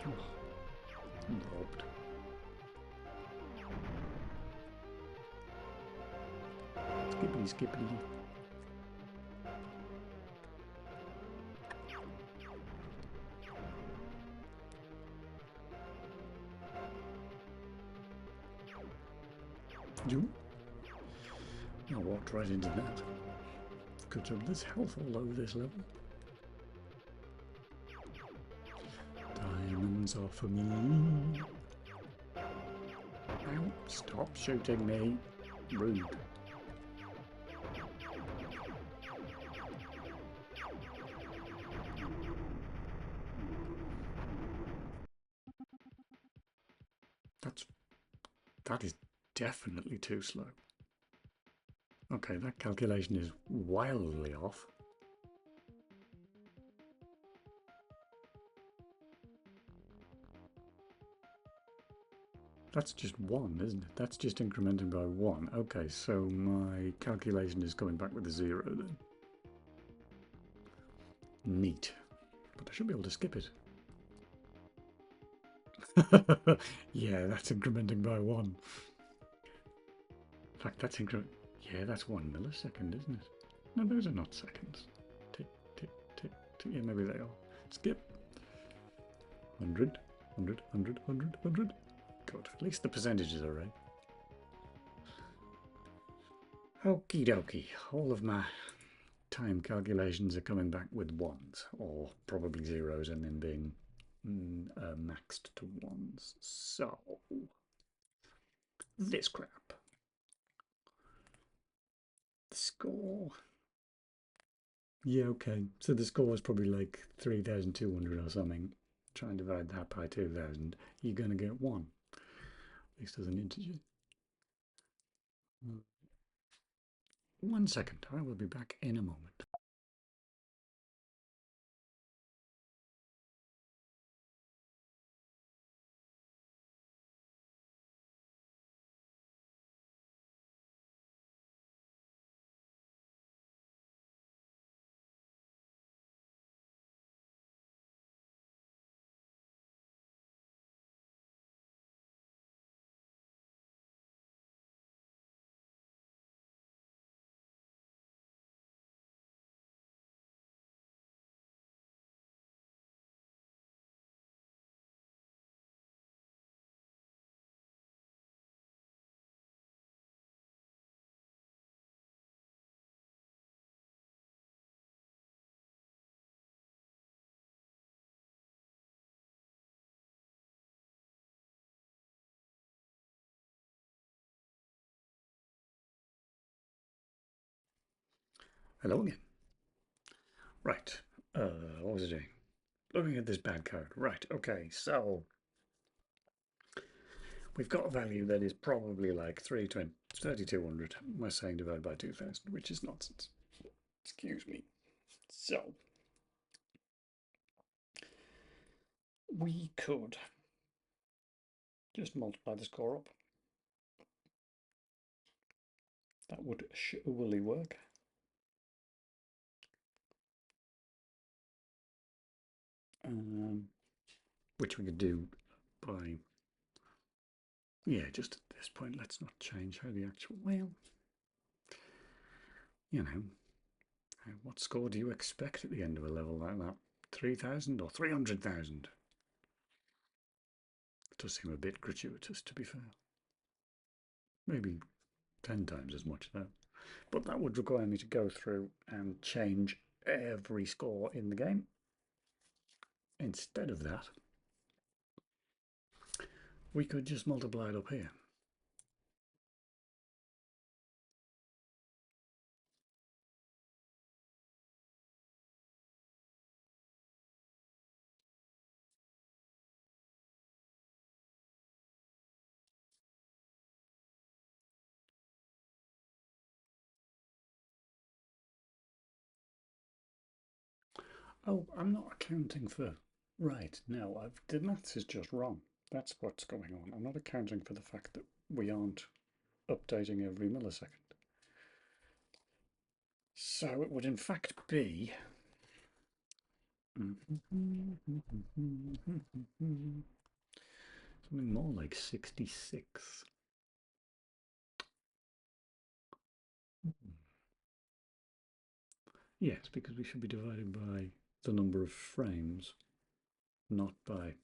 Oh, robbed. Skippity, skippity. You? I walked right into that. Good job. There's health all over this level. Diamonds are for me. Ow, stop shooting me. Rude. That is definitely too slow. Okay, that calculation is wildly off. That's just one, isn't it? That's just incrementing by one. Okay, so my calculation is coming back with a 0 then. Neat. But I should be able to skip it. Yeah, that's incrementing by 1. In fact, that's yeah, that's 1 millisecond, isn't it? No, those are not seconds. Tick, tick, tick, tick. Yeah, maybe they are. Skip. 100, 100, 100, 100, 100. Good. At least the percentages are right. Okie dokie. All of my time calculations are coming back with ones, or probably zeros, and then being maxed to ones. So, this crap. The score. Yeah, okay. So the score is probably like 3,200 or something. Try and divide that by 2,000. You're going to get 1. At least as an integer. 1 second. I will be back in a moment. Hello again. Right. What was I doing? Looking at this bad code. Right. Okay. So we've got a value that is probably like 3,200. We're saying divided by 2,000, which is nonsense. Excuse me. So we could just multiply the score up. That would surely work. Which we could do by, yeah, just at this point, let's not change how the actual, well, you know, what score do you expect at the end of a level like that? 3,000 or 300,000? It does seem a bit gratuitous, to be fair. Maybe 10 times as much though. But that would require me to go through and change every score in the game. Instead of that, we could just multiply it up here. Oh, I'm not accounting for... Right, no, the maths is just wrong. That's what's going on. I'm not accounting for the fact that we aren't updating every millisecond. So it would in fact be Something more like 66. Yes, because we should be divided by the number of frames, not by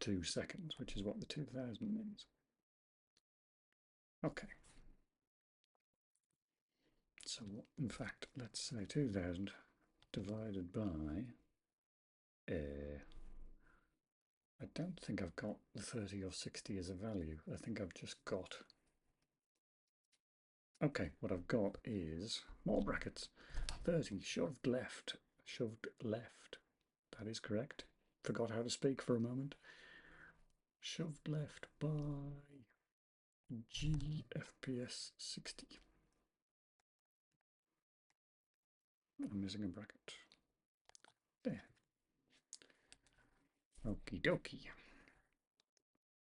2 seconds, which is what the 2000 means. Okay. So, in fact, let's say 2000 divided by... I don't think I've got the 30 or 60 as a value. I think I've just got... Okay, what I've got is more brackets. 30 shoved left. Shoved left. That is correct. Forgot how to speak for a moment. Shoved left by GFPS 60. I'm missing a bracket. There. Okie dokie.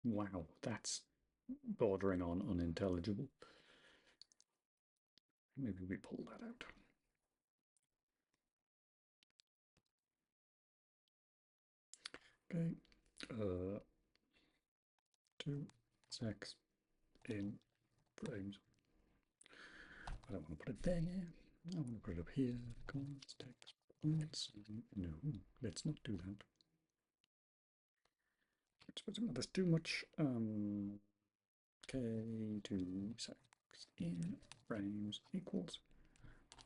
Wow, that's bordering on unintelligible. Maybe we pull that out. Okay. 2 secs in frames. I don't want to put it there. I want to put it up here. Context points. No, let's not do that. That's too much. Okay, 2 secs in frames equals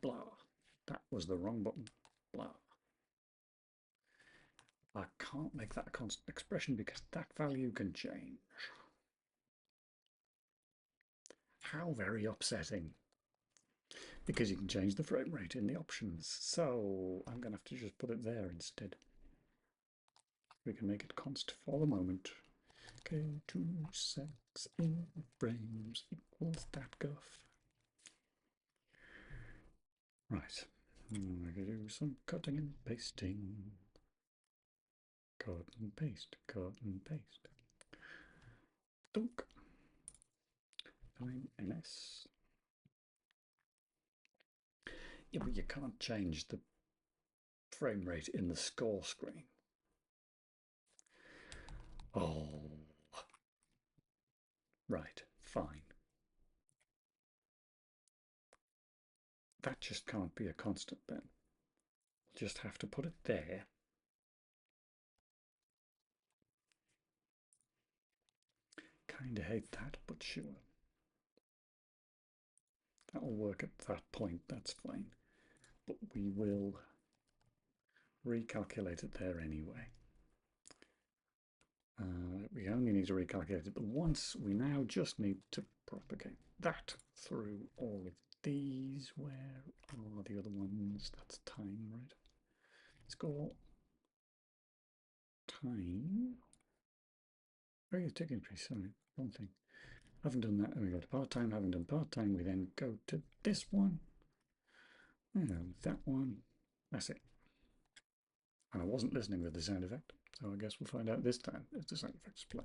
blah. That was the wrong button. Blah. I can't make that a constant expression because that value can change. How very upsetting. Because you can change the frame rate in the options. So I'm going to have to just put it there instead. We can make it const for the moment. Okay, 2 secs in frames equals that guff. Right. I'm going to do some cutting and pasting. Cut and paste, cut and paste. Dunk. Time NS. Yeah, but you can't change the frame rate in the score screen. Oh. Right, fine. That just can't be a constant then. We'll just have to put it there. Kinda hate that, but sure. That'll work at that point, that's fine. But we will recalculate it there anyway. We only need to recalculate it once. We now just need to propagate that through all of these. Where are the other ones? That's time, right? Score. Time. Oh, yeah, tick increase. Sorry, wrong thing. Haven't done that. We go to part-time. Haven't done part-time. We then go to this one. That one. That's it. And I wasn't listening with the sound effect, so I guess we'll find out this time if the sound effects play.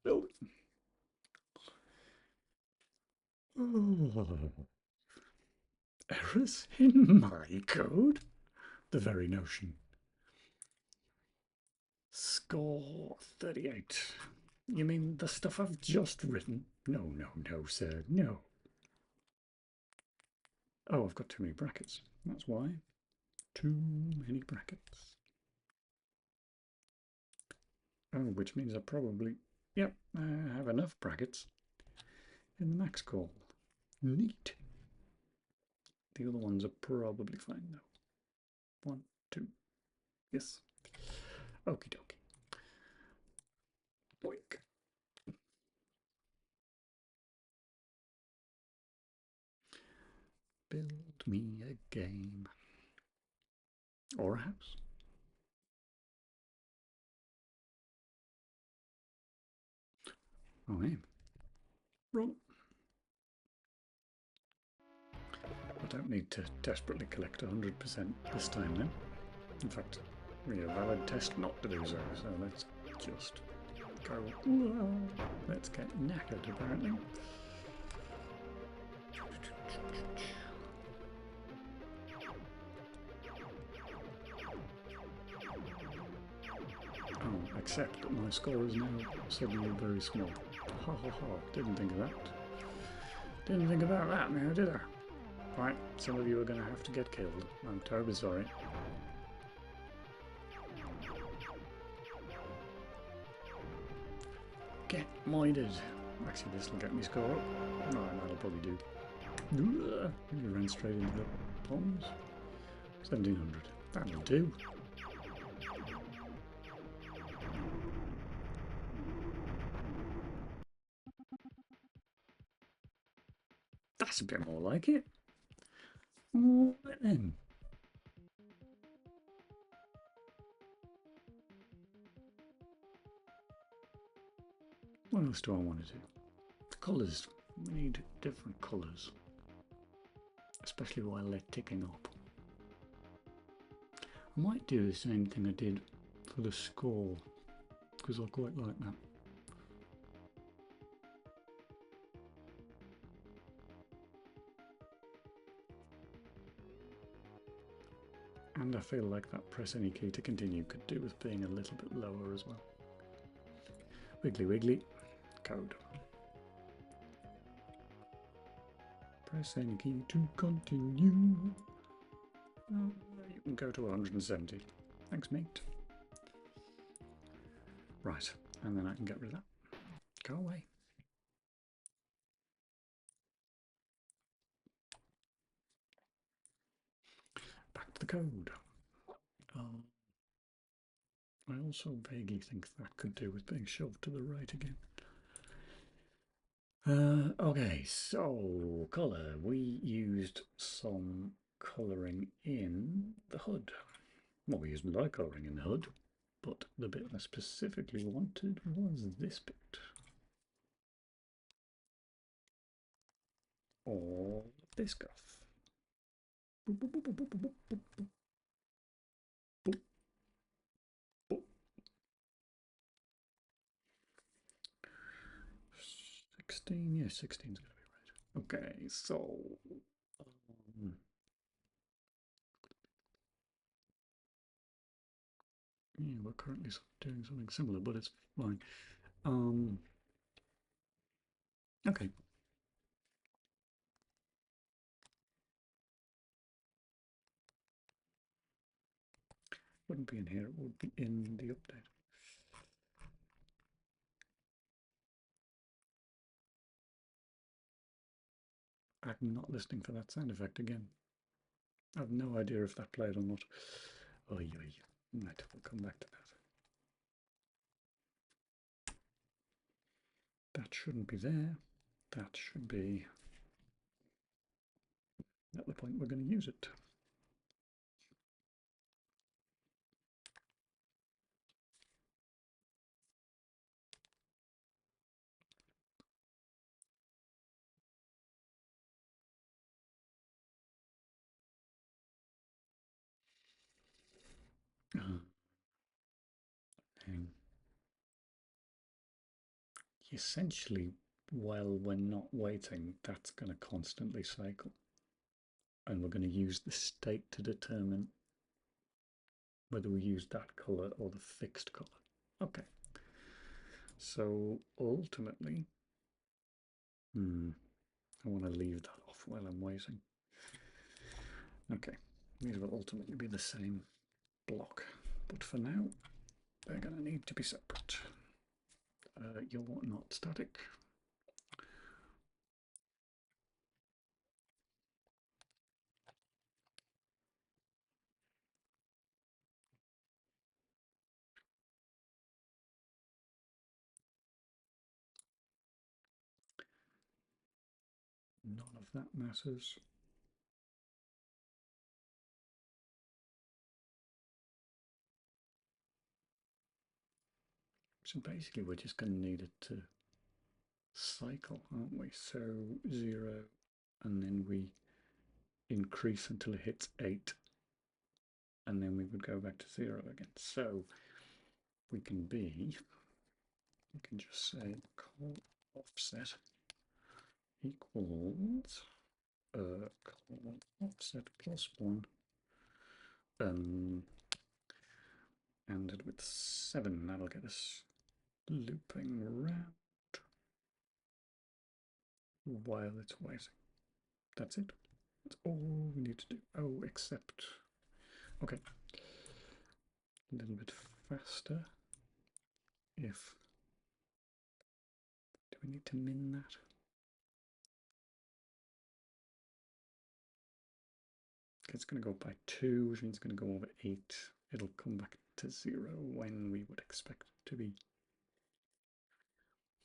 Build. Oh. Errors in my code? The very notion. Score 38. You mean the stuff I've just written? No, no, no, sir, no. Oh, I've got too many brackets. That's why. Too many brackets. Oh, which means I probably, yep, I have enough brackets in the max call. Neat. The other ones are probably fine though. 1, 2. Yes. Okie dokie. Boink. Build me a game. Or a house. Oh, I am. Run. I don't need to desperately collect 100% this time then. In fact, we have a valid test not to do so, so let's just go. Let's get knackered apparently. accept that my score is now suddenly very small. Ha ha ha, didn't think of that. Didn't think about that now, did I? Right, some of you are going to have to get killed. I'm terribly sorry. Get minded. Actually, this will get me score up. No, that'll probably do. You ran straight into the ponds. 1700. That'll do. That's a bit more like it. All right then. What else do I want to do? Colours. We need different colours. Especially while they're ticking up. I might do the same thing I did for the score, because I quite like that. And I feel like that press any key to continue could do with being a little bit lower as well. Wiggly wiggly, code. Press any key to continue. You can go to 170. Thanks, mate. Right, and then I can get rid of that. Go away. Back to the code. I also vaguely think that could do with being shoved to the right again. Okay, so colour. We used some colouring in the hood. Well, we used light colouring in the hood, but the bit I specifically wanted was this bit. Or this stuff. Boop, boop, boop, boop, boop, boop, boop, boop. Boop. Boop. 16, yeah, 16 is going to be right. Okay, so yeah, we're currently doing something similar, but it's fine. Okay. Wouldn't be in here, it would be in the update. I'm not listening for that sound effect again. I have no idea if that played or not. Oh, yeah, right, we'll come back to that. That shouldn't be there. That should be at the point we're going to use it. And essentially, while we're not waiting, that's going to constantly cycle. And we're going to use the state to determine whether we use that colour or the fixed colour. Okay. So ultimately, I want to leave that off while I'm waiting. Okay, these will ultimately be the same block, but for now, they're going to need to be separate. You're not static. None of that matters. So basically we're just going to need it to cycle, aren't we? So 0, and then we increase until it hits 8, and then we would go back to 0 again. So we can just say call offset equals call offset plus 1, ended with 7. That'll get us looping around while it's waiting. That's it. That's all we need to do. Oh, except... Okay. A little bit faster. If... Do we need to min that? It's going to go by 2, which means it's going to go over 8. It'll come back to 0 when we would expect it to be.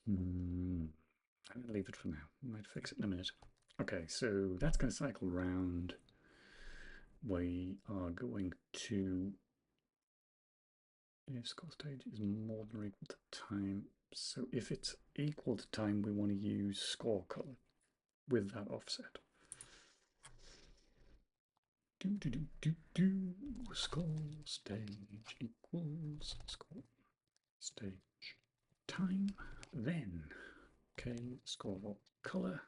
I'm going to leave it for now. We might fix it in a minute. Okay, so that's going to cycle round. We are going to, if score stage is more than or equal to time, so if it's equal to time, we want to use score color with that offset. Score stage equals score stage time. Then, okay, score color,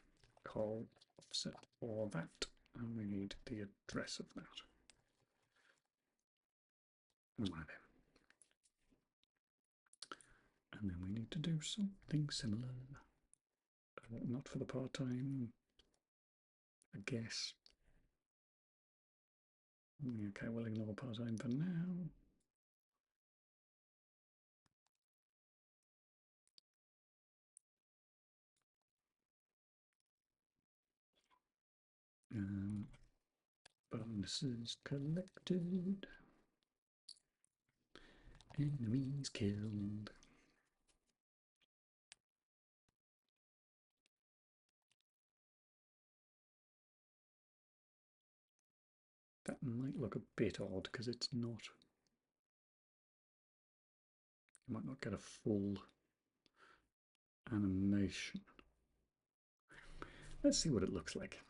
call offset for that, and we need the address of that. Right. And then we need to do something similar. Not for the part-time, I guess. Okay, we'll ignore part-time for now. Bonuses collected. Enemies killed. That might look a bit odd because it's not. You might not get a full animation. Let's see what it looks like.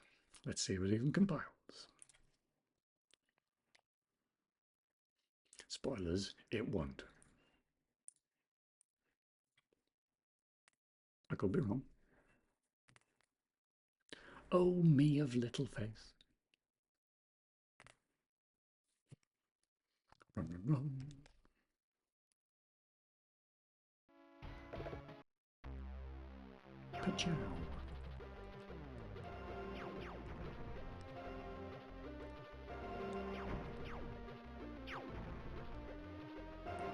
Let's see if it even compiles. Spoilers, it won't. I could be wrong. Oh, me of little faith. Run, run, run. Ka-chow.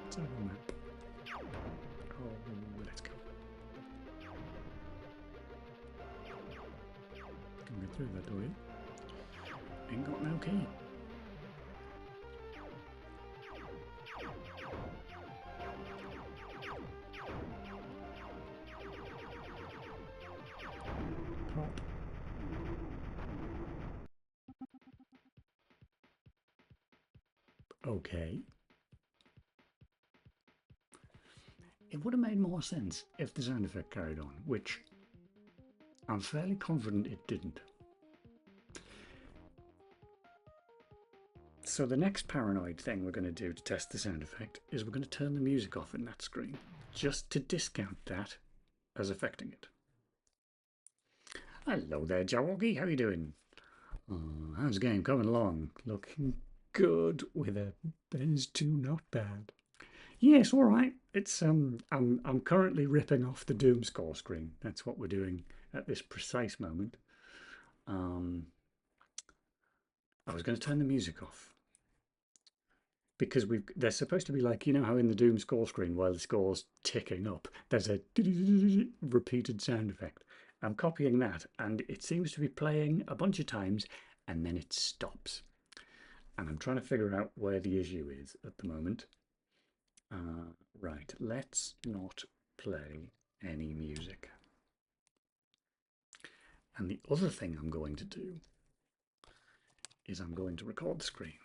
It's over map. Oh, let's go. Can we get through that door yet? Ain't got no key. Pop. Okay. It would have made more sense if the sound effect carried on, which I'm fairly confident it didn't. So the next paranoid thing we're going to do to test the sound effect is we're going to turn the music off in that screen, just to discount that as affecting it. Hello there, Jawoggy. How are you doing? How's the game coming along? Looking good with a Benz 2 not bad. Yes, all right. It's I'm currently ripping off the Doom score screen. That's what we're doing at this precise moment. I was going to turn the music off because they're supposed to be like, you know how in the Doom score screen while the score's ticking up, there's a repeated sound effect. I'm copying that and it seems to be playing a bunch of times and then it stops. And I'm trying to figure out where the issue is at the moment. Right, let's not play any music. And the other thing I'm going to do is I'm going to record the screen.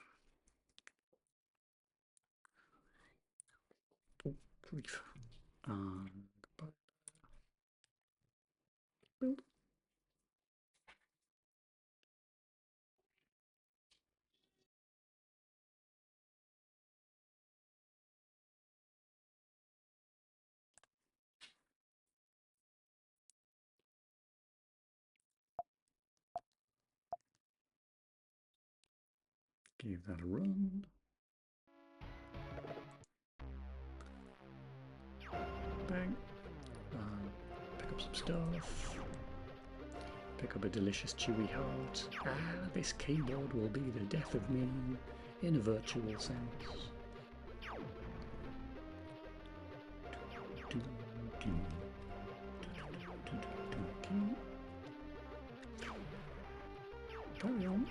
Oh, grief. Build. Give that a run. up some stuff. Pick up a delicious chewy heart. Ah, this keyboard will be the death of me in a virtual sense. Carry on.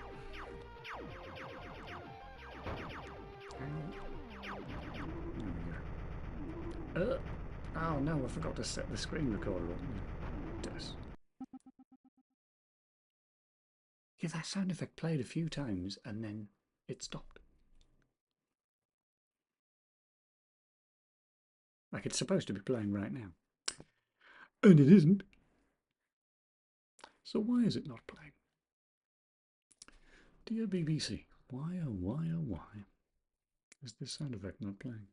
Oh no, I forgot to set the screen recorder up. It does. Yeah, that sound effect played a few times and then it stopped. Like it's supposed to be playing right now. And it isn't. So why is it not playing? Dear BBC, why oh why is this sound effect not playing?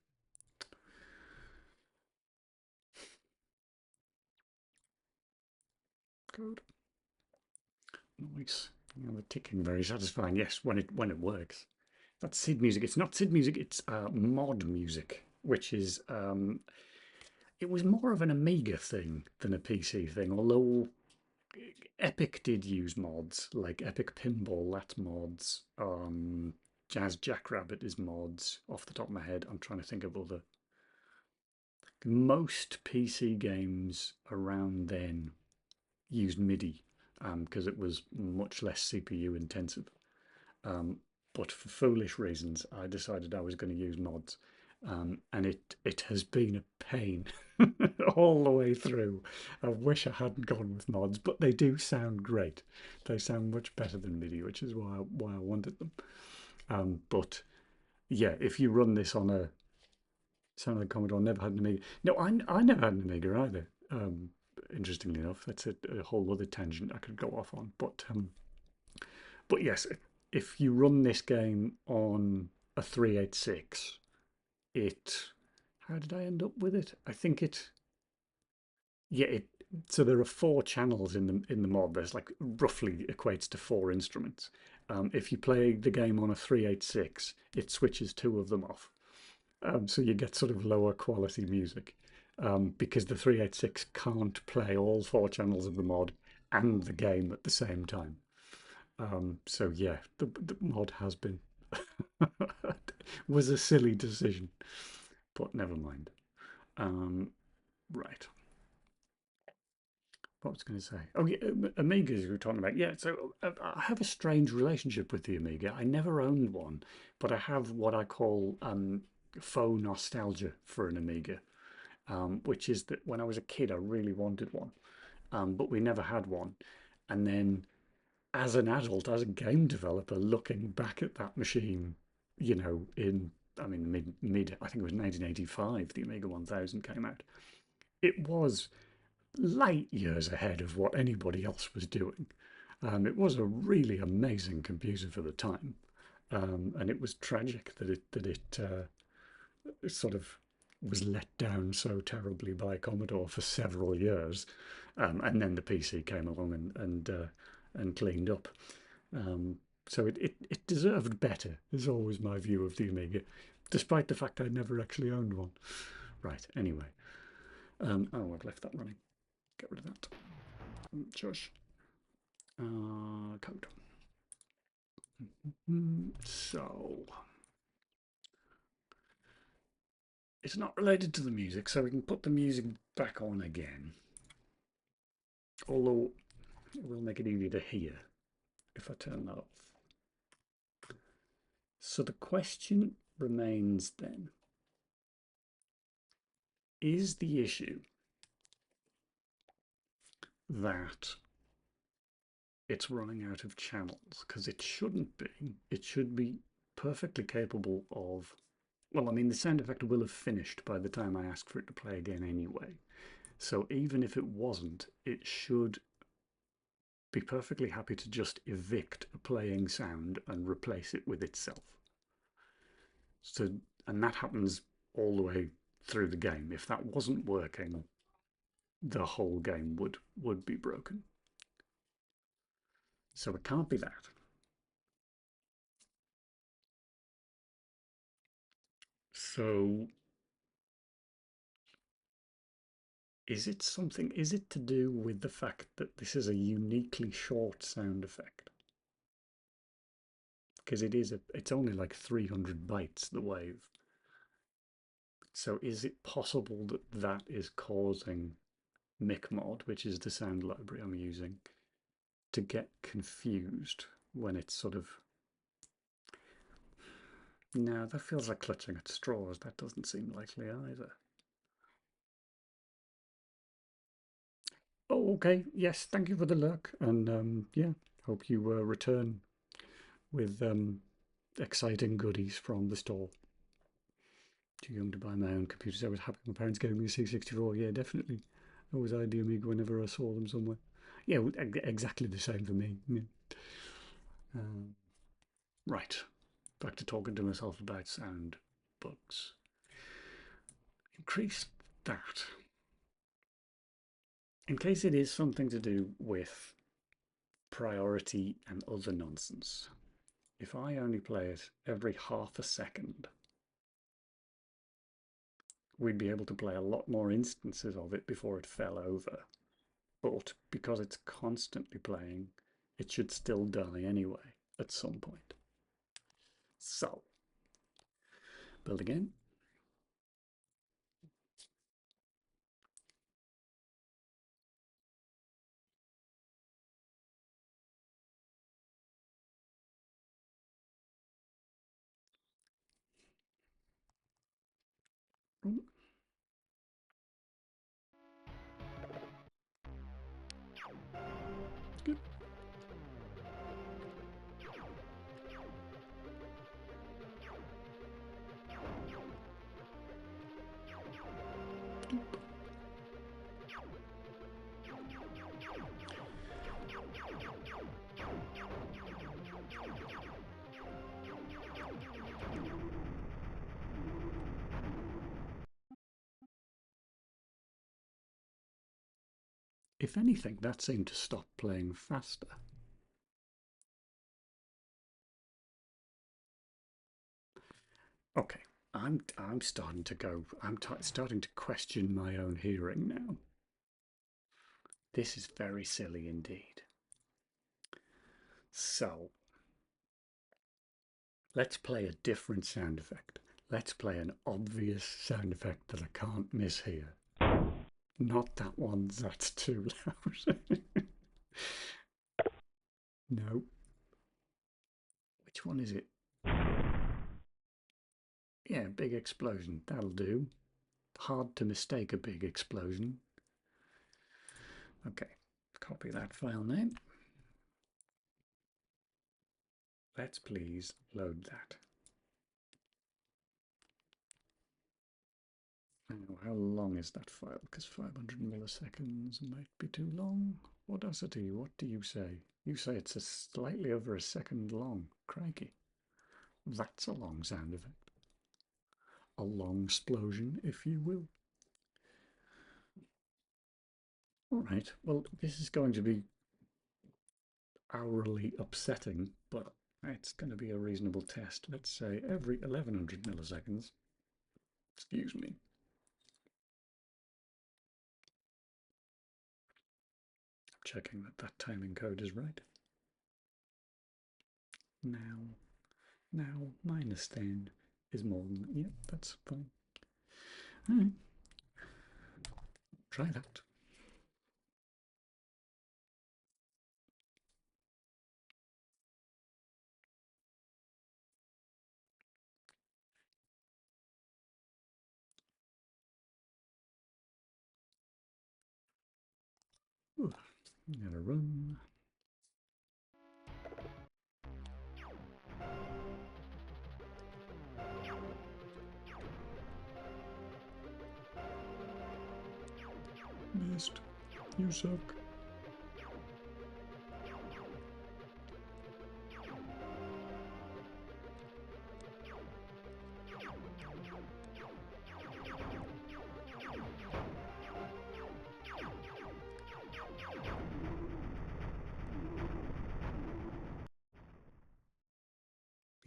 Code. Nice. You know, the ticking very satisfying. Yes, when it works. That's SID music. It's not SID music. It's mod music, which is it was more of an Amiga thing than a PC thing. Although Epic did use mods, like Epic Pinball. That's mods. Jazz Jackrabbit is mods. Off the top of my head, I'm trying to think of other. Most PC games around then used MIDI because it was much less CPU intensive. But for foolish reasons, I decided I was going to use mods, and it has been a pain all the way through. I wish I hadn't gone with mods, but they do sound great. They sound much better than MIDI, which is why I wanted them. But yeah, if you run this on a sound like Commodore, never had an Amiga. No, I never had an Amiga either. Interestingly enough, that's a whole other tangent I could go off on. But yes, if you run this game on a 386, it. How did I end up with it? I think it. Yeah, it. So there are 4 channels in the mod. There's like roughly equates to 4 instruments. If you play the game on a 386, it switches 2 of them off. So you get sort of lower quality music because the 386 can't play all 4 channels of the mod and the game at the same time. So yeah, the mod has been was a silly decision, but never mind. Right, what was I going to say? Oh yeah, Amigas we were talking about. Yeah, so I have a strange relationship with the Amiga. I never owned one, but I have what I call faux nostalgia for an Amiga, which is that when I was a kid, I really wanted one, but we never had one. And then as an adult, as a game developer, looking back at that machine, in I mean mid I think it was 1985, the Amiga 1000 came out. It was light years ahead of what anybody else was doing. It was a really amazing computer for the time, and it was tragic that it sort of was let down so terribly by Commodore for several years, and then the PC came along and cleaned up. Um, so it deserved better, is always my view of the Amiga, despite the fact I never actually owned one. Right, anyway. Oh, I've left that running. Get rid of that. Shush. Code. So, it's not related to the music, so we can put the music back on again. Although, it will make it easier to hear if I turn that off. So the question remains then, is the issue that it's running out of channels? Because it shouldn't be. It should be perfectly capable of. Well, I mean, the sound effect will have finished by the time I ask for it to play again anyway. So even if it wasn't, it should be perfectly happy to just evict a playing sound and replace it with itself. So, and that happens all the way through the game. If that wasn't working, the whole game would be broken. So it can't be that. So Is it something, is it to do with the fact that this is a uniquely short sound effect? Because it's only like 300 bytes, the wave. So is it possible that that is causing MICMOD, which is the sound library I'm using, to get confused when it's sort of... No, that feels like clutching at straws. That doesn't seem likely either. Oh, okay. Yes, thank you for the lurk. And yeah, hope you return with exciting goodies from the store. Too young to buy my own computers. I was happy my parents gave me a C64. Yeah, definitely. I was ID Amiga whenever I saw them somewhere. Yeah, exactly the same for me. Yeah. Um, right, back to talking to myself about sound bugs. Increase that. In case it is something to do with priority and other nonsense, if I only play it every half a second, we'd be able to play a lot more instances of it before it fell over. But because it's constantly playing, it should still die anyway at some point. So, build again. Good. If anything, that seemed to stop playing faster. Okay, I'm starting to go. Starting to question my own hearing now. This is very silly indeed. So, let's play a different sound effect. Let's play an obvious sound effect that I can't miss here. Not that one, that's too loud. No. Which one is it? Yeah, big explosion. That'll do. Hard to mistake a big explosion. Okay, copy that file name. Let's please load that. Now, how long is that file? Because 500 milliseconds might be too long. Audacity, what do you say? You say it's slightly over a second long. Crikey. That's a long sound effect. A long explosion, if you will. All right, well, this is going to be hourly upsetting, but it's going to be a reasonable test. Let's say every 1100 milliseconds. Excuse me. I'm checking that that timing code is right. Now minus 10 is more than, yeah, that's fine. All right. Try that. Ooh, gotta run. Missed. You suck.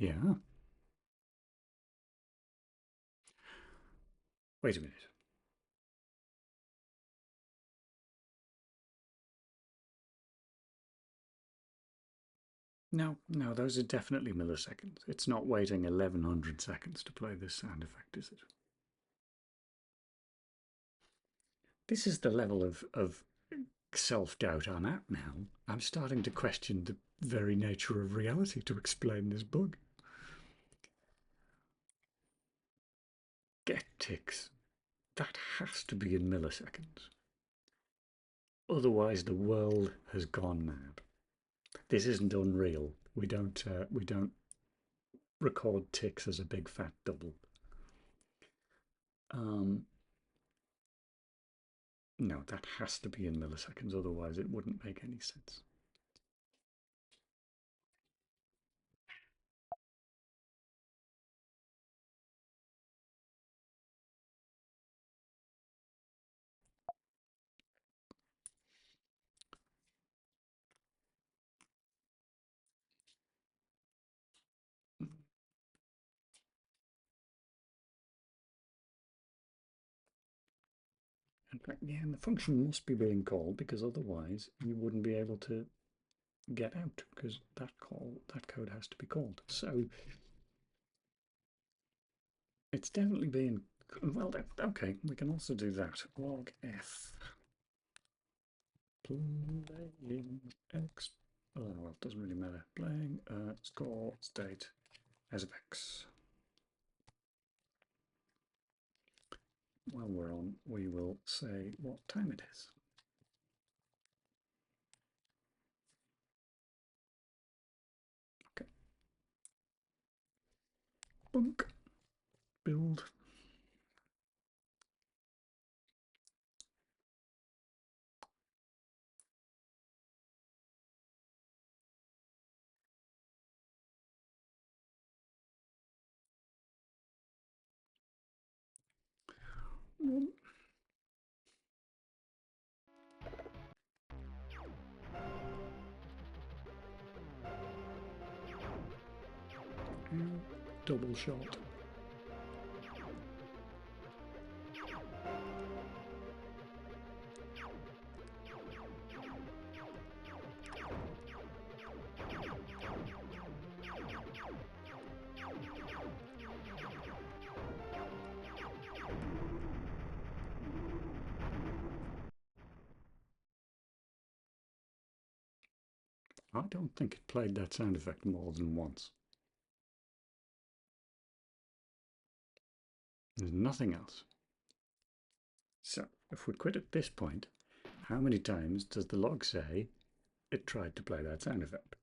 Yeah. Wait a minute. No, no, those are definitely milliseconds. It's not waiting 1100 seconds to play this sound effect, is it? This is the level of self-doubt I'm at now. I'm starting to question the very nature of reality to explain this bug. Get ticks. That has to be in milliseconds. Otherwise, the world has gone mad. This isn't Unreal. We don't record ticks as a big fat double. Um, no, that has to be in milliseconds. Otherwise, it wouldn't make any sense. In fact, yeah, and the function must be being called because otherwise you wouldn't be able to get out because that code has to be called. So it's definitely being well. Okay, we can also do that. Log f playing x. Oh well, it doesn't really matter. Playing score state as of x. While we're on, we will say what time it is. Okay. Bunk. Build. Double shot. I don't think it played that sound effect more than once. There's nothing else. So, if we quit at this point, how many times does the log say it tried to play that sound effect?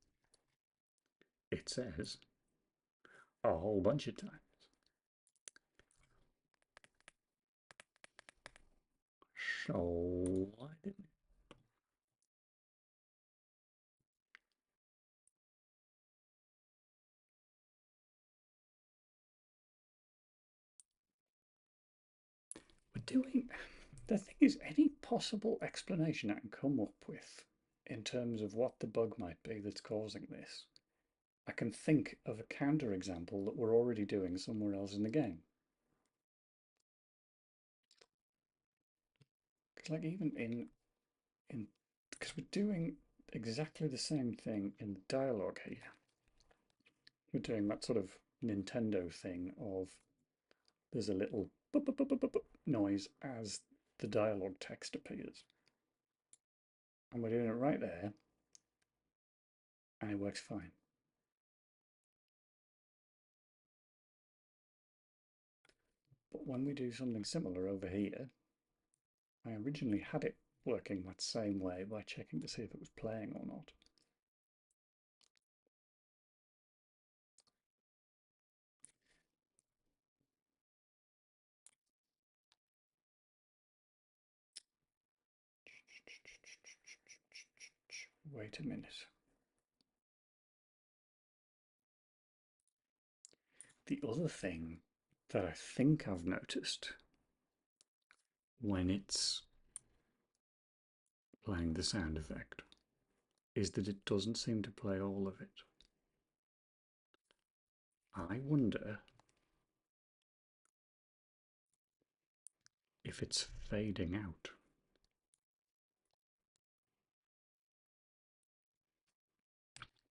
It says a whole bunch of times. So, why didn't it? We're doing. The thing is, any possible explanation I can come up with in terms of what the bug might be that's causing this, I can think of a counterexample that we're already doing somewhere else in the game. Because like even in because we're doing exactly the same thing in the dialogue here. We're doing that sort of Nintendo thing of there's a little boop, boop, boop, boop, boop noise as the dialogue text appears. And we're doing it right there, and it works fine. But when we do something similar over here, I originally had it working that same way by checking to see if it was playing or not. Wait a minute. The other thing that I think I've noticed when it's playing the sound effect is that it doesn't seem to play all of it. I wonder if it's fading out.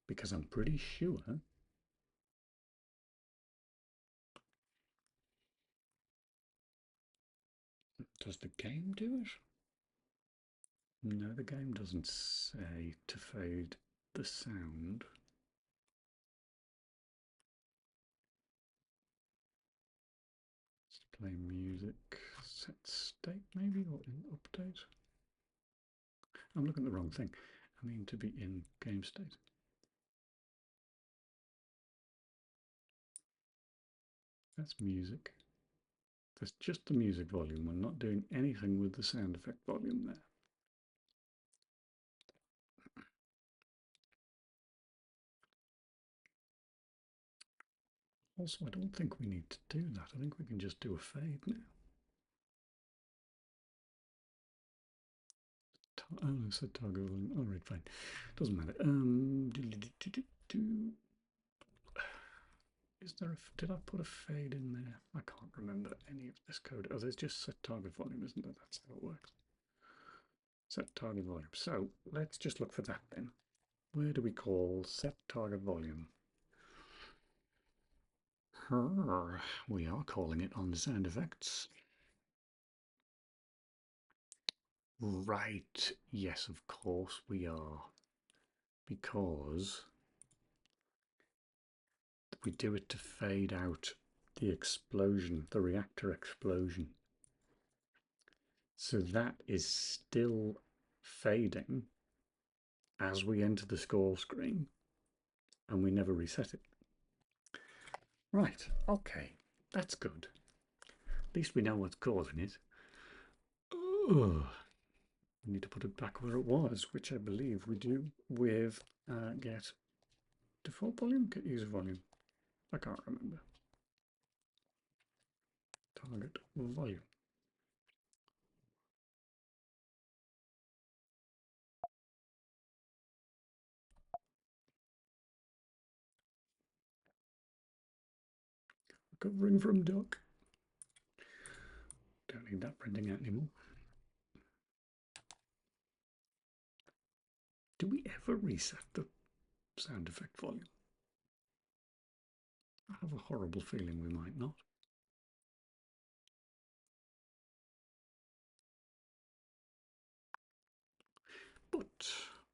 because I'm pretty sure does the game do it? No, the game doesn't say to fade the sound. Let's play music, set state maybe, or in update. I'm looking at the wrong thing. I mean to be in game state. That's music. That's just the music volume. We're not doing anything with the sound effect volume there. Also, I don't think we need to do that. I think we can just do a fade now. Oh, I said target volume. All right, fine. Doesn't matter. Is there a, did I put a fade in there? I can't remember any of this code. Oh, there's just set target volume, isn't it? That's how it works. Set target volume. So let's just look for that then. Where do we call set target volume? We are calling it on the sound effects. Right. Yes, of course we are. Because we do it to fade out the explosion, the reactor explosion. So that is still fading as we enter the score screen, and we never reset it. Right, okay, that's good. At least we know what's causing it. Ugh. We need to put it back where it was, which I believe we do with get default volume, get user volume. I can't remember. Target volume. Recovering from duck. Don't need that printing out anymore. Do we ever reset the sound effect volume? I have a horrible feeling we might not. But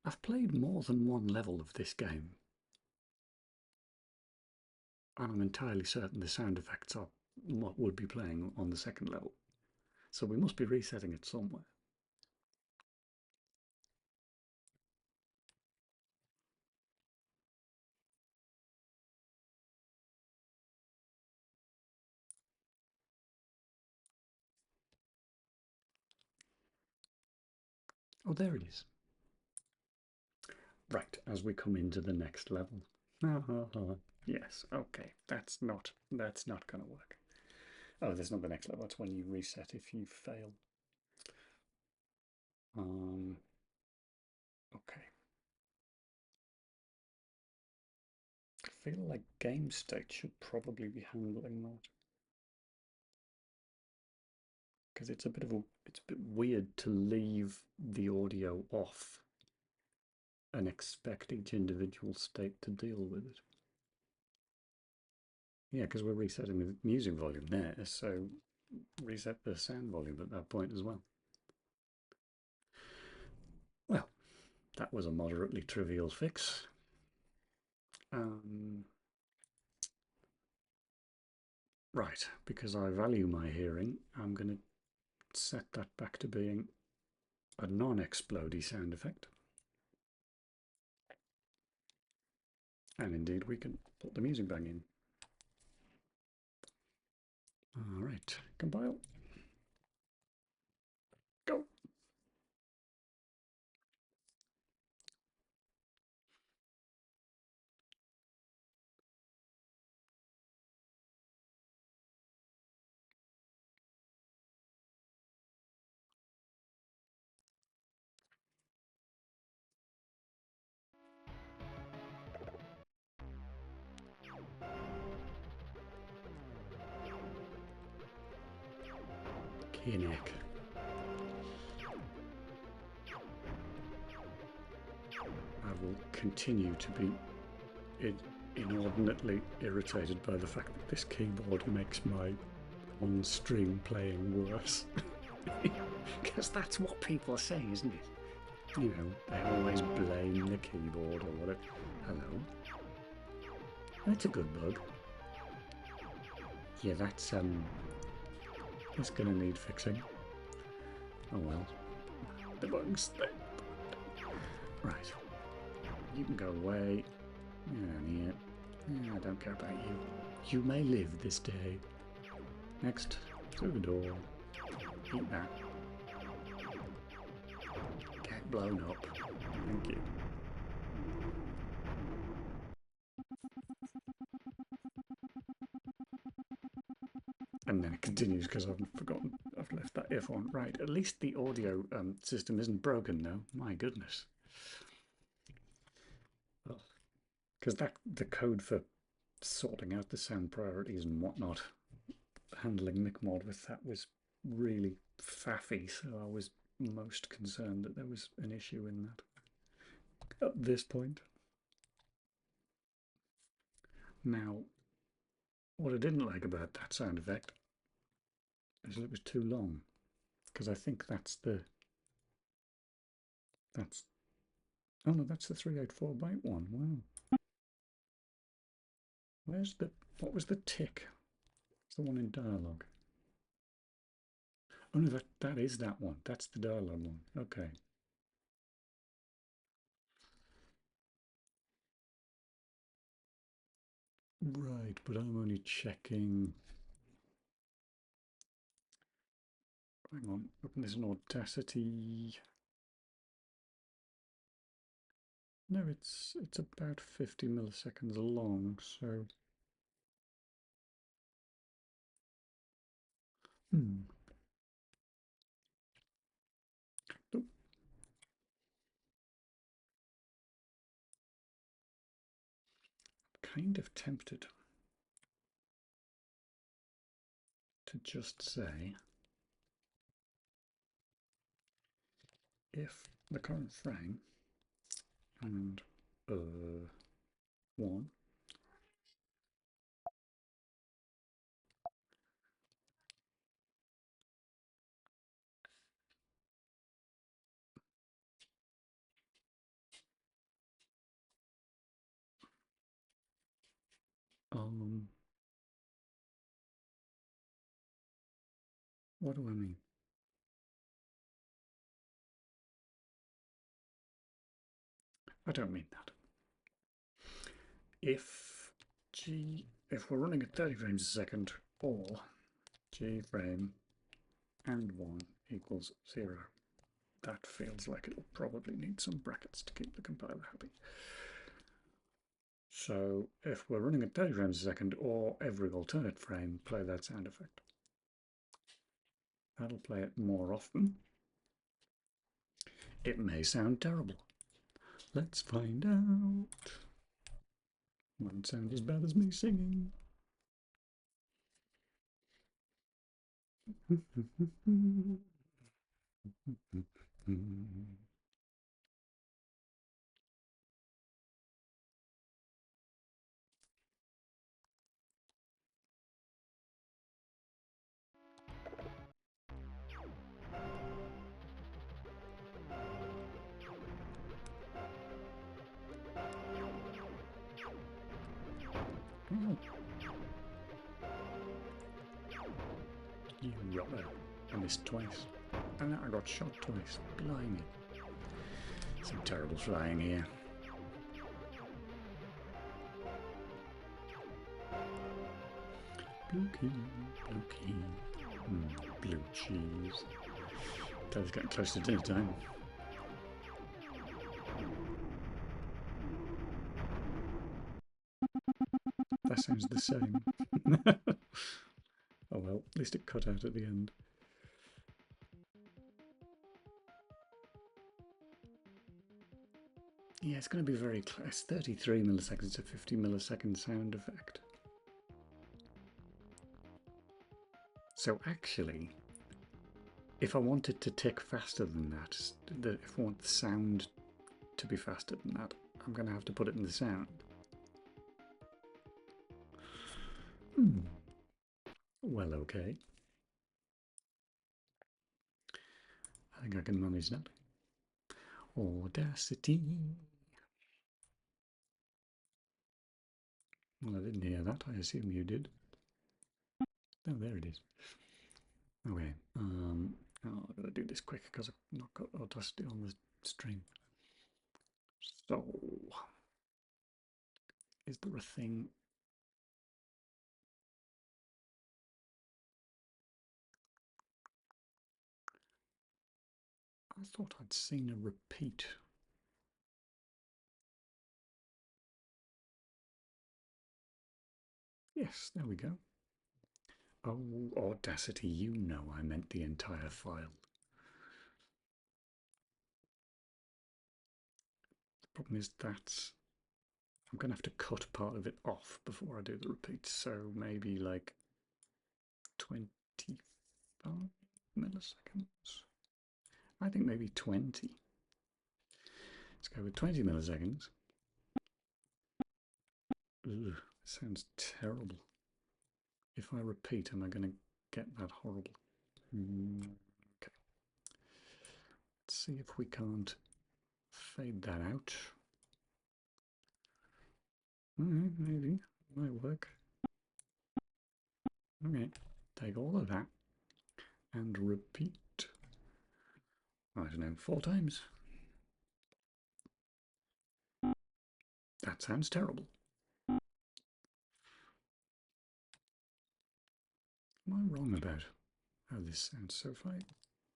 I've played more than one level of this game, and I'm entirely certain the sound effects are what would be playing on the second level. So we must be resetting it somewhere. Oh, there it is. Right, as we come into the next level. Yes, okay, that's not going to work. Oh, there's not the next level. That's when you reset if you fail. Okay. I feel like game state should probably be handling that. Because it's a bit weird to leave the audio off and expect each individual state to deal with it. Yeah, because we're resetting the music volume there, so reset the sound volume at that point as well. Well, that was a moderately trivial fix. Right, because I value my hearing, I'm going to set that back to being a non-explodey sound effect. And indeed, we can put the music back in. All right, compile. Go. Kinnick. I will continue to be inordinately irritated by the fact that this keyboard makes my on-stream playing worse. Because that's what people say, isn't it? You know, they always blame the keyboard or whatever. Hello. That's a good bug. Yeah, that's gonna need fixing. Oh well. The bugs. Right. You can go away. Yeah. I don't care about you. You may live this day. Next, through the door. Eat that. Get blown up. Thank you. And then it continues because I've forgotten. I've left that if on. Right. At least the audio system isn't broken though. My goodness. Because the code for sorting out the sound priorities and whatnot, handling MicMod with that was really faffy, so I was most concerned that there was an issue in that at this point. Now, what I didn't like about that sound effect is that it was too long, because I think that's the oh no, that's the 384 byte one. Wow. Where's what was the tick? It's the one in dialogue. Oh no, that is that one. That's the dialogue one. Okay. Right, but I'm only checking. Hang on, open this in Audacity. No, it's about 50 milliseconds long, so Oh. Kind of tempted to just say if the current frame and 1 what do I mean? I don't mean that. If we're running at 30 frames a second, all G frame and 1 equals 0. That feels like it'll probably need some brackets to keep the compiler happy. So if we're running at 30 frames a second or every alternate frame, play that sound effect. That'll play it more often. It may sound terrible. Let's find out. Won't sound as bad as me singing. Oh. You rotter. I missed twice. And I got shot twice. Blimey. Some terrible flying here. Blue key, blue key. Blue cheese. It's getting close to dinner time. That sounds the same. Oh well, at least it cut out at the end. Yeah, it's going to be very close. 33 milliseconds to 50 millisecond sound effect. So actually, if I wanted to tick faster than that, if I want the sound to be faster than that, I'm going to have to put it in the sound. Well, okay. I think I can manage that. Audacity. Well, I didn't hear that. I assume you did. Oh, there it is. Okay. Oh, I've got to do this quick because I've not got Audacity on the stream. So, is there a thing? I thought I'd seen a repeat. Yes, there we go. Oh, Audacity, you know I meant the entire file. The problem is that I'm going to have to cut part of it off before I do the repeat, so maybe like 25 milliseconds. I think maybe 20. Let's go with 20 milliseconds. Ugh, sounds terrible. If I repeat, am I going to get that horrible? Okay. Let's see if we can't fade that out. Maybe. Might work. Okay. Take all of that and repeat. I don't know, 4 times. That sounds terrible. What am I wrong about how this sounds? So if I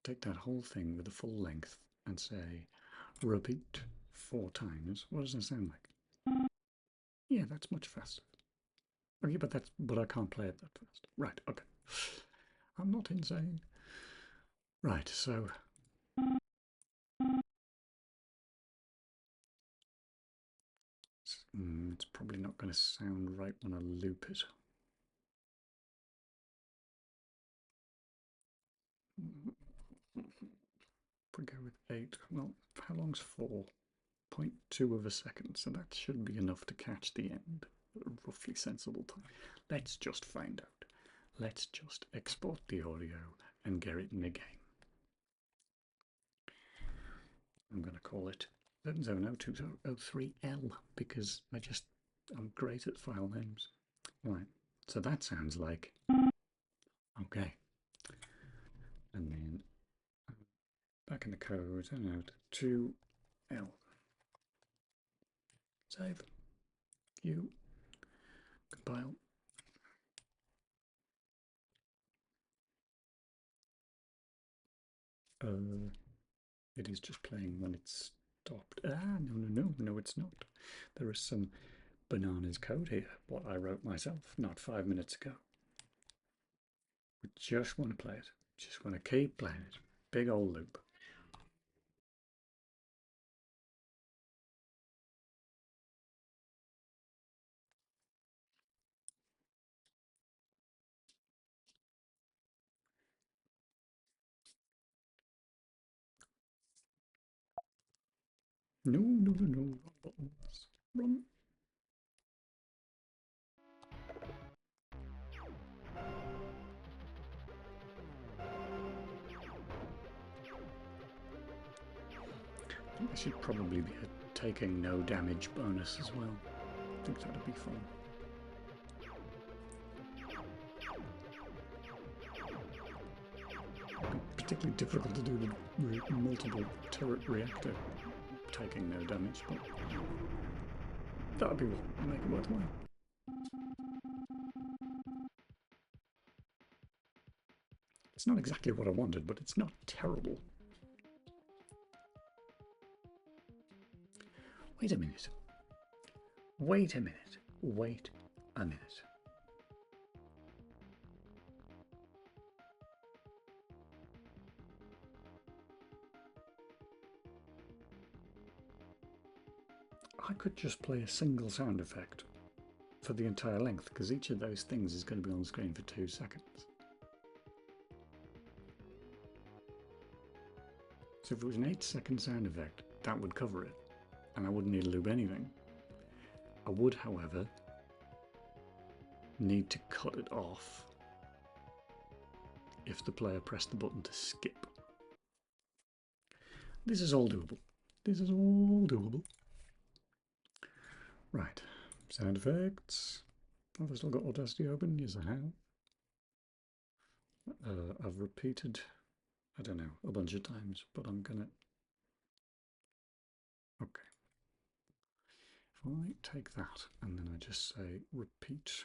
take that whole thing with the full length and say repeat 4 times, what does it sound like? Yeah, that's much faster. Okay, but I can't play it that fast. Right, okay. I'm not insane. Right, so it's probably not going to sound right when I loop it. If we go with 8, well, how long's 4? 0.2 of a second, so that should be enough to catch the end. A roughly sensible time. Let's just find out. Let's just export the audio and get it in the game. I'm going to call it 770-203L because I'm great at file names. Right, so that sounds like, okay. And then back in the code, and out 2L. Save. You. Compile. It is just playing when it's stopped. No, it's not. There is some bananas code here, what I wrote myself not 5 minutes ago. We just want to play it. Just want to keep playing it. Big old loop. No, wrong buttons. Run. I think there should probably be a taking no damage bonus as well. I think that'd be fun. Particularly difficult to do the multiple turret reactor taking no damage, but that'd be what make it worthwhile. It's not exactly what I wanted, but it's not terrible. Wait a minute. Wait a minute. Wait a minute. I could just play a single sound effect for the entire length, because each of those things is going to be on the screen for 2 seconds. So if it was an 8-second sound effect, that would cover it, and I wouldn't need to loop anything. I would, however, need to cut it off if the player pressed the button to skip. This is all doable. This is all doable. Right, sound effects. Have I still got Audacity open? Yes, I have. I've repeated, I don't know, a bunch of times, but I'm gonna... Okay. If I take that and then I just say repeat.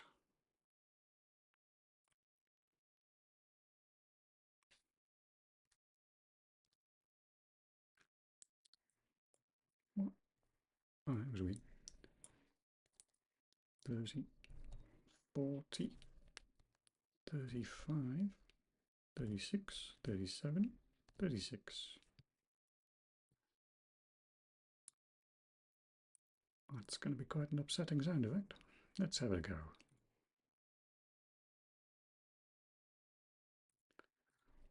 What? Oh, it was weird. 30, 40, 35, 36, 37, 36. That's going to be quite an upsetting sound effect. Let's have a go.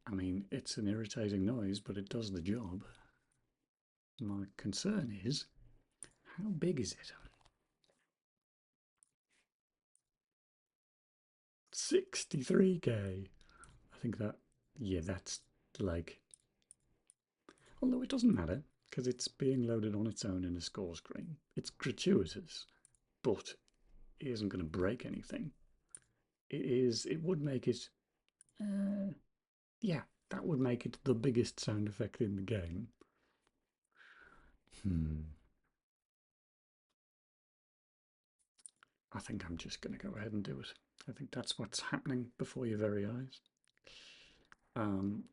I mean, it's an irritating noise, but it does the job. My concern is, how big is it? 63k. I think that, yeah, that's like... Although it doesn't matter, because it's being loaded on its own in a score screen. It's gratuitous, but it isn't going to break anything. It would make it... yeah, that would make it the biggest sound effect in the game. I think I'm just going to go ahead and do it. I think that's what's happening before your very eyes.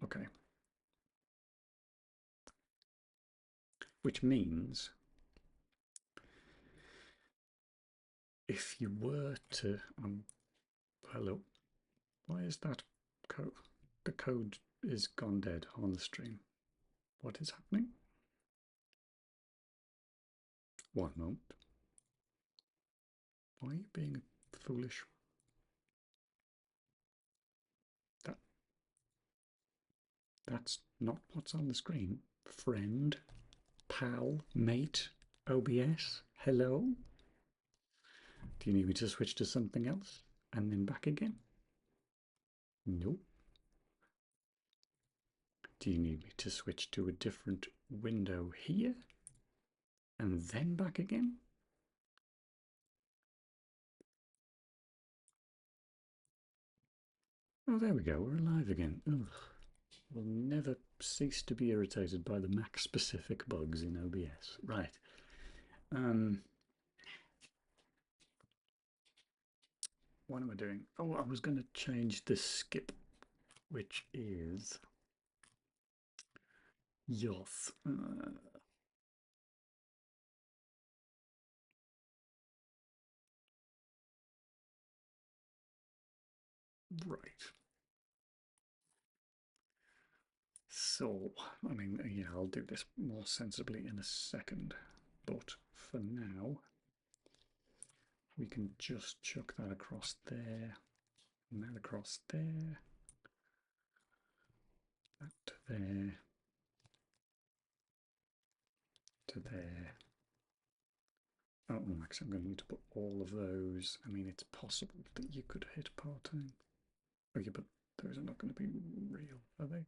Okay. Which means if you were to... hello. Why is that code? The code is gone dead on the stream. What is happening? One moment. Why are you being foolish? That's not what's on the screen. Friend, pal, mate, OBS, hello? Do you need me to switch to something else and then back again? Nope. Do you need me to switch to a different window here and then back again? Oh, there we go. We're alive again. Ugh. We'll never cease to be irritated by the Mac-specific bugs in OBS. Right. What am I doing? Oh, I was going to change the skip, which is Yoth. Right. So, I mean, yeah, I'll do this more sensibly in a second, but for now, we can just chuck that across there, and that across there, that to there, to there. Oh, actually, I'm going to need to put all of those. I mean, it's possible that you could hit part-time. Oh, yeah, but those are not going to be real, are they?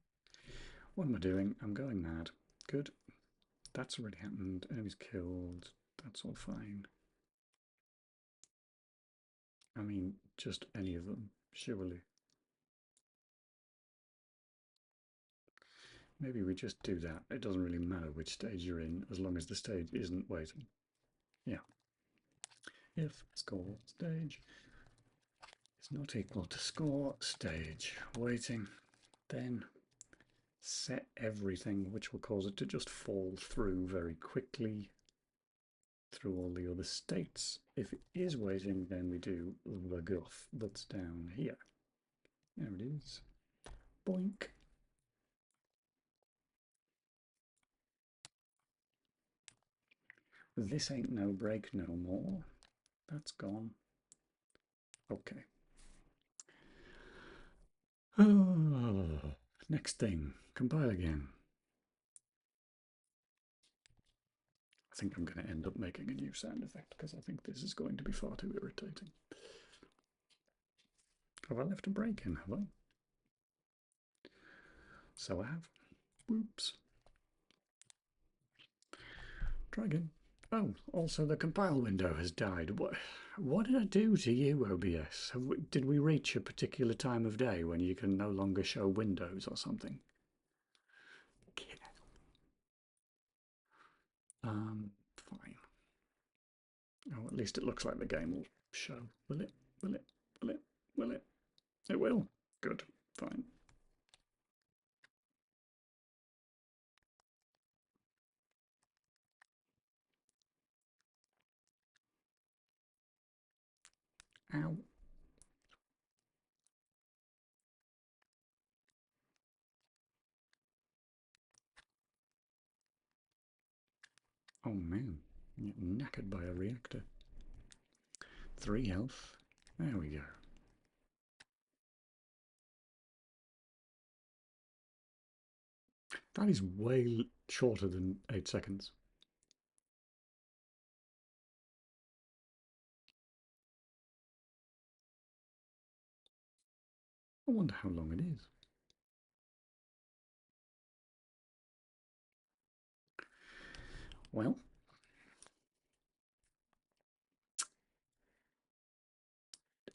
What am I doing? I'm going mad. Good. That's already happened. Enemy's killed. That's all fine. I mean, just any of them, surely. Maybe we just do that. It doesn't really matter which stage you're in, as long as the stage isn't waiting. Yeah. If score stage is not equal to score stage waiting, then set everything, which will cause it to just fall through very quickly through all the other states. If it is waiting, then we do the guff that's down here. There it is. Boink. This ain't no break no more. That's gone. Okay. Next thing, compile again. I think I'm going to end up making a new sound effect because I think this is going to be far too irritating. Have I left a break in, have I? So I have. Whoops. Try again. Oh, also the compile window has died. What did I do to you, OBS? Did we reach a particular time of day when you can no longer show windows or something? Fine. Oh, at least it looks like the game will show. Will it? Will it? Will it? Will it? It will. Good. Fine. Ow. Oh man, you're knackered by a reactor. 3 health. There we go. That is way shorter than 8 seconds. I wonder how long it is. Well,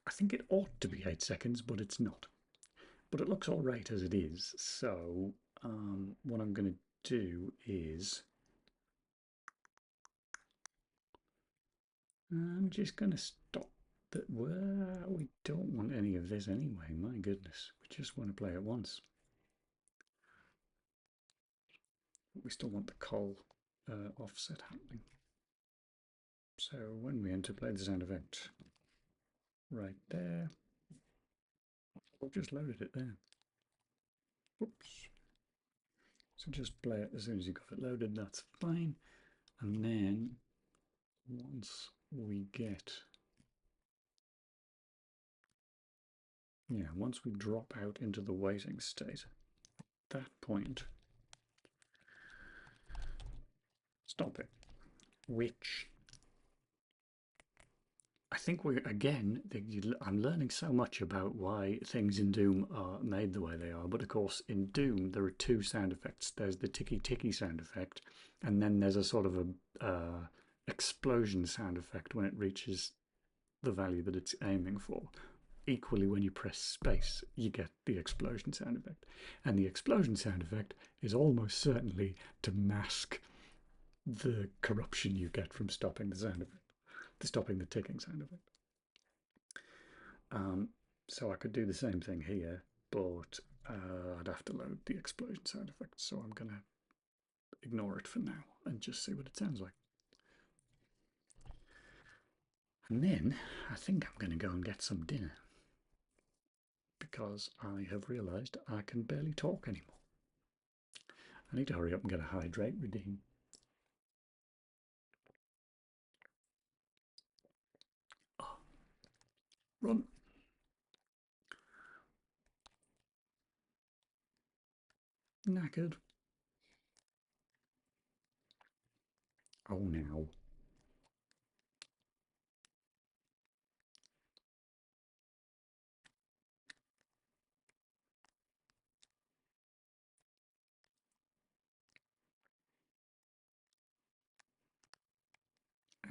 I think it ought to be 8 seconds, but it's not. But it looks alright as it is, so what I'm going to do is I'm just going to stop that. Well, we don't want any of this anyway, my goodness. We just want to play it once. We still want the call offset happening. So when we enter, play the sound effect right there. We've just loaded it there. Oops. So just play it as soon as you got it loaded, that's fine. And then once we get, once we drop out into the waiting state, at that point, stop it. Which I think I'm learning so much about why things in Doom are made the way they are. But of course, in Doom, there are 2 sound effects. There's the ticky ticky sound effect, and then there's a sort of a explosion sound effect when it reaches the value that it's aiming for. Equally, when you press space, you get the explosion sound effect. And the explosion sound effect is almost certainly to mask the corruption you get from stopping the sound effect. Stopping the ticking sound effect. So I could do the same thing here, but I'd have to load the explosion sound effect, so I'm going to ignore it for now and just see what it sounds like. And then I think I'm going to go and get some dinner, because I have realised I can barely talk anymore. I need to hurry up and get a hydrate redeem. Oh, run. Knackered. Oh, now.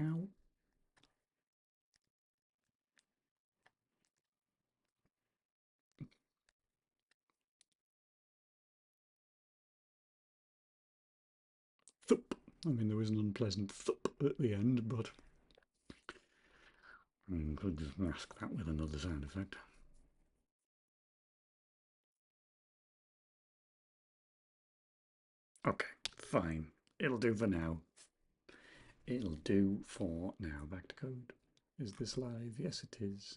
Ow. Thup. I mean, there was an unpleasant thup at the end, but I could just mask that with another sound effect. Okay, fine. It'll do for now. It'll do for now. Back to code. Is this live? Yes, it is.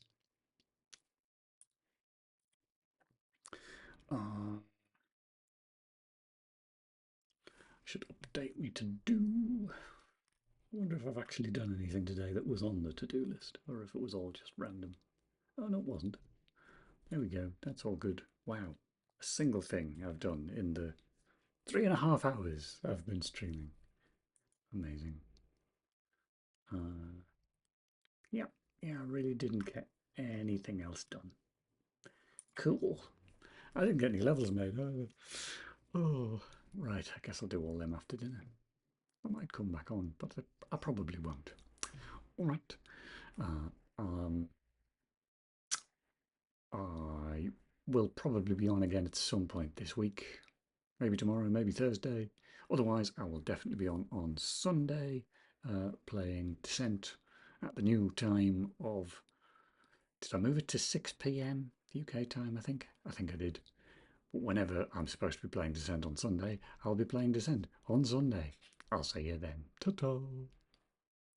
I should update me to-do. I wonder if I've actually done anything today that was on the to-do list, or if it was all just random. Oh, no, it wasn't. There we go. That's all good. Wow. A single thing I've done in the 3.5 hours I've been streaming. Amazing. Yeah, I really didn't get anything else done. Cool. I didn't get any levels made either. Oh, right. I guess I'll do all them after dinner. I might come back on, but I probably won't. All right. Uh, um, I will probably be on again at some point this week. Maybe tomorrow, maybe Thursday. Otherwise, I will definitely be on Sunday playing Descent at the new time of. Did I move it to 6 p.m. UK time? I think I did. But whenever I'm supposed to be playing Descent on Sunday, I'll be playing Descent on Sunday. I'll see you then. Ta-ta.